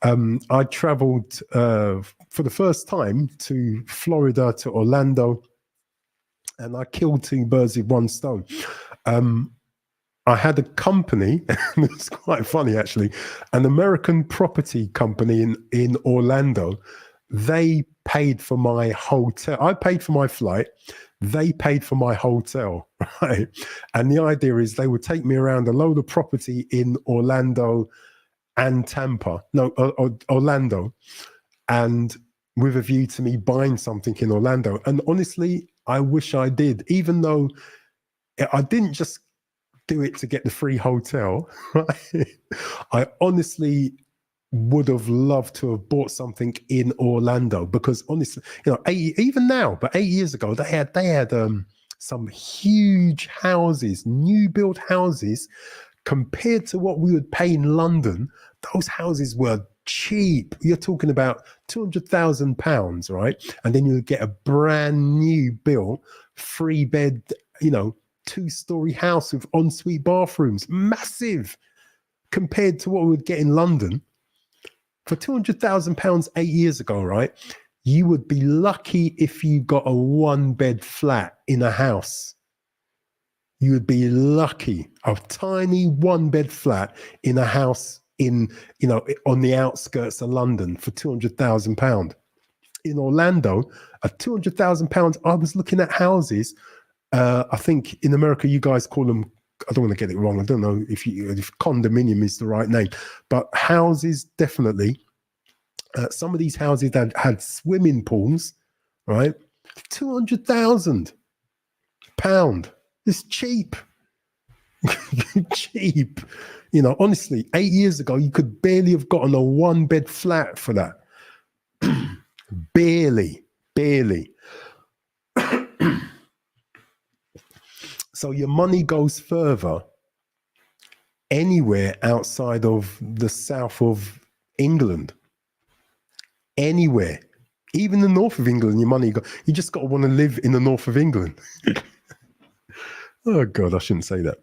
S1: I traveled for the first time to Florida, to Orlando, and I killed two birds with one stone. I had a company, it's quite funny actually, an American property company in Orlando. They paid for my hotel. I paid for my flight. They paid for my hotel, right? And the idea is they would take me around a load of property in Orlando and Tampa, Orlando, and with a view to me buying something in Orlando. And honestly, I wish I did, even though I didn't just do it to get the free hotel, right? I honestly would have loved to have bought something in Orlando, because honestly, even now, but 8 years ago, they had some huge houses, new built houses. Compared to what we would pay in London, those houses were cheap. You're talking about £200,000, right? And then you would get a brand new built 3-bed, 2-story house with ensuite bathrooms, massive, compared to what we would get in London. For £200,000 8 years ago, right? You would be lucky if you got a 1-bed flat in a house. You would be lucky. A tiny 1-bed flat in a house on the outskirts of London for £200,000. In Orlando, at £200,000, I was looking at houses. I think in America, you guys call them, I don't want to get it wrong. I don't know if condominium is the right name, but houses, definitely. Some of these houses that had swimming pools, right? £200,000. It's cheap. Cheap. Honestly, 8 years ago, you could barely have gotten a 1-bed flat for that. Barely. So your money goes further anywhere outside of the south of England. Anywhere. Even the north of England, your money you just got to want to live in the north of England. Oh God, I shouldn't say that.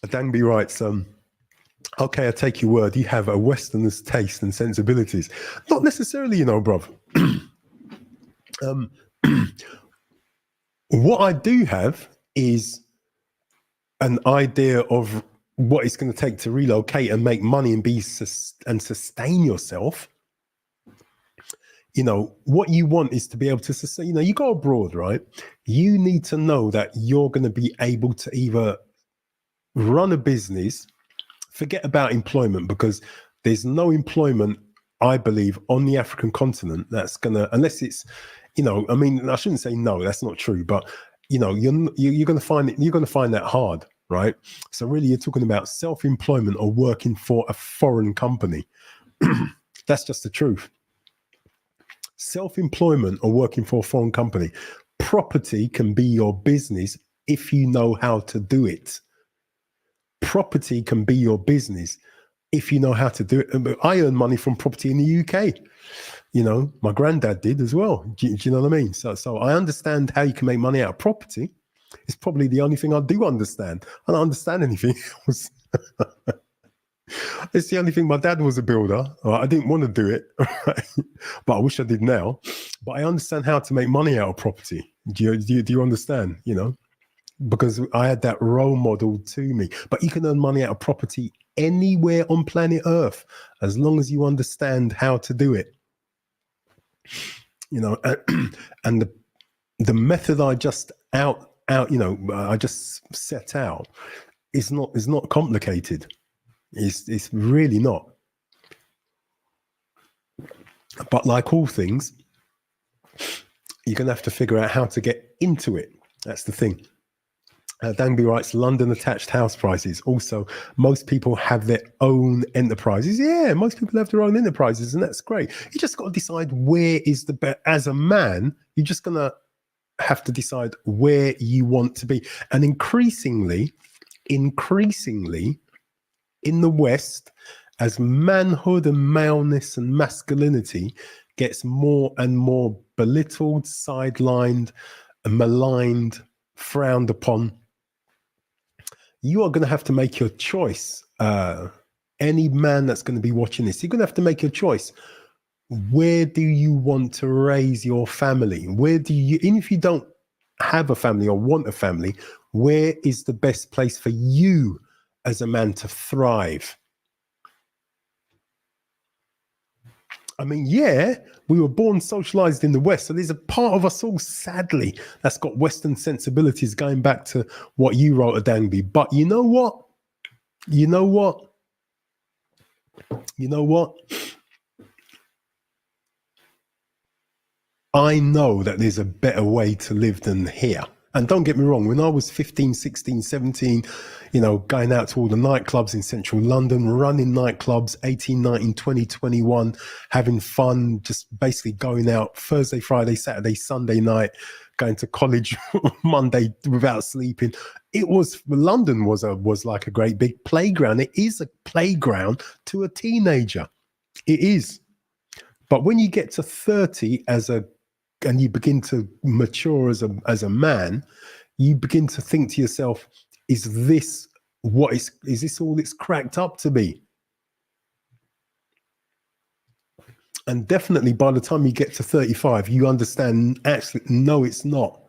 S1: Adangby writes, Okay, I take your word. You have a Westerner's taste and sensibilities. Not necessarily, you know, bruv. What I do have is an idea of what it's going to take to relocate and make money and and sustain yourself. You know, what you want is to be able to sustain, you know, you go abroad, right? You need to know that you're going to be able to either run a business, forget about employment, because there's no employment, I believe, on the African continent that's going to, unless it's, you know, I mean, I shouldn't say no, that's not true, but, you know, you're going to find it, you're going to find that hard, right? So really you're talking about self-employment or working for a foreign company. That's just the truth. Self-employment or working for a foreign company. Property can be your business if you know how to do it. Property can be your business if you know how to do it. I earn money from property in the UK. You know, my granddad did as well. Do you know what I mean? So I understand how you can make money out of property. It's probably the only thing I do understand. I don't understand anything else. It's the only thing. My dad was a builder. I didn't want to do it, right? But I wish I did now. But I understand how to make money out of property. Do you understand? You know, because I had that role model to me. But you can earn money out of property anywhere on planet Earth as long as you understand how to do it. You know, and the method I just I just set out is not complicated. It's really not. But like all things, you're going to have to figure out how to get into it. That's the thing. Danby writes, London attached house prices. Also, most people have their own enterprises. Yeah, most people have their own enterprises, and that's great. You just got to decide where is the best. As a man, you're just going to have to decide where you want to be. And increasingly, in the West, as manhood and maleness and masculinity gets more and more belittled, sidelined, maligned, frowned upon, you are going to have to make your choice. Any man that's going to be watching this, you're going to have to make your choice. Where do you want to raise your family? Where do you, even if you don't have a family or want a family, where is the best place for you as a man to thrive? I mean, yeah, we were born socialized in the West. So there's a part of us all, sadly, that's got Western sensibilities going back to what you wrote, Danby. But you know what? I know that there's a better way to live than here. And don't get me wrong, when I was 15, 16, 17, you know, going out to all the nightclubs in central London, running nightclubs, 18, 19, 20, 21, having fun, just basically going out Thursday, Friday, Saturday, Sunday night, going to college Monday without sleeping. London was like a great big playground. It is a playground to a teenager. It is. But when you get to 30 and you begin to mature as a man, you begin to think to yourself, is this all it's cracked up to be? And definitely by the time you get to 35, you understand, actually, no, it's not.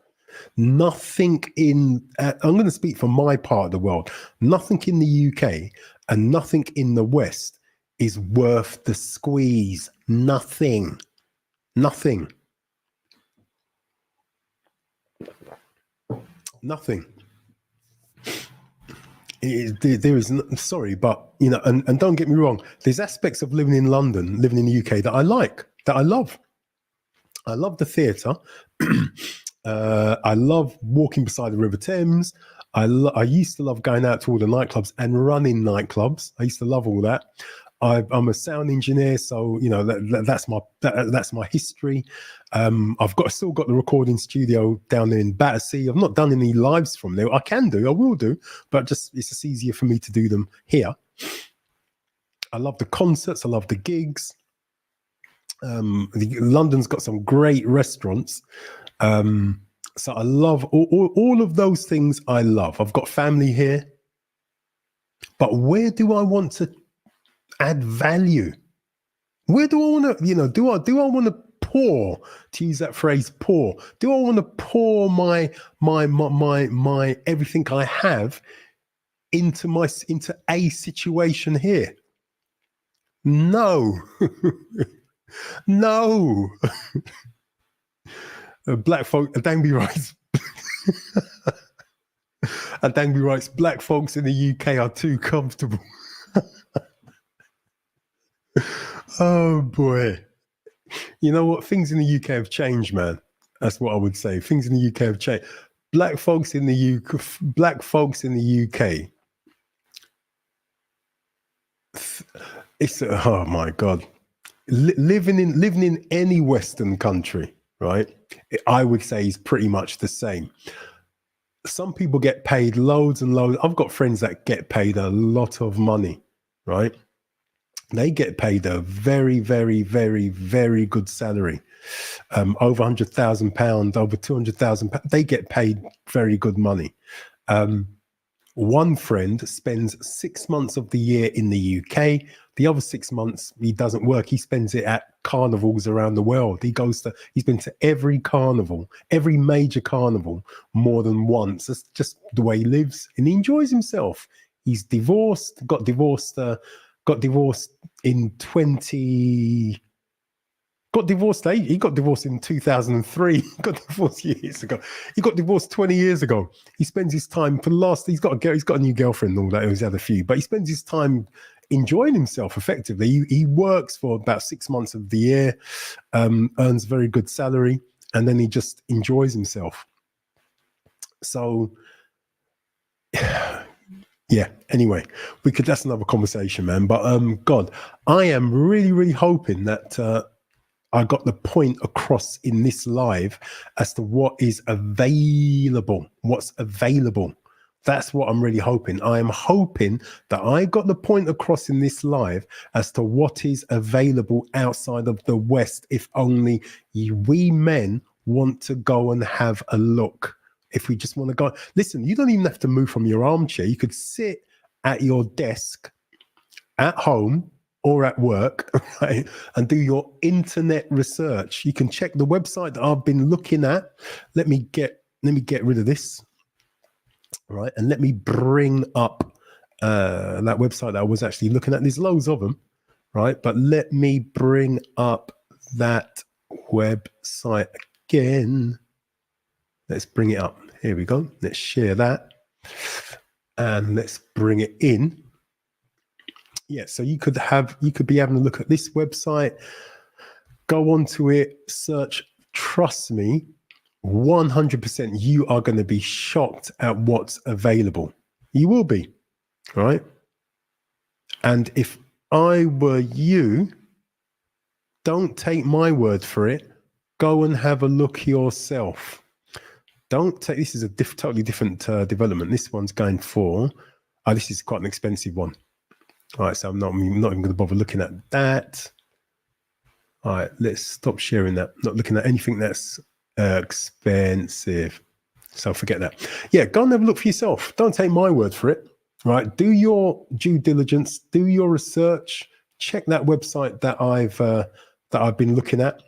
S1: Nothing I'm going to speak for my part of the world, nothing in the UK and nothing in the West is worth the squeeze. Nothing. There is sorry, but you know, and don't get me wrong, there's aspects of living in London, living in the UK that I like, that I love. I love the theatre. I love walking beside the River Thames. I used to love going out to all the nightclubs and running nightclubs. I used to love all that. I'm a sound engineer, so you know that's my history. I've still got the recording studio down there in Battersea. I've not done any lives from there. I will do, but it's just easier for me to do them here. I love the concerts. I love the gigs. London's got some great restaurants. So I love all of those things. I love. I've got family here. But where do I want to add value. Where do I want to, do I want to pour, to use that phrase, pour? Do I want to pour my everything I have into a situation here? No. No. Black folk, Adangby writes, black folks in the UK are too comfortable. Oh boy. You know what? Things in the UK have changed, man. That's what I would say. Things in the UK have changed. Black folks in the UK. It's oh my God. Living in any Western country, right? I would say is pretty much the same. Some people get paid loads and loads. I've got friends that get paid a lot of money, right? They get paid a very, very, very, very good salary. Over £100,000, over £200,000. They get paid very good money. One friend spends 6 months of the year in the UK. The other 6 months he doesn't work. He spends it at carnivals around the world. He's been to every carnival, every major carnival more than once. That's just the way he lives, and he enjoys himself. He's divorced, got divorced in 20. Got divorced. He got divorced in 2003. He got divorced years ago. He got divorced 20 years ago. He spends his time He's got a new girlfriend and all that. He's had a few, but he spends his time enjoying himself effectively. He works for about 6 months of the year, earns very good salary, and then he just enjoys himself. So, yeah. Anyway, that's another conversation, man. But God, I am really, really hoping that. I got the point across in this live as to what is available. What's available. That's what I'm really hoping. I am hoping that I got the point across in this live as to what is available outside of the West, if only we men want to go and have a look. If we just want to go. Listen, you don't even have to move from your armchair. You could sit at your desk at home or at work, right, and do your internet research. You can check the website that I've been looking at. Let me get rid of this, right, and let me bring up that website that I was actually looking at. There's loads of them, right, but let me bring up that website again. Let's bring it up. Here we go. Let's share that, and let's bring it in. Yeah, so you could be having a look at this website, go onto it, search. Trust me, 100% you are going to be shocked at what's available. You will be, right? And if I were you, don't take my word for it. Go and have a look yourself. This is a totally different development. This one's going for, this is quite an expensive one. All right, so I'm not even going to bother looking at that. All right, let's stop sharing that. Not looking at anything that's expensive. So forget that. Yeah, go and have a look for yourself. Don't take my word for it. Right, do your due diligence, do your research. Check that website that I've been looking at.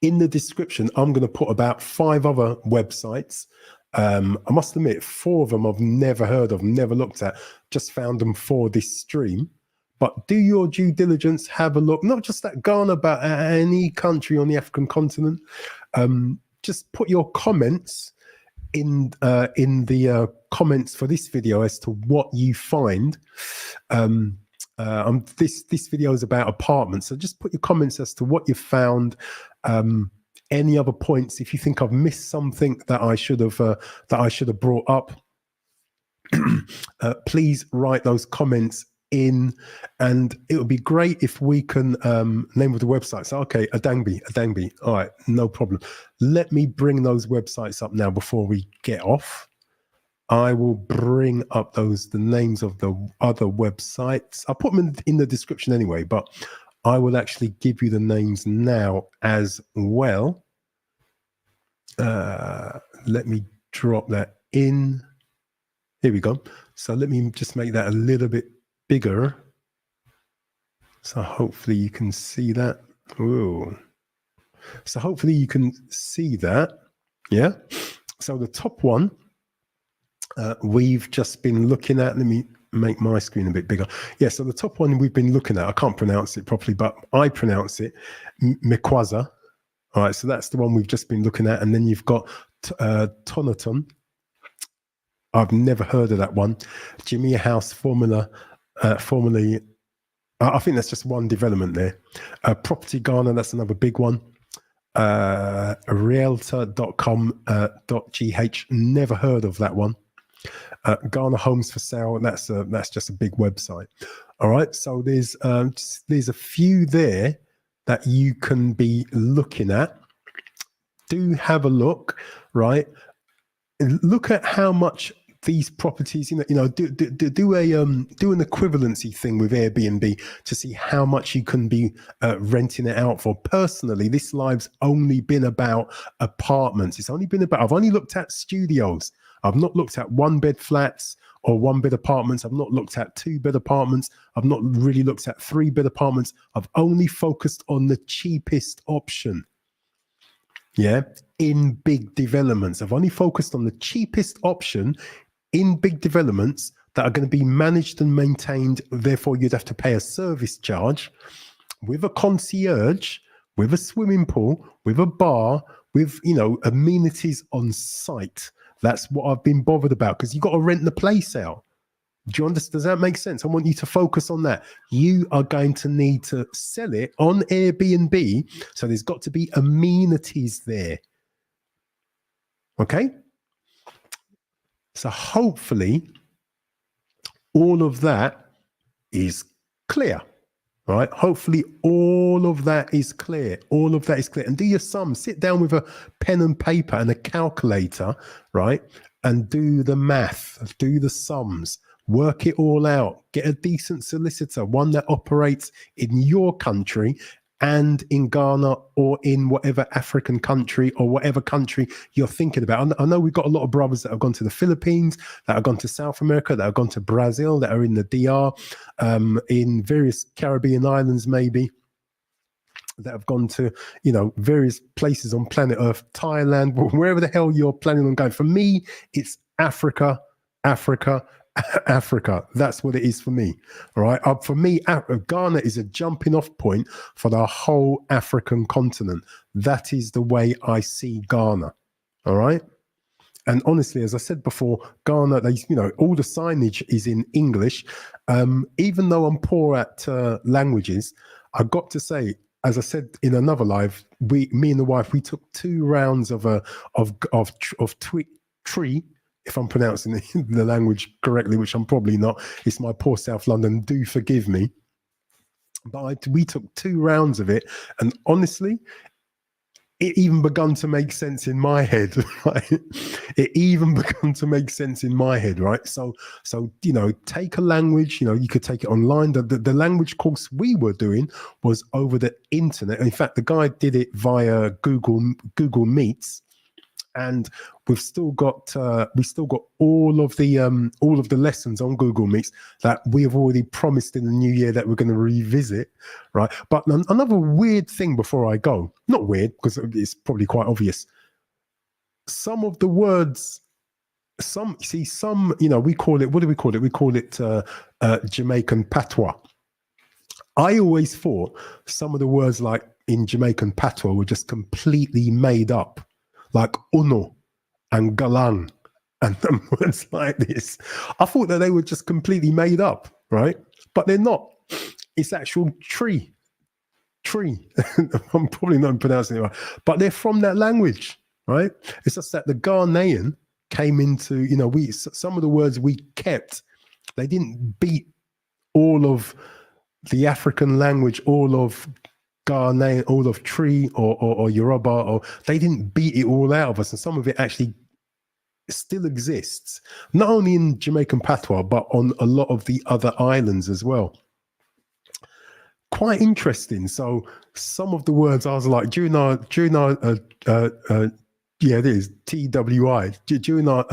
S1: In the description, I'm going to put about 5 other websites. I must admit, 4 of them I've never heard of, never looked at, just found them for this stream. But do your due diligence, have a look, not just at Ghana, but at any country on the African continent. Just put your comments in the comments for this video as to what you find. This video is about apartments, so just put your comments as to what you found. Any other points, if you think I've missed something that I should have brought up, please write those comments in, and it would be great if we can name of the website. So okay, Adangby. All right, no problem. Let me bring those websites up now before we get off. I will bring up the names of the other websites. I'll put them in the description anyway, but I will actually give you the names now as well. Let me drop that in. Here we go. So let me just make that a little bit bigger. So hopefully you can see that. Ooh. So hopefully you can see that. Yeah. So the top one we've just been looking at. Let me make my screen a bit bigger. Yeah. So the top one we've been looking at, I can't pronounce it properly, but I pronounce it Mekwaza. All right. So that's the one we've just been looking at. And then you've got Tonaton. I've never heard of that one. Jimmy House formerly, I think that's just one development there. Property Ghana, that's another big one. Realtor.com.gh, never heard of that one. Ghana Homes for Sale, that's just a big website. All right, so there's a few there that you can be looking at. Do have a look, right? Look at how much these properties, do an equivalency thing with Airbnb to see how much you can be renting it out for. Personally, this live's only been about apartments. I've only looked at studios. I've not looked at 1-bed flats or 1-bed apartments. I've not looked at 2-bed apartments. I've not really looked at 3-bed apartments. I've only focused on the cheapest option. Yeah, in big developments. I've only focused on the cheapest option in big developments that are going to be managed and maintained. Therefore, you'd have to pay a service charge with a concierge, with a swimming pool, with a bar, with, amenities on site. That's what I've been bothered about, because you've got to rent the place out. Do you understand? Does that make sense? I want you to focus on that. You are going to need to sell it on Airbnb. So there's got to be amenities there. Okay? So hopefully all of that is clear. All right. Hopefully all of that is clear. All of that is clear. And do your sums. Sit down with a pen and paper and a calculator, right? And do the math, do the sums, work it all out. Get a decent solicitor, one that operates in your country and in Ghana or in whatever African country or whatever country you're thinking about. I know we've got a lot of brothers that have gone to the Philippines, that have gone to South America, that have gone to Brazil, that are in the DR, in various Caribbean islands maybe, that have gone to, various places on planet Earth, Thailand, wherever the hell you're planning on going. For me, it's Africa, Africa, Africa. That's what it is for me. All right. For me, Ghana is a jumping off point for the whole African continent. That is the way I see Ghana. All right. And honestly, as I said before, Ghana, all the signage is in English. Even though I'm poor at languages, I've got to say, as I said in another live, me and the wife, we took 2 rounds of tree. If I'm pronouncing the language correctly, which I'm probably not, it's my poor South London, do forgive me. But we took 2 rounds of it, and honestly, it even begun to make sense in my head, right? It even begun to make sense in my head, right? So take a language, you could take it online. The language course we were doing was over the internet. In fact, the guy did it via Google Meets. And we've still got all of the lessons on Google Meets that we have already promised in the new year that we're going to revisit, right? But another weird thing before I go, not weird because it's probably quite obvious. Some of the words, we call it, what do we call it? We call it Jamaican patois. I always thought some of the words like in Jamaican patois were just completely made up. Like uno and galang and words like this. I thought that they were just completely made up, right? But they're not. It's actual tree. I'm probably not pronouncing it right. But they're from that language, right? It's just that the Ghanaian came into, some of the words we kept, they didn't beat all of the African language, all of Ghanaian, all of Tree or Yoruba, or they didn't beat it all out of us, and some of it actually still exists, not only in Jamaican patois but on a lot of the other islands as well. Quite interesting. So some of the words I was like during our it is TWI during our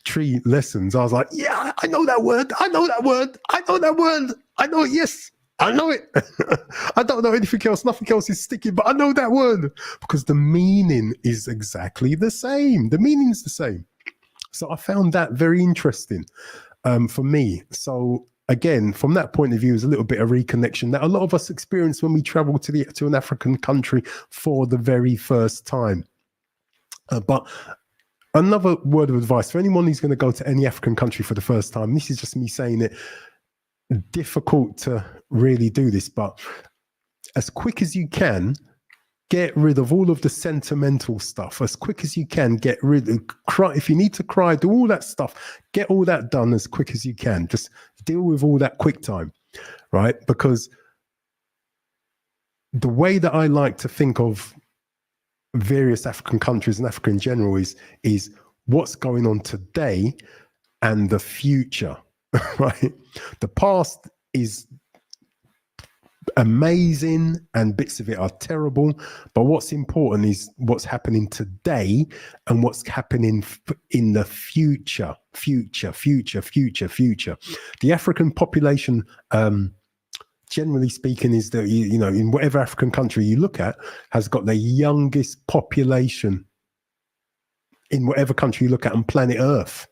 S1: tree lessons, I was like, yeah, I know that word, I know it, yes, I know it. I don't know anything else. Nothing else is sticking, but I know that word because the meaning is exactly the same. The meaning is the same. So I found that very interesting for me. So again, from that point of view, is a little bit of reconnection that a lot of us experience when we travel to an African country for the very first time. But another word of advice for anyone who's going to go to any African country for the first time, this is just me saying it, difficult to really do this, but as quick as you can, get rid of all of the sentimental stuff. As quick as you can, get rid of cry. If you need to cry, do all that stuff. Get all that done as quick as you can. Just deal with all that quick time, right? Because the way that I like to think of various African countries and Africa in general is what's going on today and the future, right? The past is amazing and bits of it are terrible, but what's important is what's happening today and what's happening in the future. The African population, generally speaking, is that, you know, in whatever African country you look at, has got the youngest population in whatever country you look at on planet Earth.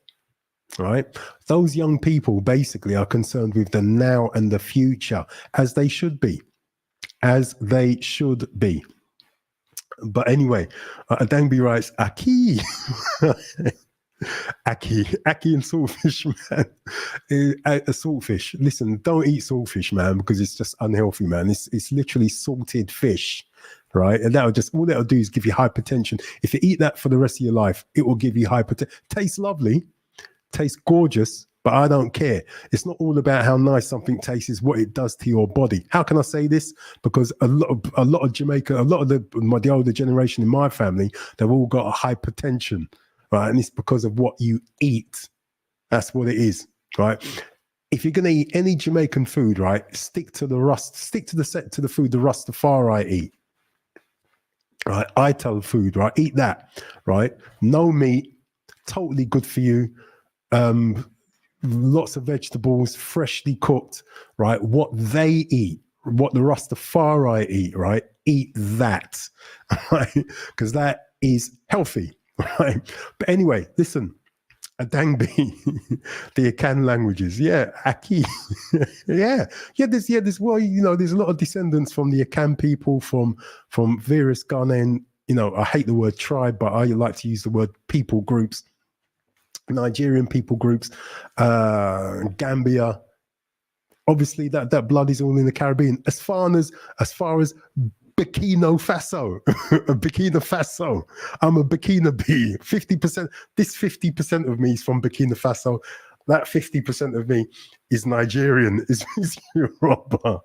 S1: Right, those young people basically are concerned with the now and the future, as they should be, But anyway, Adangbi writes, Aki, Aki and saltfish, man. A saltfish. Listen, don't eat saltfish, man, because it's just unhealthy, man. It's literally salted fish, right? And all that'll do is give you hypertension. If you eat that for the rest of your life, it will give you hypertension. Tastes lovely. Tastes gorgeous, but I don't care. It's not all about how nice something tastes, it's what it does to your body. How can I say this? Because a lot of Jamaica, a lot of the older generation in my family, they've all got a hypertension, right? And it's because of what you eat. That's what it is, right? If you're gonna eat any Jamaican food, right, stick to the food the Rastafari eat. Right, I tell food, right, eat that, right? No meat, totally good for you. Lots of vegetables, freshly cooked, right? What they eat, what the Rastafari eat, right? Eat that, right? Because that is healthy, right? But anyway, listen, Adangbi, the Akan languages, yeah, Aki, there's well, you know, there's a lot of descendants from the Akan people, from various Ghanaian, you know, I hate the word tribe, but I like to use the word people groups. Nigerian people groups, Gambia. Obviously, that blood is all in the Caribbean. As far as Burkina Faso, Burkina Faso, I'm a Burkina Bee. 50%. This 50% of me is from Burkina Faso. That 50% of me is Nigerian. Is Yoruba.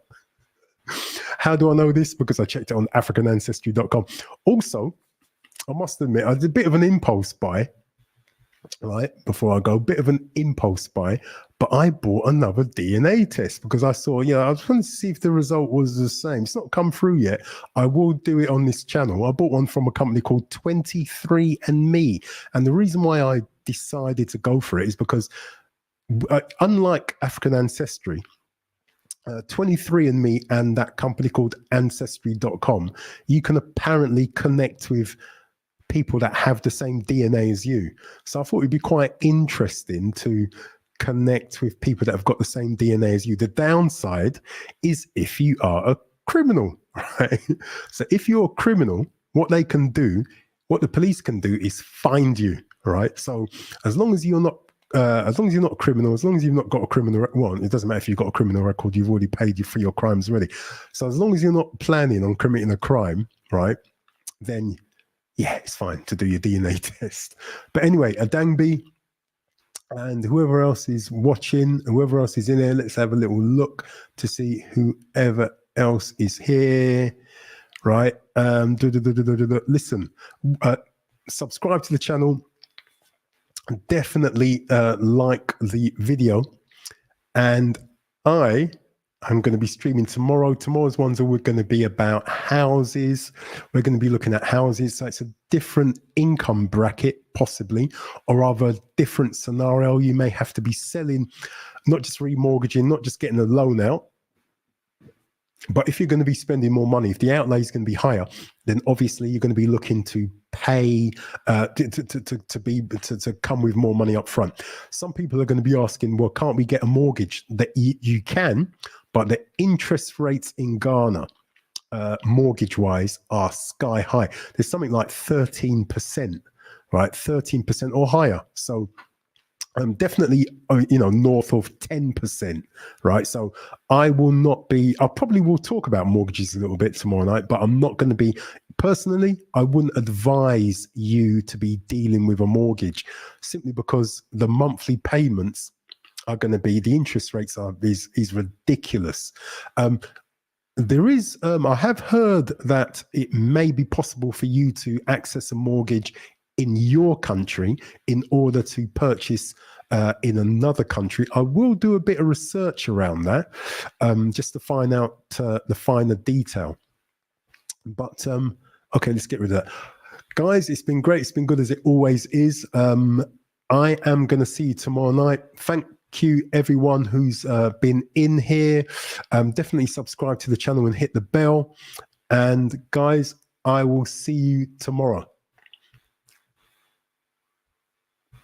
S1: How do I know this? Because I checked it on AfricanAncestry.com. Also, I must admit, I did a bit of an impulse buy. Right before I go, bit of an impulse buy, but I bought another DNA test because I saw, you know, I was trying to see if the result was the same. It's not come through yet. I will do it on this channel. I bought one from a company called 23andMe, and the reason why I decided to go for it is because, unlike African Ancestry, 23andMe and that company called Ancestry.com, you can apparently connect with people that have the same DNA as you. So I thought it'd be quite interesting to connect with people that have got the same DNA as you. The downside is if you are a criminal, right? So if you're a criminal, what the police can do is find you, right? So as long as you're not a criminal, as long as you've not got a criminal record, well, it doesn't matter if you've got a criminal record, you've already paid for your crimes already. So as long as you're not planning on committing a crime, right, then yeah, it's fine to do your DNA test. But anyway, Adangbi and whoever else is watching, whoever else is in there, let's have a little look to see whoever else is here, right? Listen, subscribe to the channel. Definitely like the video. And I'm going to be streaming tomorrow. Tomorrow's ones are going to be about houses. We're going to be looking at houses. So it's a different income bracket, possibly, or rather a different scenario. You may have to be selling, not just remortgaging, not just getting a loan out, But if you're going to be spending more money, if the outlay is going to be higher, then obviously you're going to be looking to pay to come with more money up front. Some people are going to be asking, well, can't we get a mortgage? That you can, but the interest rates in Ghana, mortgage-wise, are sky high. There's something like 13%, right? 13% or higher. So definitely, north of 10%, right? So I probably will talk about mortgages a little bit tomorrow night, but I'm not going to be, personally, I wouldn't advise you to be dealing with a mortgage simply because the monthly payments are going to be, the interest rates is ridiculous. There is, I have heard that it may be possible for you to access a mortgage in your country in order to purchase in another country. I will do a bit of research around that just to find out the finer detail. But okay, let's get rid of that. Guys, it's been great. It's been good as it always is. I am going to see you tomorrow night. Thank you everyone who's been in here. Definitely subscribe to the channel and hit the bell. And guys, I will see you tomorrow.